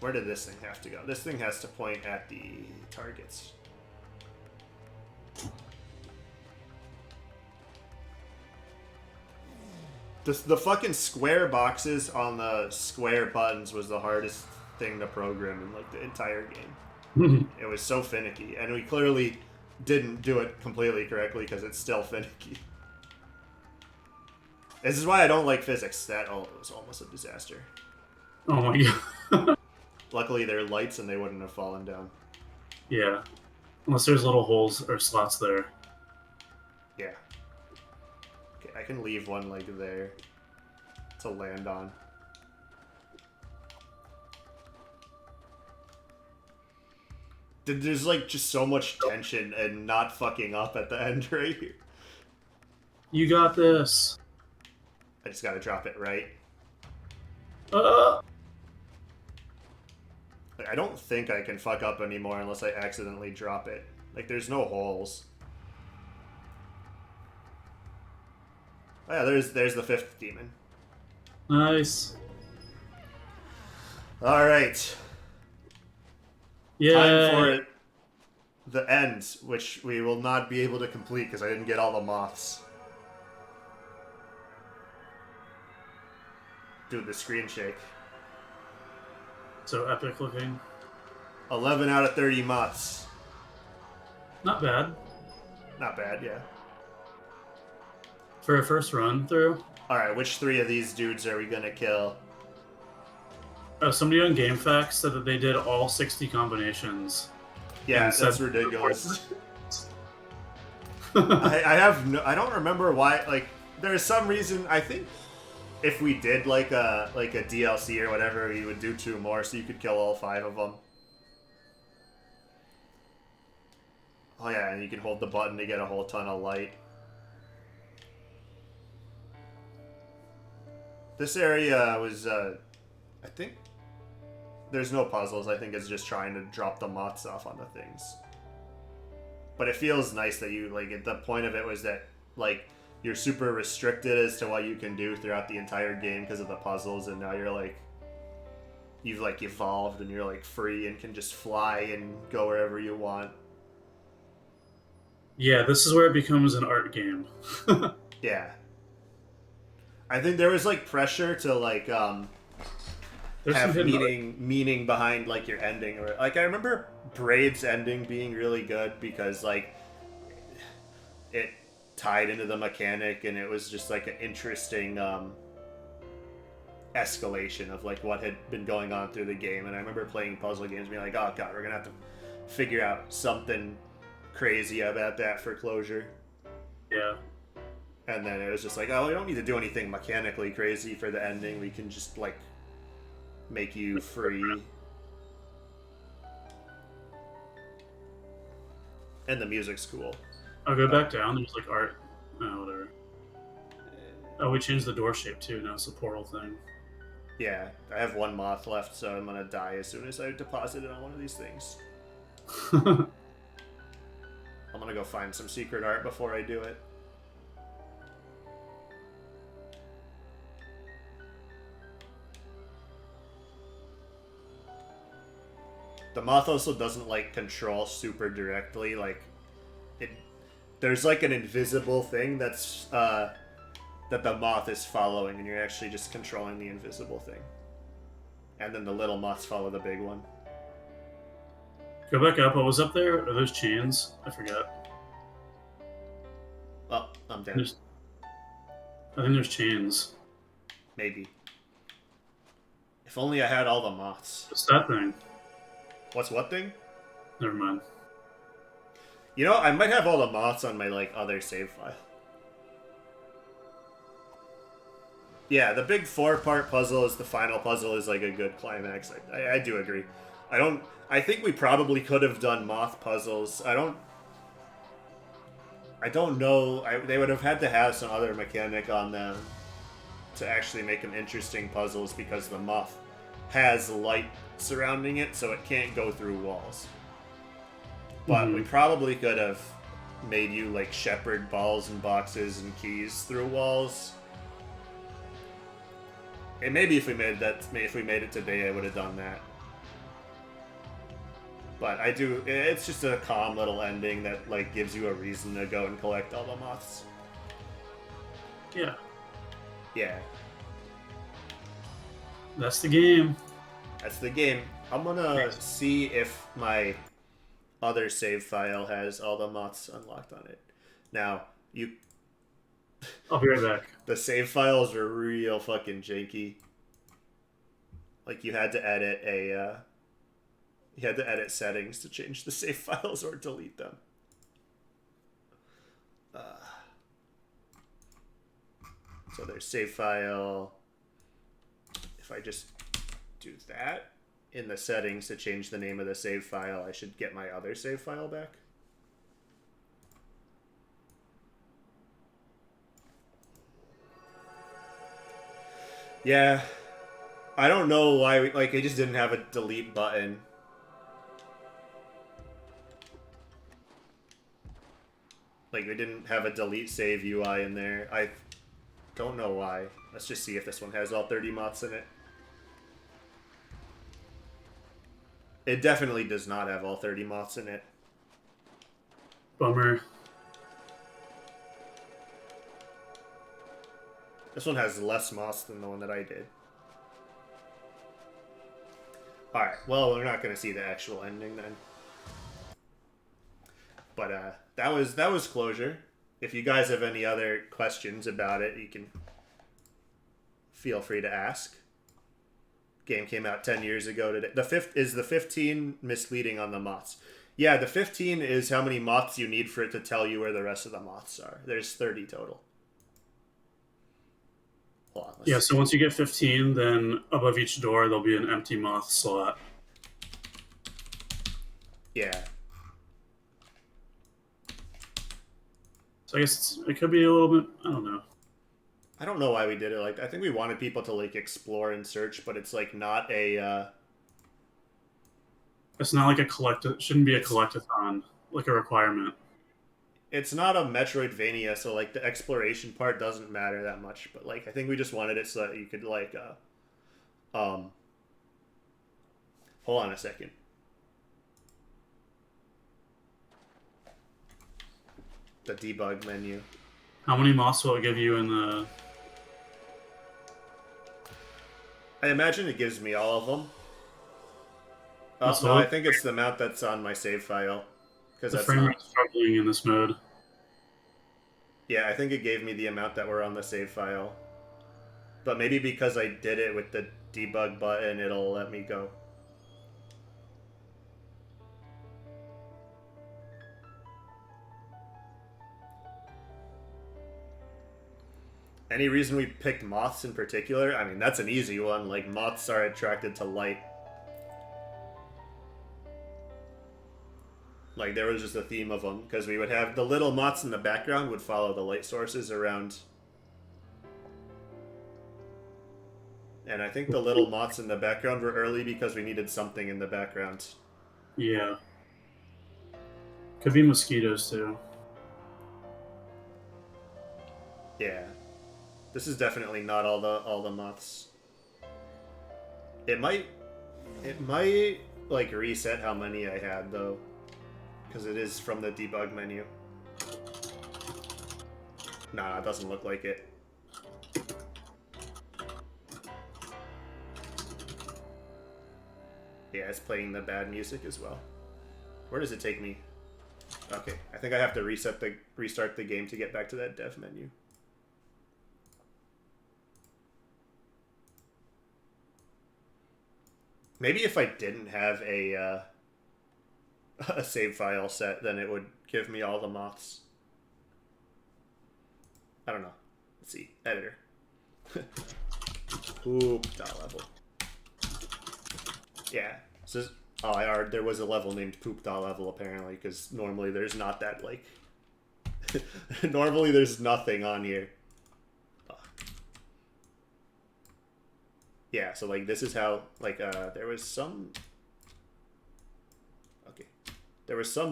Where did this thing have to go? This thing has to point at the targets. The fucking square boxes on the square buttons was the hardest thing to program in like the entire game. It was so finicky, and we clearly didn't do it completely correctly because it's still finicky. This is why I don't like physics. That was almost a disaster. Oh my god. Luckily, they're lights and they wouldn't have fallen down. Yeah. Unless there's little holes or slots there. Yeah. Okay, I can leave one like there to land on. There's like just so much tension and not fucking up at the end right here. You got this. I just gotta drop it right. Like, I don't think I can fuck up anymore unless I accidentally drop it. Like, there's no holes. Oh yeah, there's the 5th demon. Nice. Alright. Yeah. Time for the end, which we will not be able to complete because I didn't get all the moths. Dude, the screen shake. So epic looking. 11 out of 30 moths. Not bad. Not bad, yeah. For a first run through. Alright, which 3 of these dudes are we gonna kill? Somebody on GameFAQs said that they did all 60 combinations. Yeah, that's ridiculous. I don't remember why, like, there's some reason, I think if we did like a DLC or whatever, we would do 2 more so you could kill all 5 of them. Oh yeah, and you can hold the button to get a whole ton of light. This area was, I think, there's no puzzles. I think it's just trying to drop the moths off on the things. But it feels nice that you, like, the point of it was that, like, you're super restricted as to what you can do throughout the entire game because of the puzzles, and now you're, like, you've, like, evolved and you're, like, free and can just fly and go wherever you want. Yeah, this is where it becomes an art game. Yeah. I think there was, like, pressure to, like, have meaning behind, like, your ending. Or, like, I remember Braid's ending being really good because, like, it tied into the mechanic and it was just, like, an interesting escalation of, like, what had been going on through the game. And I remember playing puzzle games and being like, oh, God, we're going to have to figure out something crazy about that for closure. Yeah. And then it was just like, oh, we don't need to do anything mechanically crazy for the ending. We can just, like, make you free. And the music's cool. I'll go back down. There's like art. Oh, whatever. Oh, we changed the door shape too. Now it's a portal thing. Yeah, I have one moth left, so I'm gonna die as soon as I deposit it on one of these things. I'm gonna go find some secret art before I do it. The moth also doesn't like control super directly. Like, it, there's like an invisible thing that's that the moth is following, and you're actually just controlling the invisible thing. And then the little moths follow the big one. Go back up. What was up there? Are those chains? I forgot. Oh, I'm dead. I think there's chains. Maybe. If only I had all the moths. What's that thing? What's what thing? Never mind. You know, I might have all the moths on my like other save file. Yeah, the big 4-part puzzle is the final puzzle is like a good climax. I do agree. I think we probably could have done moth puzzles. I don't know. They would have had to have some other mechanic on them to actually make them interesting puzzles, because the moth has light surrounding it, so it can't go through walls. But we probably could have made you like shepherd balls and boxes and keys through walls. And maybe if we made it today, I would have done that. But it's just a calm little ending that like gives you a reason to go and collect all the moths. Yeah. Yeah. That's the game. That's the game. I'm gonna see if my other save file has all the moths unlocked on it. Now, I'll be right back. the save files are real fucking janky. Like, you had to edit settings to change the save files or delete them. So there's save file. If I just do that in the settings to change the name of the save file, I should get my other save file back. Yeah. I don't know why, I just didn't have a delete button. Like, we didn't have a delete save UI in there. I don't know why. Let's just see if this one has all 30 moths in it. It definitely does not have all 30 moths in it. Bummer. This one has less moths than the one that I did. Alright, well, we're not going to see the actual ending then. But that was closure. If you guys have any other questions about it, you can feel free to ask. Game came out 10 years ago today. Is the 15 misleading on the moths? Yeah, the 15 is how many moths you need for it to tell you where the rest of the moths are. There's 30 total. Hold on, Yeah, so once you get 15, then above each door there'll be an empty moth slot. Yeah. So I guess it could be a little bit, I don't know. I don't know why we did it like that. I think we wanted people to like explore and search, but it's like not a It's not like it shouldn't be a collectathon, like a requirement. It's not a Metroidvania, so like the exploration part doesn't matter that much, but like I think we just wanted it so that you could like hold on a second. The debug menu. How many moths will it give you in the... I imagine it gives me all of them. That's No, all? I think it's the amount that's on my save file. The frame rate's struggling in this mode. Yeah, I think it gave me the amount that were on the save file. But maybe because I did it with the debug button, it'll let me go. Any reason we picked moths in particular? I mean, that's an easy one. Like, moths are attracted to light. Like there was just a theme of them because we would have the little moths in the background would follow the light sources around. And I think the little moths in the background were early because we needed something in the background. Yeah. Could be mosquitoes too. Yeah. This is definitely not all the moths. It might like reset how many I had though, because it is from the debug menu. Nah, it doesn't look like it. Yeah, it's playing the bad music as well. Where does it take me? Okay, I think I have to restart the game to get back to that dev menu. Maybe if I didn't have a save file set, then it would give me all the moths. I don't know. Let's see. Editor. Poop.level. Yeah. So, there was a level named poop.level apparently, because normally there's not that, like... normally there's nothing on here. Yeah, so like this is how like there was some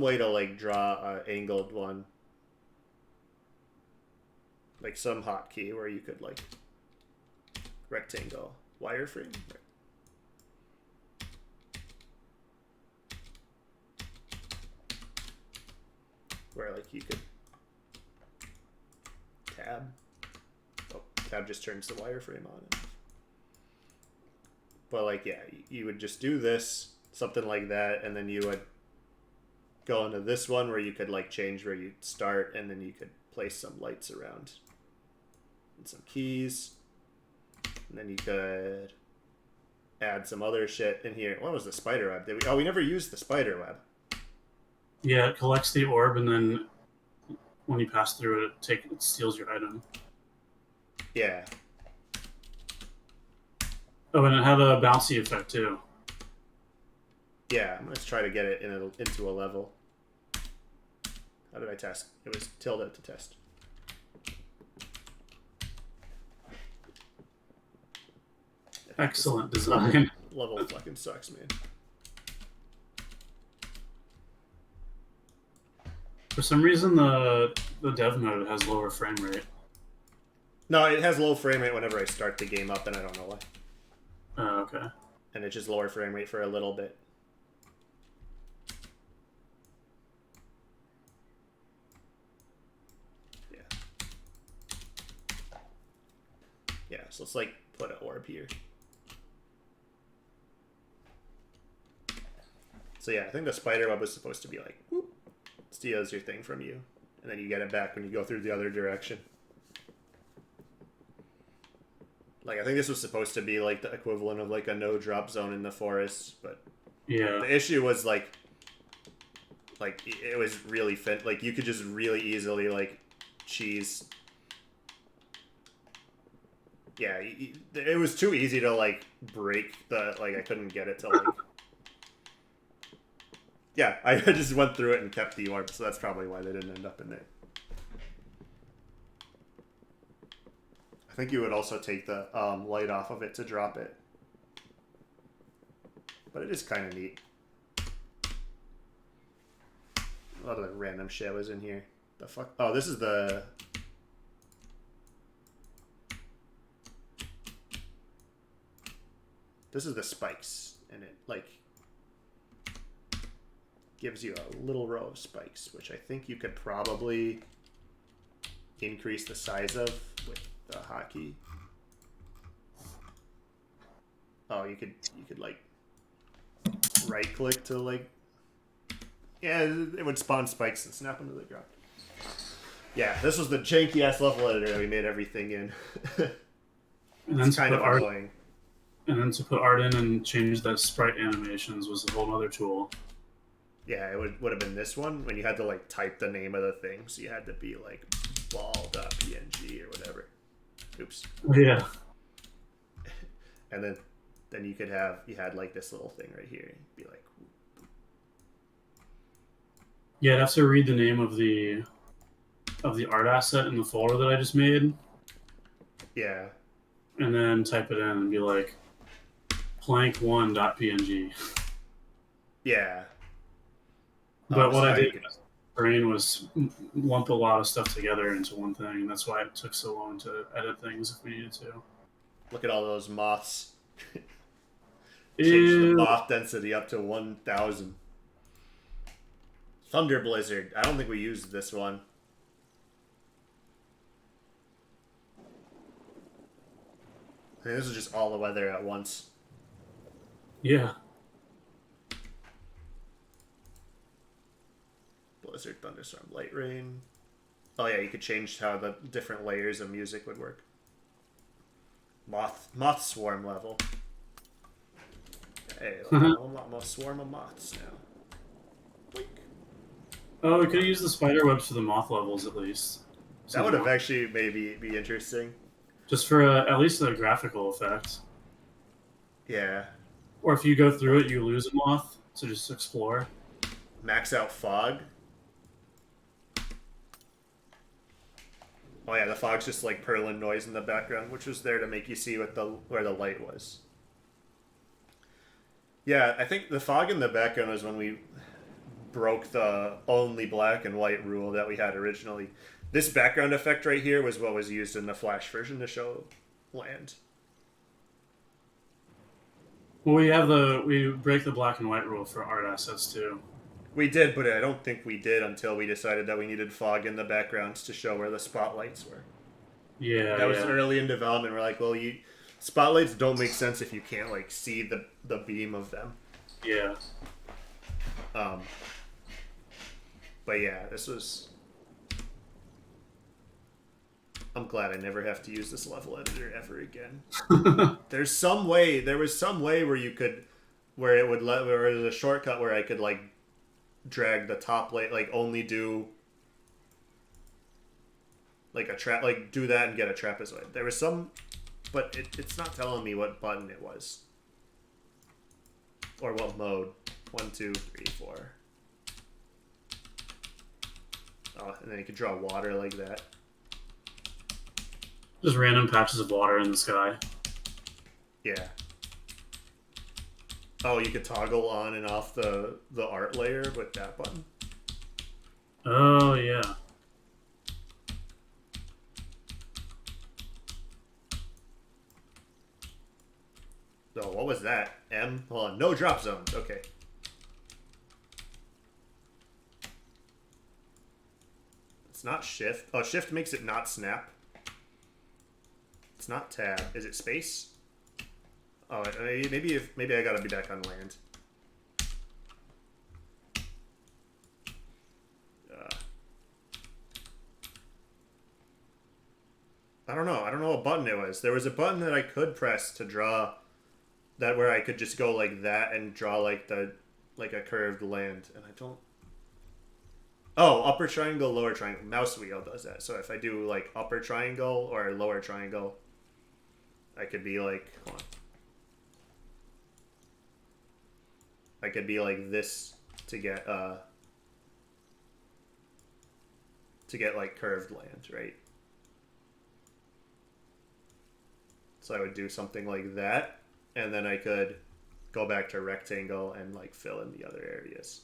way to like draw a angled one, like some hotkey where you could like rectangle wireframe, where like you could tab just turns the wireframe on. But like, yeah, you would just do this, something like that, and then you would go into this one where you could like change where you start, and then you could place some lights around and some keys, and then you could add some other shit in here. What was the spider web? We never used the spider web. Yeah, it collects the orb, and then when you pass through it, it steals your item. Yeah. Oh, and it had a bouncy effect too. Yeah, I'm gonna try to get it into a level. How did I test? It was tilde to test. Excellent design. Level fucking sucks, man. For some reason, the dev mode has lower frame rate. No, it has low frame rate whenever I start the game up, and I don't know why. Oh, okay. And it's just lower frame rate for a little bit. Yeah. Yeah, so let's like put an orb here. So yeah, I think the spider web was supposed to be like, whoop, steals your thing from you. And then you get it back when you go through the other direction. Like, I think this was supposed to be, like, the equivalent of, like, a no-drop zone in the forest, but... Yeah. The issue was, like, it was really like, you could just really easily, like, cheese... Yeah, it was too easy to, like, break the... Like, I couldn't get it to, like... Yeah, I just went through it and kept the orb, so that's probably why they didn't end up in there. I think you would also take the light off of it to drop it. But it is kind of neat. A lot of the random shit was in here. The fuck? Oh, this is the... This is the spikes. And it, like, gives you a little row of spikes, which I think you could probably increase the size of with the hotkey. Oh, you could like right click to like, yeah, it would spawn spikes and snap them to the ground. Yeah, this was the janky ass level editor that we made everything in. It's kind of annoying. And then to put art in and change the sprite animations was a whole other tool. Yeah, it would have been this one when you had to like type the name of the thing, so you had to be like ball.png or whatever. Oops. Yeah. And then you had like this little thing right here. You'd be like, Yeah, I'd have to read the name of the art asset in the folder that I just made, Yeah. and then type it in and be like plank1.png. Yeah. But This what is I how did you in can. my brain was lump a lot of stuff together into one thing, and that's why it took so long to edit things if we needed to. Look at all those moths. Change the Ew. moth density up to 1,000. Thunder Blizzard. I don't think we used this one. I think this is just all the weather at once. Yeah. Blizzard, thunderstorm, light rain. Oh yeah, you could change how the different layers of music would work. Moth swarm level. Hey, a swarm of moths now. Boink. Oh, we could have used the spider webs for the moth levels at least. That Some would have moth. actually maybe be interesting. Just for at least a graphical effect. Yeah. Or if you go through it, you lose a moth, so just explore. Max out fog. Oh yeah, the fog's just like purling noise in the background, which was there to make you see where the light was. Yeah, I think the fog in the background was when we broke the only black and white rule that we had originally. This background effect right here was what was used in the Flash version to show land. Well, we break the black and white rule for art assets too. We did, but I don't think we did until we decided that we needed fog in the backgrounds to show where the spotlights were. Yeah, That was yeah. early in development. We're like, well, spotlights don't make sense if you can't like see the beam of them. Yeah. But yeah, this was. I'm glad I never have to use this level editor ever again. There was some way where you could, where there was a shortcut where I could like drag the top layer, like only do like do that and get a trapezoid. There was some, but it's not telling me what button it was or what mode. 1, 2, 3, 4. Oh, and then you could draw water like that. Just random patches of water in the sky. Yeah. Oh, you could toggle on and off the art layer with that button. Oh, yeah. So what was that? M? Hold on. No drop zones. Okay. It's not shift. Oh, shift makes it not snap. It's not tab. Is it space? Oh, maybe I gotta be back on land. I don't know. I don't know what button it was. There was a button that I could press to draw that where I could just go like that and draw like a curved land, and I don't. Oh, upper triangle, lower triangle. Mouse wheel does that. So if I do like upper triangle or lower triangle, I could be like, hold on. I could be like this to get like curved land, right? So I would do something like that, and then I could go back to rectangle and like fill in the other areas.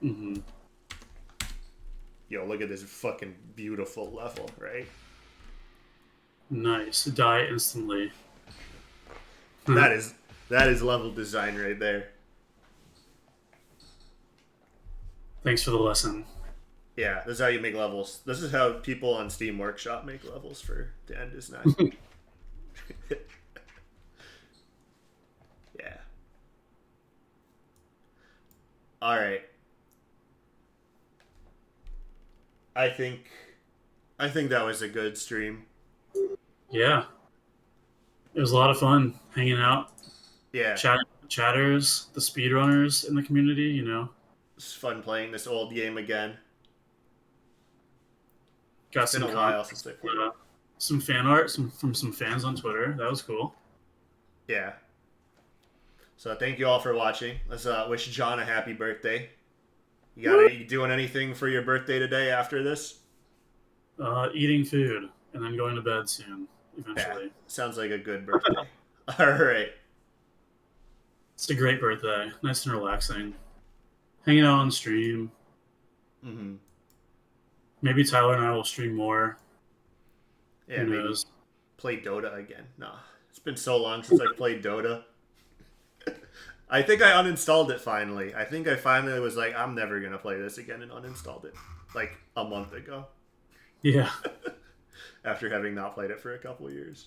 Mm-hmm. Yo, look at this fucking beautiful level, right? Nice. Die instantly. That is level design right there. Thanks for the lesson. Yeah, this is how you make levels. This is how people on Steam Workshop make levels for The End is Nigh. Yeah. All right. I think that was a good stream. Yeah. It was a lot of fun hanging out. Yeah. Chatters, the speedrunners in the community, you know. It's fun playing this old game again. Got It's been a while since I played it. Some fan art from some fans on Twitter. That was cool. Yeah. So thank you all for watching. Let's wish John a happy birthday. You doing anything for your birthday today after this? Eating food and then going to bed soon. Yeah, Eventually, sounds like a good birthday. All right. it's a great birthday. Nice and relaxing. Hanging out on stream. Mm-hmm. Maybe Tyler and I will stream more. Yeah, Who maybe knows? play Dota again. No, it's been so long since I played Dota. I think I uninstalled it finally. I think I finally was like, I'm never gonna play this again, and uninstalled it like a month ago Yeah. after having not played it for a couple years.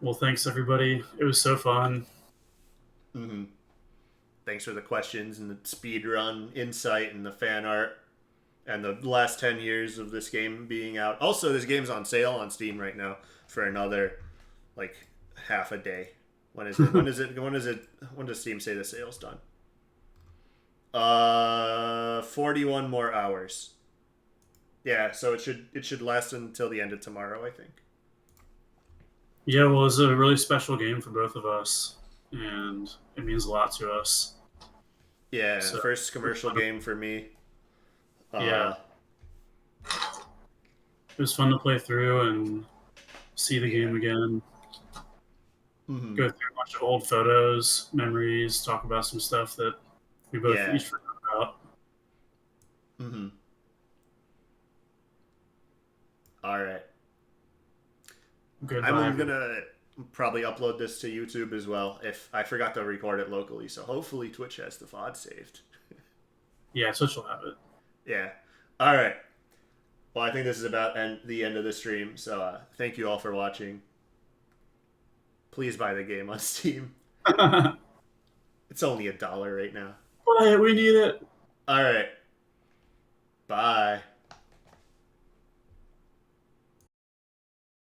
Well, thanks everybody. It was so fun. Mm-hmm. Thanks for the questions and the speed run insight and the fan art and the last 10 years of this game being out. Also, this game's on sale on Steam right now for another like half a day. When is it? When does Steam say the sale's done? 41 more hours. Yeah, so it should last until the end of tomorrow, I think. Yeah, well, it's a really special game for both of us, and it means a lot to us. Yeah, So, first commercial game for me. Yeah. It was fun to play through and see the game again. Mm-hmm. Go through a bunch of old photos, memories, talk about some stuff that we both each forgot about. Mm-hmm. All right. Goodbye. I'm gonna probably upload this to YouTube as well. If I forgot to record it locally, so hopefully Twitch has the VOD saved. Yeah, Twitch will have it. Yeah. All right. Well, I think this is about the end of the stream. So thank you all for watching. Please buy the game on Steam. It's only $1 right now. Buy it. We need it. All right. Bye.